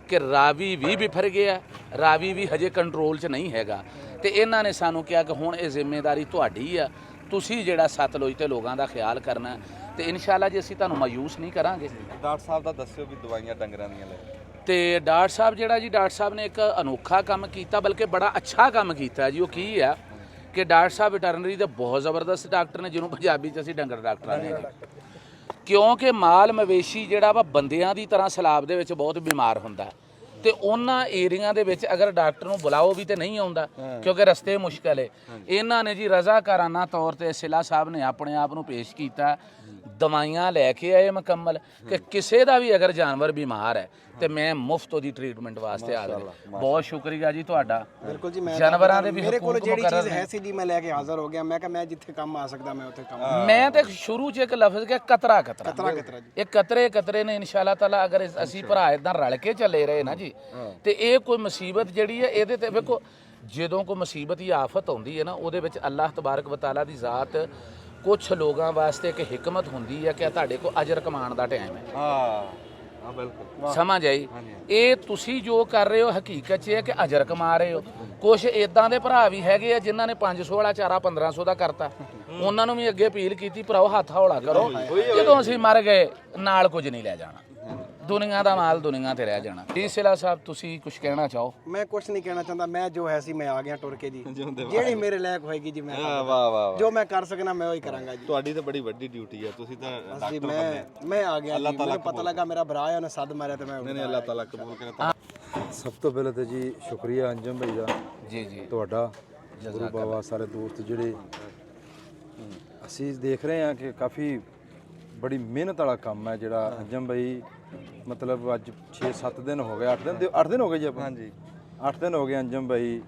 ਕਿ ਰਾਵੀ ਵੀ ਵਿਫਰ ਗਿਆ, ਰਾਵੀ ਵੀ ਹਜੇ ਕੰਟਰੋਲ 'ਚ ਨਹੀਂ ਹੈਗਾ। ਤੇ ਇਹਨਾਂ ਨੇ ਸਾਨੂੰ ਕਿਹਾ ਕਿ ਹੁਣ ਇਹ ਜ਼ਿੰਮੇਵਾਰੀ ਤੁਹਾਡੀ ਆ, ਤੁਸੀਂ ਜਿਹੜਾ ਸਤਲੁਜ ਤੇ ਲੋਕਾਂ ਦਾ ਖਿਆਲ ਕਰਨਾ, ਤੇ ਇਨਸ਼ਾਅੱਲਾ ਜੀ ਅਸੀਂ ਤੁਹਾਨੂੰ ਮਾਯੂਸ ਨਹੀਂ ਕਰਾਂਗੇ। ਡਾਕਟਰ ਸਾਹਿਬ ਦਾ ਦੱਸਿਓ ਵੀ ਦਵਾਈਆਂ ਡੰਗਰਾਂ ਦੀਆਂ ਲੈ। ਤੇ ਡਾਕਟਰ ਸਾਹਿਬ ਜਿਹੜਾ ਜੀ ਡਾਕਟਰ ਸਾਹਿਬ ਨੇ ਇੱਕ ਅਨੋਖਾ ਕੰਮ ਕੀਤਾ, ਬਲਕਿ ਬੜਾ ਅੱਛਾ ਕੰਮ ਕੀਤਾ ਜੀ। ਉਹ ਕੀ ਆ ਕਿ ਡਾਕਟਰ ਸਾਹਿਬ ਵੈਟਰਨਰੀ ਦੇ ਬਹੁਤ ਜ਼ਬਰਦਸਤ ਡਾਕਟਰ ਨੇ, ਜਿਹਨੂੰ ਪੰਜਾਬੀ 'ਚ ਅਸੀਂ ਡੰਗਰ ਡਾਕਟਰ ਆਂਦੇ ਹਾਂ ਜੀ। ਕਿਉਂਕਿ ਮਾਲ ਮਵੇਸ਼ੀ ਜਿਹੜਾ ਵਾ ਬੰਦਿਆਂ ਦੀ ਤਰ੍ਹਾਂ ਸਲਾਬ ਦੇ ਵਿੱਚ ਬਹੁਤ ਬਿਮਾਰ ਹੁੰਦਾ, ਤੇ ਉਹਨਾਂ ਏਰੀਆ ਦੇ ਵਿੱਚ ਅਗਰ ਡਾਕਟਰ ਨੂੰ ਬੁਲਾਓ ਵੀ ਤੇ ਨਹੀਂ ਆਉਂਦਾ ਕਿਉਂਕਿ ਰਸਤੇ ਮੁਸ਼ਕਲ ਹੈ। ਇਹਨਾਂ ਨੇ ਜੀ ਰਜ਼ਾਕਾਰਾਨਾ ਤੌਰ ਤੇ ਸਿਲਾ ਸਾਹਿਬ ਨੇ ਆਪਣੇ ਆਪ ਨੂੰ ਪੇਸ਼ ਕੀਤਾ, ਦਵਾਈਆਂ ਲੈ ਕੇ ਆਏ ਮੁਕੰਮਲ ਕਿ ਕਿਸੇ ਦਾ ਵੀ ਅਗਰ ਜਾਨਵਰ ਬਿਮਾਰ ਹੈ ਤੇ ਮੈਂ ਮੁਫਤ ਉਹਦੀ ਟ੍ਰੀਟਮੈਂਟ ਵਾਸਤੇ ਹਾਜ਼ਰ। ਬਹੁਤ ਸ਼ੁਕਰੀਆ ਜੀ ਤੁਹਾਡਾ। ਬਿਲਕੁਲ ਜੀ, ਮੈਂ ਜਾਨਵਰਾਂ ਦੇ ਵੀ ਮੇਰੇ ਕੋਲ ਜਿਹੜੀ ਮੁਕਰਰ ਚੀਜ਼ ਹੈ ਸੀ ਜੀ ਮੈਂ ਲੈ ਕੇ ਹਾਜ਼ਰ ਹੋ ਗਿਆ। ਮੈਂ ਕਿਹਾ ਮੈਂ ਜਿੱਥੇ ਕੰਮ ਆ ਸਕਦਾ ਮੈਂ ਉੱਥੇ ਕੰਮ। ਮੈਂ ਤੇ ਸ਼ੁਰੂ 'ਚ ਇੱਕ ਲਫ਼ਜ਼ ਕਿਹਾ ਕਤਰਾ ਕਤਰਾ, ਕਤਰਾ ਜੀ। ਇਹ ਕਤਰੇ ਕਤਰੇ ਨੇ ਇਨਸ਼ਾਅੱਲਾ ਤਾਲਾ ਅਗਰ ਅਸੀਂ ਭਰਾ ਇਦਾਂ ਰਲ ਕੇ ਚੱਲੇ ਰਹੇ ਨਾ ਜੀ, ਤੇ ਇਹ ਕੋਈ ਮੁਸੀਬਤ ਜਿਹੜੀ ਹੈ ਇਹਦੇ ਤੇ ਵੇਖੋ, ਜਦੋਂ ਕੋਈ ਮੁਸੀਬਤ ਜਾਂ ਆਫਤ ਆਉਂਦੀ ਹੈ ਨਾ, ਉਹਦੇ ਵਿੱਚ ਅੱਲਾਹ ਤਬਾਰਕ व ਤਆਲਾ ਦੀ ਜ਼ਾਤ ਕੁਝ ਲੋਕਾਂ ਵਾਸਤੇ ਇੱਕ ਹਿਕਮਤ ਹੁੰਦੀ ਹੈ ਕਿ ਤੁਹਾਡੇ ਕੋਲ ਅਜਰ ਕਮਾਉਣ ਦਾ ਟਾਈਮ ਹੈ। ਹਾਂ ਬਿਲਕੁਲ, ਸਮਝ ਆਈ? ਇਹ ਤੁਸੀਂ ਜੋ ਕਰ ਰਹੇ ਹੋ ਹਕੀਕਤ 'ਚ ਇਹ ਕਿ ਅਜਰ ਕਮਾ ਰਹੇ ਹੋ। ਕੁਝ ਇਦਾਂ ਦੇ ਭਰਾ ਵੀ ਹੈਗੇ ਆ ਜਿਨ੍ਹਾਂ ਨੇ 500 ਵਾਲਾ ਚਾਰਾ 1500 ਦਾ ਕਰਤਾ, ਉਹਨਾਂ ਨੂੰ ਵੀ ਅੱਗੇ ਅਪੀਲ ਕੀਤੀ ਭਰਾਓ ਹੱਥ ਹੌਲਾ ਕਰੋ, ਜਦੋਂ ਅਸੀਂ ਮਰ ਗਏ ਨਾਲ ਕੁਝ ਨਹੀਂ ਲੈ ਜਾਣਾ, ਦੁਨੀਆ ਦਾ ਮਾਲ ਦੁਨੀਆ ਤੇ ਰਹਿ ਜਾਣਾ। ਜੀ ਸਿਲਾ ਸਾਹਿਬ ਤੁਸੀਂ ਕੁਝ ਕਹਿਣਾ ਚਾਹੋ? ਮੈਂ ਕੁਝ ਨਹੀਂ ਕਹਿਣਾ ਚਾਹੁੰਦਾ, ਮੈਂ ਜੋ ਹੈ ਸੀ ਮੈਂ ਆ ਗਿਆ ਟੁਰ ਕੇ ਜੀ। ਜਿਹੜੀ ਮੇਰੇ ਲਾਇਕ ਹੋਏਗੀ ਜੀ ਮੈਂ ਵਾਹ ਵਾਹ, ਜੋ ਮੈਂ ਕਰ ਸਕਣਾ ਮੈਂ ਉਹੀ ਕਰਾਂਗਾ ਜੀ। ਤੁਹਾਡੀ ਤਾਂ ਬੜੀ ਵੱਡੀ ਡਿਊਟੀ ਹੈ, ਤੁਸੀਂ ਤਾਂ ਜੀ ਮੈਂ ਆ ਗਿਆ ਜੀ, ਮੈਨੂੰ ਪਤਾ ਲੱਗਾ ਮੇਰਾ ਭਰਾ ਹੈ ਉਹਨੇ ਸੱਦ ਮਾਰਿਆ ਤੇ ਮੈਂ ਨਹੀਂ ਅੱਲਾਹ ਤਾਲਾ ਕਬੂਲ ਕਰੇ। ਸਭ ਤੋਂ ਪਹਿਲਾਂ ਤਾਂ ਜੀ ਸ਼ੁਕਰੀਆ ਅੰਜਮ ਭਾਈ ਦਾ, ਜੀ ਜੀ ਤੁਹਾਡਾ, ਗੁਰੂ ਬਾਬਾ, ਸਾਰੇ ਦੋਸਤ ਜਿਹੜੇ ਅਸੀਂ ਦੇਖ ਰਹੇ ਹਾਂ ਕਿ ਕਾਫੀ ਬੜੀ ਮਿਹਨਤ ਵਾਲਾ ਕੰਮ ਹੈ ਜਿਹੜਾ ਅੰਜਮ ਭਾਈ, ਮਤਲਬ ਅੱਜ 6-7 ਦਿਨ ਹੋ ਗਏ, 8 ਦਿਨ ਹੋ ਗਏ ਜੀ ਆਪਾਂ। ਹਾਂਜੀ 8 ਦਿਨ ਹੋ ਗਏ ਅੰਜਮ ਭਾਈ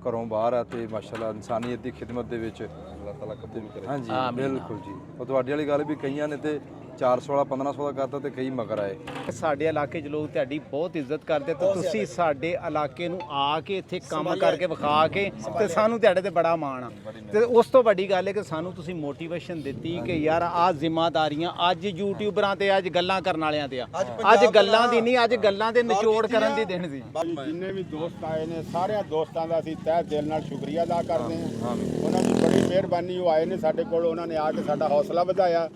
ਘਰੋਂ ਬਾਹਰ ਆ ਤੇ ਮਾਸ਼ਾਅੱਲਾ ਇਨਸਾਨੀਅਤ ਦੀ ਖਿਦਮਤ ਦੇ ਵਿੱਚ। ਅੱਲਾਹ ਤਾਲਾ ਕਬੂਲ ਕਰੇ। ਹਾਂਜੀ ਬਿਲਕੁਲ ਜੀ, ਉਹ ਤੁਹਾਡੀ ਵਾਲੀ ਗੱਲ ਵੀ ਕਈਆਂ ਨੇ ਤੇ 400 ਵਾਲਾ 1500 ਦਾ ਕਰਤਾ ਤੇ ਕਈ ਮਗਰ ਆਏ। ਸਾਡੇ ਇਲਾਕੇ 'ਚ ਲੋਕ ਤੁਹਾਡੀ ਬਹੁਤ ਇੱਜ਼ਤ ਕਰਦੇ ਤੇ ਤੁਸੀਂ ਸਾਡੇ ਇਲਾਕੇ ਨੂੰ ਆ ਕੇ ਇੱਥੇ ਕੰਮ ਕਰਕੇ ਵਿਖਾ ਕੇ ਤੇ ਸਾਨੂੰ ਤੁਹਾਡੇ ਤੇ ਬੜਾ ਮਾਣ ਆ। ਤੇ ਉਸ ਤੋਂ ਵੱਡੀ ਗੱਲ ਹੈ ਕਿ ਸਾਨੂੰ ਤੁਸੀਂ ਮੋਟੀਵੇਸ਼ਨ ਦਿੱਤੀ ਕਿ ਯਾਰ ਆਹ ਜ਼ਿੰਮੇਵਾਰੀਆਂ ਅੱਜ ਯੂਟਿਊਬਰਾਂ ਤੇ ਅੱਜ ਗੱਲਾਂ ਕਰਨ ਵਾਲਿਆਂ ਤੇ ਆ, ਅੱਜ ਗੱਲਾਂ ਦੀ ਨਹੀਂ, ਅੱਜ ਗੱਲਾਂ ਦੇ ਨਿਚੋੜ ਕਰਨ ਦੀ ਦਿਨ ਸੀ। ਜਿੰਨੇ ਵੀ ਦੋਸਤ ਆਏ ਨੇ ਸਾਰਿਆਂ ਦੋਸਤਾਂ ਦਾ ਅਸੀਂ ਤਹਿ ਦਿਲ ਨਾਲ ਸ਼ੁਕਰੀਆ ਅਦਾ ਕਰਦੇ ਹਾਂ। ਉਹਨਾਂ ਦੀ ਬੜੀ ਮਿਹਰਬਾਨੀ, ਉਹ ਆਏ ਨੇ ਸਾਡੇ ਕੋਲ, ਉਹਨਾਂ ਨੇ ਆ ਕੇ ਸਾਡਾ ਹੌਸਲਾ ਵਧਾਇਆ।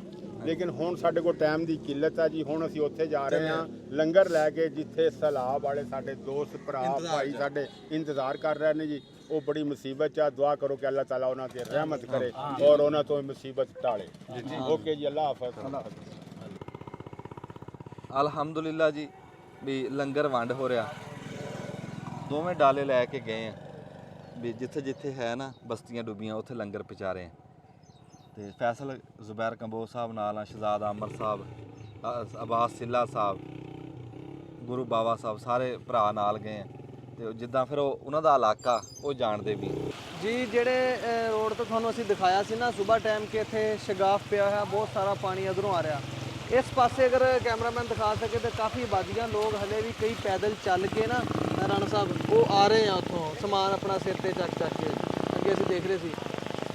ਲੇਕਿਨ ਹੁਣ ਸਾਡੇ ਕੋਲ ਟਾਈਮ ਦੀ ਕਿੱਲਤ ਹੈ ਜੀ, ਹੁਣ ਅਸੀਂ ਉੱਥੇ ਜਾ ਰਹੇ ਹਾਂ ਲੰਗਰ ਲੈ ਕੇ ਜਿੱਥੇ ਸਲਾਬ ਵਾਲੇ ਸਾਡੇ ਦੋਸਤ ਭਰਾ ਭਾਈ ਸਾਡੇ ਇੰਤਜ਼ਾਰ ਕਰ ਰਹੇ ਨੇ ਜੀ। ਉਹ ਬੜੀ ਮੁਸੀਬਤ 'ਚ ਆ, ਦੁਆ ਕਰੋ ਕਿ ਅੱਲਾਹ ਤਾਲਾ ਉਹਨਾਂ ਤੇ ਰਹਿਮਤ ਕਰੇ ਔਰ ਉਹਨਾਂ ਤੋਂ ਮੁਸੀਬਤ ਟਾਲੇ। ਓਕੇ ਜੀ, ਅੱਲਾਹ ਹਾਫਿਜ਼। ਅਲਹਮਦੁਲਿਲਾ ਜੀ ਵੀ ਲੰਗਰ ਵੰਡ ਹੋ ਰਿਹਾ ਦੋਵੇਂ ਡਾਲੇ ਲੈ ਕੇ ਗਏ ਆ ਵੀ ਜਿੱਥੇ ਜਿੱਥੇ ਹੈ ਨਾ ਬਸਤੀਆਂ ਡੁੱਬੀਆਂ ਉੱਥੇ ਲੰਗਰ ਪਹੁੰਚਾ ਰਹੇ ਆ। ਤੇ ਫੈਸਲ ਜ਼ੁਬੈਰ ਕੰਬੋਜ ਸਾਹਿਬ ਨਾਲ ਆ, ਸ਼ਹਜ਼ਾਦ ਅਮਰ ਸਾਹਿਬ, ਅਬਾਸ ਸਿੱਲਾ ਸਾਹਿਬ, ਗੁਰੂ ਬਾਵਾ ਸਾਹਿਬ, ਸਾਰੇ ਭਰਾ ਨਾਲ ਗਏ ਆ। ਤੇ ਜਿੱਦਾਂ ਫਿਰ ਉਹਨਾਂ ਦਾ ਇਲਾਕਾ ਉਹ ਜਾਣਦੇ ਵੀ ਜੀ। ਜਿਹੜੇ ਰੋਡ ਤੋਂ ਤੁਹਾਨੂੰ ਅਸੀਂ ਦਿਖਾਇਆ ਸੀ ਨਾ ਸਵੇਰ ਟਾਈਮ ਕਿ ਇੱਥੇ ਸ਼ਗਾਫ ਪਿਆ ਹੋਇਆ, ਬਹੁਤ ਸਾਰਾ ਪਾਣੀ ਇੱਧਰੋਂ ਆ ਰਿਹਾ। ਇਸ ਪਾਸੇ ਅਗਰ ਕੈਮਰਾਮੈਨ ਦਿਖਾ ਸਕੇ ਤਾਂ ਕਾਫੀ ਆਬਾਦੀਆਂ ਲੋਕ ਹਲੇ ਵੀ ਕਈ ਪੈਦਲ ਚੱਲ ਕੇ ਨਾ ਰਾਣਾ ਸਾਹਿਬ ਉਹ ਆ ਰਹੇ ਆ ਉੱਥੋਂ ਸਮਾਨ ਆਪਣਾ ਸਿਰ ਤੇ ਚੱਕ ਕੇ, ਅੱਗੇ ਅਸੀਂ ਦੇਖ ਰਹੇ ਸੀ।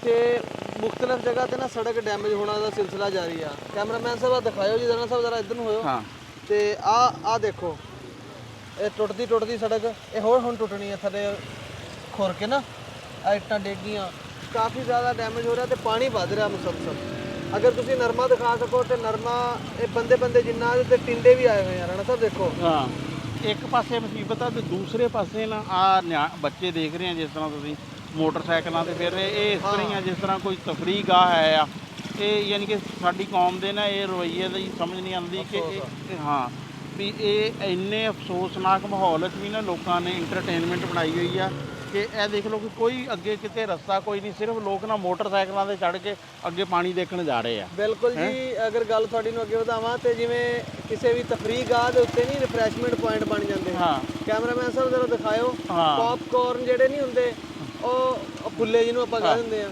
ਤੇ ਮੁਖਤਲਿਫ ਜਗ੍ਹਾ ਤੇ ਨਾ ਸੜਕ ਡੈਮੇਜ ਹੋਣਾ ਦਾ ਸਿਲਸਿਲਾ ਜਾਰੀ ਆ। ਕੈਮਰਾਮੈਨ ਸਾਹਿਬ ਆ ਦਿਖਾਇਓ ਜੀ, ਰਾਣਾ ਸਾਹਿਬ ਜ਼ਰਾ ਇੱਧਰ ਨੂੰ ਹੋਇਓ। ਤੇ ਆ ਦੇਖੋ ਇਹ ਟੁੱਟਦੀ ਸੜਕ, ਇਹ ਹੋਰ ਹੁਣ ਟੁੱਟਣੀ ਹੈ ਥੱਲੇ ਖੁਰ ਕੇ ਨਾ, ਇੱਟਾਂ ਡਿੱਗ ਗਈਆਂ, ਕਾਫੀ ਜ਼ਿਆਦਾ ਡੈਮੇਜ ਹੋ ਰਿਹਾ ਤੇ ਪਾਣੀ ਵੱਧ ਰਿਹਾ ਮੁਸਲਸਲ। ਅਗਰ ਤੁਸੀਂ ਨਰਮਾ ਦਿਖਾ ਸਕੋ ਤੇ ਨਰਮਾ ਇਹ ਬੰਦੇ ਜਿੰਨਾ ਤੇ ਟਿੰਡੇ ਵੀ ਆਏ ਹੋਏ ਆ ਰਾਣਾ ਸਾਹਿਬ ਦੇਖੋ। ਹਾਂ, ਇੱਕ ਪਾਸੇ ਮੁਸੀਬਤ ਆ ਤੇ ਦੂਸਰੇ ਪਾਸੇ ਨਾ ਆ ਬੱਚੇ ਦੇਖ ਰਹੇ ਆ ਜਿਸ ਤਰ੍ਹਾਂ ਤੁਸੀਂ ਮੋਟਰਸਾਈਕਲਾਂ ਤੇ ਫਿਰ ਰਹੇ, ਇਹ ਇਸ ਤਰ੍ਹਾਂ ਹੀ ਆ ਜਿਸ ਤਰ੍ਹਾਂ ਕੋਈ ਤਫਰੀਹ ਗਾਹ ਹੈ ਆ। ਇਹ ਯਾਨੀ ਕਿ ਸਾਡੀ ਕੌਮ ਦੇ ਨਾ ਇਹ ਰਵੱਈਏ ਦੀ ਸਮਝ ਨਹੀਂ ਆਉਂਦੀ ਕਿ ਹਾਂ ਵੀ ਇਹ ਇੰਨੇ ਅਫਸੋਸਨਾਕ ਮਾਹੌਲ 'ਚ ਵੀ ਨਾ ਲੋਕਾਂ ਨੇ ਇੰਟਰਟੇਨਮੈਂਟ ਬਣਾਈ ਹੋਈ ਆ ਕਿ ਇਹ ਦੇਖ ਲਓ ਕਿ ਕੋਈ ਅੱਗੇ ਕਿਤੇ ਰਸਤਾ ਕੋਈ ਨਹੀਂ, ਸਿਰਫ ਲੋਕ ਨਾ ਮੋਟਰਸਾਈਕਲਾਂ ਤੇ ਚੜ੍ਹ ਕੇ ਅੱਗੇ ਪਾਣੀ ਦੇਖਣ ਜਾ ਰਹੇ ਆ। ਬਿਲਕੁਲ ਜੀ, ਅਗਰ ਗੱਲ ਤੁਹਾਡੀ ਨੂੰ ਅੱਗੇ ਵਧਾਵਾਂ ਤੇ ਜਿਵੇਂ ਕਿਸੇ ਵੀ ਤਫਰੀਹ ਗਾਹ ਦੇ ਉੱਤੇ ਨਹੀਂ ਰਿਫਰੈਸ਼ਮੈਂਟ ਪੁਆਇੰਟ ਬਣ ਜਾਂਦੇ। ਕੈਮਰਾਮੈਨ ਸਾਹਿਬ ਜ਼ਰਾ ਦਿਖਾਇਓ, ਪੌਪਕੌਰਨ ਜਿਹੜੇ ਨਹੀਂ ਹੁੰਦੇ ਉਹ ਫੁੱਲੇ ਜਿਹਨੂੰ ਆਪਾਂ ਕਹਿ ਦਿੰਦੇ ਆ,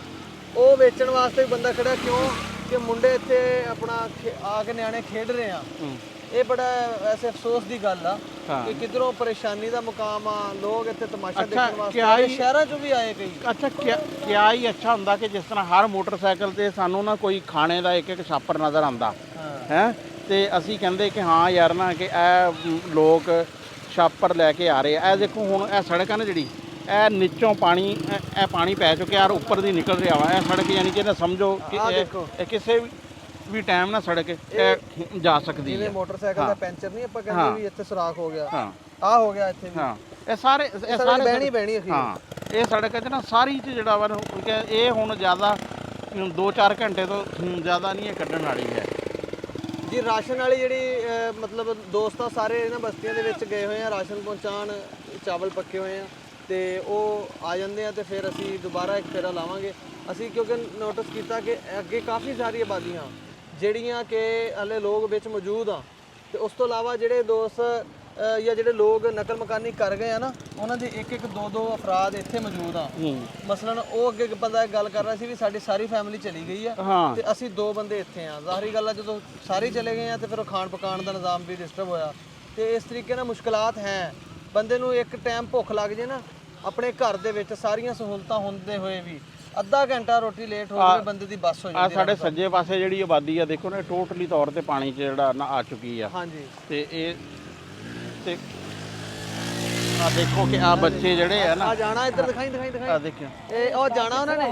ਉਹ ਵੇਚਣ ਵਾਸਤੇ ਵੀ ਬੰਦਾ ਖੜਾ। ਕਿਉਂ ਕਿ ਮੁੰਡੇ ਇੱਥੇ ਆਪਣਾ ਆ ਕੇ ਨਿਆਣੇ ਖੇਡ ਰਹੇ ਆ। ਇਹ ਬੜਾ ਵੈਸੇ ਅਫਸੋਸ ਦੀ ਗੱਲ ਆ ਕਿ ਕਿਧਰੋਂ ਪਰੇਸ਼ਾਨੀ ਦਾ ਮੁਕਾਮ ਆ, ਲੋਕ ਇੱਥੇ ਤਮਾਸ਼ਾ ਦੇਖਣ ਵਾਸਤੇ ਆਏ, ਸ਼ਹਿਰਾਂ 'ਚੋਂ ਵੀ ਆਏ ਕਈ। ਅੱਛਾ, ਕਿਆ ਹੀ ਅੱਛਾ ਹੁੰਦਾ ਕਿ ਜਿਸ ਤਰ੍ਹਾਂ ਹਰ ਮੋਟਰਸਾਈਕਲ ਤੇ ਸਾਨੂੰ ਨਾ ਕੋਈ ਖਾਣੇ ਦਾ ਇੱਕ ਛਾਪਰ ਨਜ਼ਰ ਆਉਂਦਾ ਹੈ, ਤੇ ਅਸੀਂ ਕਹਿੰਦੇ ਕਿ ਹਾਂ ਯਾਰ ਨਾ ਕਿ ਇਹ ਲੋਕ ਛਾਪਰ ਲੈ ਕੇ ਆ ਰਹੇ ਆ। ਇਹ ਦੇਖੋ ਹੁਣ ਇਹ ਸੜਕ ਆ ਨਾ ਜਿਹੜੀ, ਇਹ ਨੀਚੋਂ ਪਾਣੀ ਇਹ ਪਾਣੀ ਪੈ ਚੁੱਕਿਆ ਔਰ ਉੱਪਰ ਦੀ ਨਿਕਲ ਰਿਹਾ ਵਾ। ਇਹ ਸੜਕ ਯਾਨੀ ਕਿ ਨਾ ਸਮਝੋ ਕਿ ਇਹ ਕਿਸੇ ਵੀ ਟਾਈਮ ਨਾਲ ਸੜਕ ਜਾ ਸਕਦੀ ਹੈ। ਜਿਵੇਂ ਮੋਟਰਸਾਈਕਲ ਦਾ ਪੈਂਚਰ ਨਹੀਂ ਆਪਾਂ ਕਹਿੰਦੇ ਵੀ ਇੱਥੇ ਸੁਰਾਖ ਹੋ ਗਿਆ, ਆ ਹੋ ਗਿਆ ਇੱਥੇ ਵੀ। ਇਹ ਸਾਰੇ ਬਹਿਣੀ ਹਾਂ, ਇਹ ਸੜਕ 'ਚ ਨਾ ਸਾਰੀ 'ਚ ਜਿਹੜਾ ਵਾ ਇਹ ਹੁਣ ਜ਼ਿਆਦਾ 2-4 ਘੰਟੇ ਤੋਂ ਜ਼ਿਆਦਾ ਨਹੀਂ ਇਹ ਕੱਢਣ ਵਾਲੀ ਹੈ ਜੀ। ਰਾਸ਼ਨ ਵਾਲੀ ਜਿਹੜੀ ਮਤਲਬ ਦੋਸਤਾਂ ਸਾਰੇ ਇਹਨਾਂ ਬਸਤੀਆਂ ਦੇ ਵਿੱਚ ਗਏ ਹੋਏ ਆ ਰਾਸ਼ਨ ਪਹੁੰਚਾਉਣ, ਚਾਵਲ ਪੱਕੇ ਹੋਏ ਆ ਤੇ ਉਹ ਆ ਜਾਂਦੇ ਆ ਤੇ ਫਿਰ ਅਸੀਂ ਦੁਬਾਰਾ ਇੱਕ ਫੇਰਾ ਲਾਵਾਂਗੇ। ਅਸੀਂ ਕਿਉਂਕਿ ਨੋਟਿਸ ਕੀਤਾ ਕਿ ਅੱਗੇ ਕਾਫੀ ਸਾਰੀ ਆਬਾਦੀਆਂ ਜਿਹੜੀਆਂ ਕਿ ਹਲੇ ਲੋਕ ਵਿੱਚ ਮੌਜੂਦ ਆ, ਤੇ ਉਸ ਤੋਂ ਇਲਾਵਾ ਜਿਹੜੇ ਦੋਸਤ ਜਾਂ ਜਿਹੜੇ ਲੋਕ ਨਕਲ ਮਕਾਨੀ ਕਰ ਗਏ ਆ ਨਾ, ਉਹਨਾਂ ਦੇ ਇੱਕ 2 ਅਫਰਾਦ ਇੱਥੇ ਮੌਜੂਦ ਆ। ਮਸਲਨ ਉਹ ਅੱਗੇ ਬੰਦਾ ਗੱਲ ਕਰ ਰਿਹਾ ਸੀ ਵੀ ਸਾਡੀ ਸਾਰੀ ਫੈਮਿਲੀ ਚਲੀ ਗਈ ਆ ਤੇ ਅਸੀਂ 2 ਬੰਦੇ ਇੱਥੇ ਆ। ਜ਼ਾਹਰੀ ਗੱਲ ਆ ਜਦੋਂ ਸਾਰੇ ਚਲੇ ਗਏ ਆ ਤੇ ਫਿਰ ਉਹ ਖਾਣ ਪਕਾਉਣ ਦਾ ਨਿਜ਼ਾਮ ਵੀ ਡਿਸਟਰਬ ਹੋਇਆ। ਤੇ ਇਸ ਤਰੀਕੇ ਨਾਲ ਮੁਸ਼ਕਲਾਤ ਹੈ। ਬੰਦੇ ਨੂੰ ਇੱਕ ਟਾਈਮ ਭੁੱਖ ਲੱਗ ਜੇ ਨਾ, ਆਪਣੇ ਘਰ ਦੇ ਵਿੱਚ ਸਾਰੀਆਂ ਸਹੂਲਤਾਂ ਹੁੰਦੇ ਹੋਏ ਵੀ ਅੱਧਾ ਘੰਟਾ ਰੋਟੀ ਲੇਟ ਹੋ ਜਾਵੇ ਬੰਦੇ ਦੀ ਬੱਸ ਹੋ ਜਾਂਦੀ। ਸਾਡੇ ਸੱਜੇ ਪਾਸੇ ਜਿਹੜੀ ਆਬਾਦੀ ਆ ਦੇਖੋ ਨਾ, ਟੋਟਲੀ ਤੌਰ ਤੇ ਪਾਣੀ 'ਚ ਜਿਹੜਾ ਨਾ ਆ ਚੁੱਕੀ ਆ। ਹਾਂਜੀ, ਤੇ ਇਹ ਤੇ ਆ ਦੇਖੋ ਕਿ ਆ ਬੱਚੇ ਜਿਹੜੇ ਆ ਨਾ, ਆ ਜਾਣਾ ਇੱਧਰ ਦਿਖਾਈ ਆ ਦੇਖਿਓ, ਇਹ ਉਹ ਜਾਣਾ ਉਹਨਾਂ ਨੇ,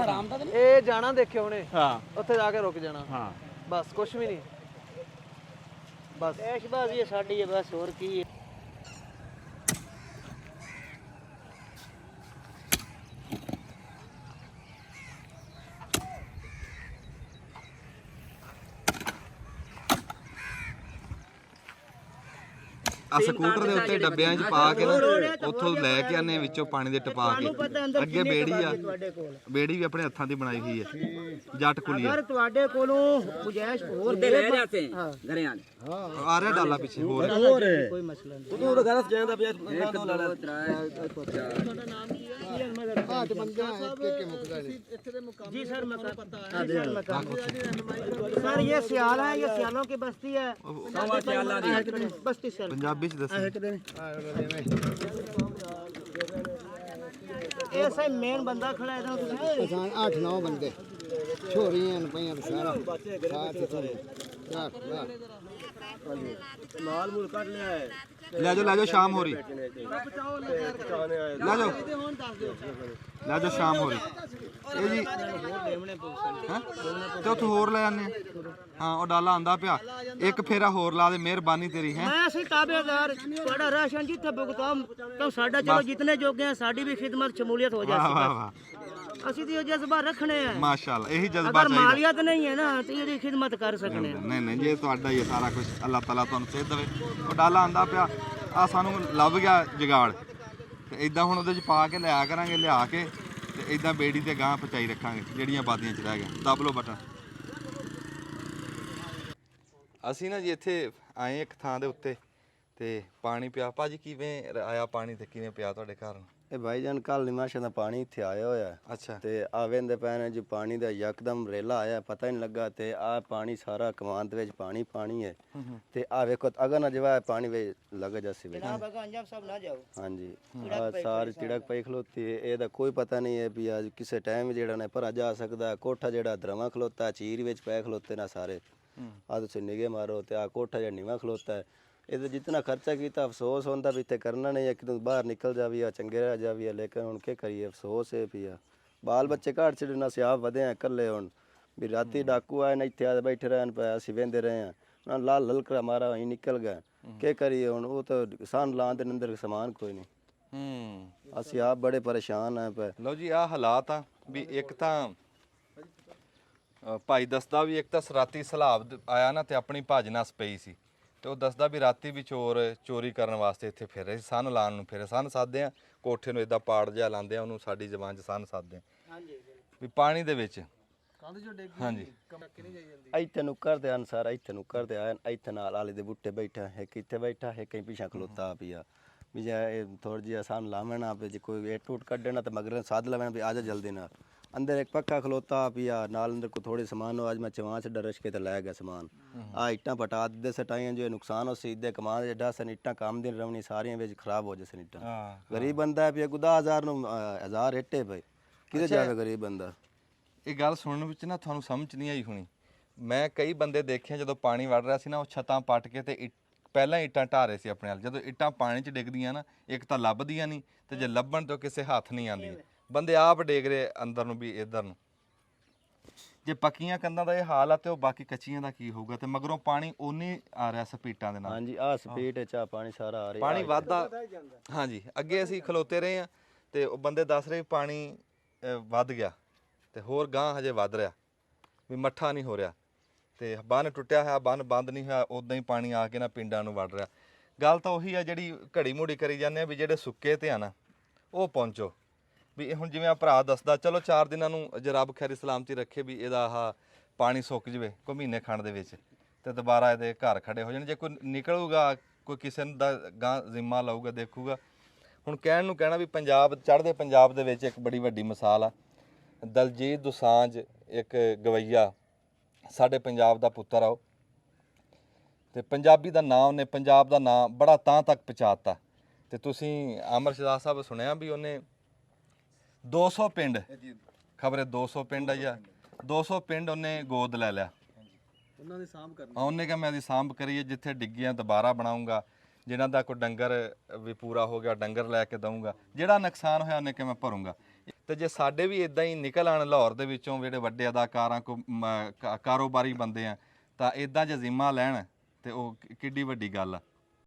ਇਹ ਜਾਣਾ ਦੇਖਿਓ ਉਹਨੇ, ਉੱਥੇ ਜਾ ਕੇ ਰੁਕ ਜਾਣਾ। ਬਸ ਕੁਝ ਵੀ ਨਹੀਂ, ਬਸ ਐਸ਼ਬਾਜ਼ੀ ਸਾਡੀ ਹੈ, ਬਸ ਹੋਰ ਕੀ ਹੈ। ਆ ਸਕੂਟਰ ਦੇ ਉੱਤੇ ਡੱਬਿਆਂ 'ਚ ਪਾ ਕੇ ਨਾ ਉੱਥੋਂ ਲੈ ਕੇ ਆਨੇ ਵਿੱਚੋਂ ਪਾਣੀ ਦੇ ਟਪਾ ਕੇ। ਅੱਗੇ ਬੇੜੀ ਆ, ਬੇੜੀ ਵੀ ਆਪਣੇ ਹੱਥਾਂ ਦੀ ਬਣਾਈ ਹੋਈ ਹੈ, ਜੱਟ ਕੁਲੀ ਆ। ਤੁਹਾਡੇ ਕੋਲੋਂ ਗੁਜਾਇਸ਼ ਹੋਰ ਦੇ ਲੈ ਰਹੇ ਹਾਂ ਘਰਿਆਂ ਆ ਰਿਹਾ ਡਾਲਾ ਪਿੱਛੇ ਹੋਰ ਕੋਈ ਮਸਲਾ ਨਹੀਂ। ਤੂੰ ਉਹਦਾ ਗਲਤ ਜਾਂਦਾ ਪਿਆ। ਤੁਹਾਡਾ ਨਾਮ ਕੀ ਹੈ? ਹਾਂ ਤੇ ਬੰਦਾ ਇੱਕ ਮੁਕਦਾ जी सर सर ये सियाल है, ये सियालों की बस्ती है। बस्ती सर पंजाबी च दस ये सर मेन बंदा खड़ा है ना, तुम 8-9 बंदे छोरियां न पईयां सारा माल मूल काट लिया है। ले जाओ शाम हो रही, ले जाओ शाम हो रही। ਇਹ ਜੀ ਤੇ ਉੱਥੇ ਹੋਰ ਲੈ ਆਨੇ ਹਾਂ, ਉਹ ਡਾਲਾ ਆਂਦਾ ਪਿਆ, ਇੱਕ ਫੇਰਾ ਹੋਰ ਲਾ ਦੇ, ਮਿਹਰਬਾਨੀ ਤੇਰੀ ਹੈ। ਮੈਂ ਅਸੀਂ ਤਾਬੇਦਾਰ, ਤੁਹਾਡਾ ਰਾਸ਼ਨ ਜਿੱਥੇ ਭੁਗਤਾਨ ਤਾਂ ਸਾਡਾ ਚਲੋ ਜਿਤਨੇ ਜੋਗੇ ਆ ਸਾਡੀ ਵੀ ਖਿਦਮਤ ਸ਼ਮੂਲੀਅਤ ਹੋ ਜਾਏ। ਵਾਹ ਵਾਹ, ਅਸੀਂ ਤੇ ਜਜ਼ਬਾ ਰੱਖਣੇ ਆ ਮਾਸ਼ਾਅੱਲਾ, ਇਹੀ ਜਜ਼ਬਾ ਅਗਰ ਚਾਹੀਦਾ। ਮਾਲੀਅਤ ਨਹੀਂ ਹੈ ਨਾ ਤੇ ਇਹਦੀ ਖਿਦਮਤ ਕਰ ਸਕਣੇ ਆ। ਨਹੀਂ ਨਹੀਂ, ਜੇ ਤੁਹਾਡਾ ਹੀ ਸਾਰਾ ਕੁਝ, ਅੱਲਾਹ ਤਾਲਾ ਤੁਹਾਨੂੰ ਸੇਧ ਦੇਵੇ। ਉਹ ਡਾਲਾ ਆਂਦਾ ਪਿਆ, ਆ ਸਾਨੂੰ ਲੱਭ ਗਿਆ ਜਗਾੜ, ਤੇ ਇਦਾਂ ਹੁਣ ਉਹਦੇ 'ਚ ਪਾ ਕੇ ਲਿਆ ਕਰਾਂਗੇ, ਲਿਆ ਕੇ ਤੇ ਇਦਾਂ ਬੇੜੀ ਤੇ ਗਾਂ ਪਚਾਈ ਰੱਖਾਂਗੇ ਜਿਹੜੀਆਂ ਆਬਾਦੀਆਂ 'ਚ ਰਹਿ ਗਏ। ਦਬ ਲਓ ਬਟਨ। ਅਸੀਂ ਨਾ ਜੀ ਇੱਥੇ ਆਏ ਇੱਕ ਥਾਂ ਦੇ ਉੱਤੇ ਤੇ ਪਾਣੀ ਪਿਆ। ਭਾਜੀ ਕਿਵੇਂ ਆਇਆ ਪਾਣੀ ਤੇ ਕਿਵੇਂ ਪਿਆ ਤੁਹਾਡੇ ਘਰ ਨੂੰ? ਇਹ ਭਾਈ ਜਾਨ ਕੱਲ ਨਿਮਾਸ਼ਾ ਦਾ ਪਾਣੀ ਇੱਥੇ ਆਇਆ ਹੋਇਆ ਅੱਛਾ। ਤੇ ਆਵੇਂਦੇ ਪਏ ਨੇ ਜੀ ਪਾਣੀ ਦਾ ਯਕਦਮ ਰੇਲਾ ਆਇਆ, ਪਤਾ ਹੀ ਨਹੀਂ ਲੱਗਾ ਤੇ ਆ ਪਾਣੀ ਸਾਰਾ ਕਮਾਨ ਦੇ ਵਿੱਚ ਪਾਣੀ ਹੈ ਤੇ ਆ ਵੇਖੋ ਅਗਰ ਨਾ ਜਵਾ ਪਾਣੀ ਵਿੱਚ ਲੱਗ ਜਾਸੀ ਵਿੱਚ ਹਾਂਜੀ ਆ ਸਾਰੀ ਤਿੜਕ ਪਈ ਖਲੋਤੀ ਹੈ। ਇਹਦਾ ਕੋਈ ਪਤਾ ਨਹੀਂ ਹੈ ਵੀ ਅੱਜ ਕਿਸੇ ਟਾਈਮ ਜਿਹੜਾ ਨੇ ਭਰਾ ਜਾ ਸਕਦਾ। ਕੋਠਾ ਜਿਹੜਾ ਦਰਵਾ ਖਲੋਤਾ ਚੀਰ ਵਿੱਚ ਪੈ ਖਲੋਤੇ ਨਾ ਸਾਰੇ ਆ ਤੁਸੀਂ ਨਿਗੇ ਮਾਰੋ ਤੇ ਆ ਕੋਠਾ ਜਿਹੜਾ ਨੀਵਾ ਖਲੋਤਾ ਹੈ। ਇਹਦਾ ਜਿੰਨਾ ਖਰਚਾ ਕੀਤਾ ਅਫਸੋਸ ਹੁੰਦਾ ਵੀ ਇੱਥੇ ਕਰਨਾ ਨਹੀਂ ਹੈ ਕਿ ਤੂੰ ਬਾਹਰ ਨਿਕਲ ਜਾਵੀ ਆ ਚੰਗੇ ਰਹਿ ਜਾਵੀ ਆ। ਲੇਕਿਨ ਹੁਣ ਕੀ ਕਰੀਏ, ਅਫਸੋਸ ਹੈ ਵੀ ਆ ਬਾਲ ਬੱਚੇ ਘਰ ਛੱਡਣਾ ਅਸੀਂ ਆਪ ਵਧੇ ਆ ਇਕੱਲੇ। ਹੁਣ ਵੀ ਰਾਤੀ ਡਾਕੂ ਆਏ ਨਾ ਇੱਥੇ ਆ ਬੈਠੇ ਰਹਿਣ ਪਏ, ਅਸੀਂ ਵਹਿੰਦੇ ਰਹੇ ਆ ਨਾ ਲਾਲ ਲਲਕਰਾ ਮਾਰਾ ਅਸੀਂ ਨਿਕਲ ਗਏ। ਕੀ ਕਰੀਏ ਹੁਣ, ਉਹ ਤਾਂ ਕਿਸਾਨ ਲਾਂ ਦੇ ਅੰਦਰ ਸਮਾਨ ਕੋਈ ਨਹੀਂ। ਅਸੀਂ ਆਪ ਬੜੇ ਪਰੇਸ਼ਾਨ ਆ ਪਏ। ਲਓ ਜੀ ਆਹ ਹਾਲਾਤ ਆ ਵੀ ਇੱਕ ਤਾਂ ਭਾਈ ਦੱਸਦਾ ਵੀ ਇੱਕ ਤਾਂ ਰਾਤੀ ਸਲਾਬ ਆਇਆ ਨਾ ਤੇ ਆਪਣੀ ਭੱਜ ਨਸ ਪਈ ਸੀ ਤੇ ਉਹ ਦੱਸਦਾ ਵੀ ਰਾਤੀ ਵੀ ਚੋਰ ਚੋਰੀ ਕਰਨ ਵਾਸਤੇ ਇੱਥੇ ਫਿਰ ਰਹੇ ਸੀ। ਸੰਨ ਲਾਉਣ ਨੂੰ ਫਿਰ ਸੰਨ ਸਾਧਦੇ ਆ ਕੋਠੇ ਨੂੰ ਇਦਾਂ ਪਾੜ ਜਿਹਾ ਲਾਉਂਦੇ ਆ, ਉਹਨੂੰ ਸਾਡੀ ਜ਼ਬਾਨ 'ਚ ਸੰਨ ਸਾਧਦੇ ਆ ਵੀ ਪਾਣੀ ਦੇ ਵਿੱਚ। ਹਾਂਜੀ ਇੱਥੇ ਨੁੱਕਰ ਦੇ ਅਨਸਾਰ ਇੱਥੇ ਨੁੱਕਰ ਦੇ ਆਏ, ਇੱਥੇ ਨਾਲ ਆਲੇ ਦੇ ਬੂਟੇ ਬੈਠਾ, ਇੱਕ ਇੱਥੇ ਬੈਠਾ, ਇੱਕ ਕहीं ਪਿਛਾ ਖਲੋਤਾ ਪਿਆ ਵੀ ਜੇ ਥੋੜੀ ਜਿਹੀ ਆਸਾਨ ਲਾਵਣਾ ਪਏ ਜੇ ਕੋਈ ਏਟ ਟੂਟ ਕੱਢਣਾ ਤਾਂ ਮਗਰ ਸਾਧ ਲਵਣਾ ਵੀ ਆ ਜਾ ਜਲਦੀ ਨਾਲ। अंदर एक पक्का खलोता पिया नाल अंदर को थोड़े सामान हो। आज मैं चवा से डरश के तो लै गया सामान आ इट्टा पटा दे सटाइयां जो नुकसान हो सीधे कमा जेडा सन इट्टा काम दिन रवनी सारियां विच खराब हो जैसे इट्टा। गरीब बंदा है पिया गुदा 1000 इट्टे पे किधर जावे गरीब बंदा। ਇਹ ਗੱਲ ਸੁਣਨ ਵਿੱਚ ਨਾ ਤੁਹਾਨੂੰ ਸਮਝ ਨਹੀਂ ਆਈ ਹੋਣੀ। ਮੈਂ ਕਈ ਬੰਦੇ ਦੇਖੇ ਜਦੋਂ ਪਾਣੀ ਵੜ ਰਿਹਾ ਸੀ ਨਾ ਉਹ ਛੱਤਾਂ ਪੱਟ ਕੇ ਤੇ ਪਹਿਲਾਂ ਇੱਟਾਂ ਢਾ ਰਹੇ ਸੀ ਆਪਣੇ ਨਾਲ। ਜਦੋਂ ਇੱਟਾਂ ਪਾਣੀ 'ਚ ਡਿੱਗਦੀਆਂ ਨਾ ਇੱਕ ਤਾਂ ਲੱਭਦੀਆਂ ਨਹੀਂ ਤੇ ਜੇ ਲੱਭਣ ਤੋਂ ਕਿਸੇ ਹੱਥ ਨਹੀਂ ਆਉਂਦੀਆਂ। ਬੰਦੇ ਆਪ ਡੇਗ ਰਹੇ ਅੰਦਰ ਨੂੰ ਵੀ ਇੱਧਰ ਨੂੰ। ਜੇ ਪੱਕੀਆਂ ਕੰਧਾਂ ਦਾ ਇਹ ਹਾਲ ਆ ਤੇ ਉਹ ਬਾਕੀ ਕੱਚੀਆਂ ਦਾ ਕੀ ਹੋਊਗਾ। ਤੇ ਮਗਰੋਂ ਪਾਣੀ ਓਨੀ ਆ ਰਿਹਾ ਸਪੀਟਾਂ ਦੇ ਨਾਲ। ਹਾਂਜੀ ਆ ਸਪੀਟ ਚ ਪਾਣੀ ਸਾਰਾ ਆ ਰਿਹਾ ਪਾਣੀ ਵੱਧਦਾ। ਹਾਂਜੀ ਅੱਗੇ ਅਸੀਂ ਖਲੋਤੇ ਰਹੇ ਆ ਤੇ ਉਹ ਬੰਦੇ ਦੱਸ ਰਹੇ ਪਾਣੀ ਵੱਧ ਗਿਆ ਤੇ ਹੋਰ ਗਾਂ ਹਜੇ ਵੱਧ ਰਿਹਾ ਵੀ ਮੱਠਾ ਨਹੀਂ ਹੋ ਰਿਹਾ ਤੇ ਬੰਨ ਟੁੱਟਿਆ ਹੋਇਆ, ਬੰਨ ਬੰਦ ਨਹੀਂ ਹੋਇਆ, ਉਦਾਂ ਹੀ ਪਾਣੀ ਆ ਕੇ ਨਾ ਪਿੰਡਾਂ ਨੂੰ ਵੜ ਰਿਹਾ। ਗੱਲ ਤਾਂ ਉਹੀ ਆ ਜਿਹੜੀ ਘੜੀ ਮੂੜੀ ਕਰੀ ਜਾਂਦੇ ਆ ਵੀ ਜਿਹੜੇ ਸੁੱਕੇ ਤੇ ਆ ਨਾ ਉਹ ਪਹੁੰਚੋ ਵੀ ਹੁਣ ਜਿਵੇਂ ਆ ਭਰਾ ਦੱਸਦਾ ਚਲੋ 4 ਦਿਨਾਂ ਨੂੰ ਜੇ ਰੱਬ ਖੈਰੀ ਸਲਾਮਤੀ ਰੱਖੇ ਵੀ ਇਹਦਾ ਆਹ ਪਾਣੀ ਸੁੱਕ ਜਵੇ ਕੋਈ ਮਹੀਨੇ ਖੰਡ ਦੇ ਵਿੱਚ ਤੇ ਦੁਬਾਰਾ ਇਹਦੇ ਘਰ ਖੜੇ ਹੋ ਜਾਣ। ਜੇ ਕੋਈ ਨਿਕਲੂਗਾ ਕੋਈ ਕਿਸੇ ਦਾ ਗਾਂ ਜ਼ਿੰਮਾ ਲਊਗਾ ਦੇਖੂਗਾ। ਹੁਣ ਕਹਿਣ ਨੂੰ ਕਹਿਣਾ ਵੀ ਪੰਜਾਬ ਚੜ੍ਹਦੇ ਪੰਜਾਬ ਦੇ ਵਿੱਚ ਇੱਕ ਬੜੀ ਵੱਡੀ ਮਿਸਾਲ ਆ। ਦਲਜੀਤ ਦੋਸਾਂਝ ਇੱਕ ਗਵਈਆ ਸਾਡੇ ਪੰਜਾਬ ਦਾ ਪੁੱਤਰ ਆ ਉਹ ਤੇ ਪੰਜਾਬੀ ਦਾ ਨਾਂ ਉਹਨੇ ਪੰਜਾਬ ਦਾ ਨਾਂ ਬੜਾ ਤਾਂ ਤੱਕ ਪਹੁੰਚਾਤਾ। ਤੇ ਤੁਸੀਂ ਅਮਰ ਸ਼ਾਹ ਸਾਹਿਬ ਸੁਣਿਆ ਵੀ ਉਹਨੇ 200 ਪਿੰਡ ਖਬਰੇ 200 ਪਿੰਡ ਆ ਜਾਂ 200 ਪਿੰਡ ਉਹਨੇ ਗੋਦ ਲੈ ਲਿਆ। ਉਹਨਾਂ ਦੀ ਸਾਂਭ ਕਰਨੀ। ਉਹਨੇ ਕਿਹਾ ਮੈਂ ਇਹਦੀ ਸਾਂਭ ਕਰੀਏ, ਜਿੱਥੇ ਡਿੱਗੀਆਂ ਦੁਬਾਰਾ ਬਣਾਉਂਗਾ, ਜਿਨ੍ਹਾਂ ਦਾ ਕੋਈ ਡੰਗਰ ਵੀ ਪੂਰਾ ਹੋ ਗਿਆ ਡੰਗਰ ਲੈ ਕੇ ਦਊਂਗਾ, ਜਿਹੜਾ ਨੁਕਸਾਨ ਹੋਇਆ ਉਹਨੇ ਕਿਹਾ ਮੈਂ ਭਰੂੰਗਾ। ਤੇ ਜੇ ਸਾਡੇ ਵੀ ਇਦਾਂ ਹੀ ਨਿਕਲ ਆਣ ਲਾਹੌਰ ਦੇ ਵਿੱਚੋਂ ਜਿਹੜੇ ਵੱਡੇ ਅਦਾਕਾਰਾਂ ਕੋ ਕਾਰੋਬਾਰੀ ਬੰਦੇ ਆ ਤਾਂ ਇਦਾਂ ਜੇ ਜ਼ਿੰਮਾ ਲੈਣ ਤੇ ਉਹ ਕਿੱਡੀ ਵੱਡੀ ਗੱਲ ਆ।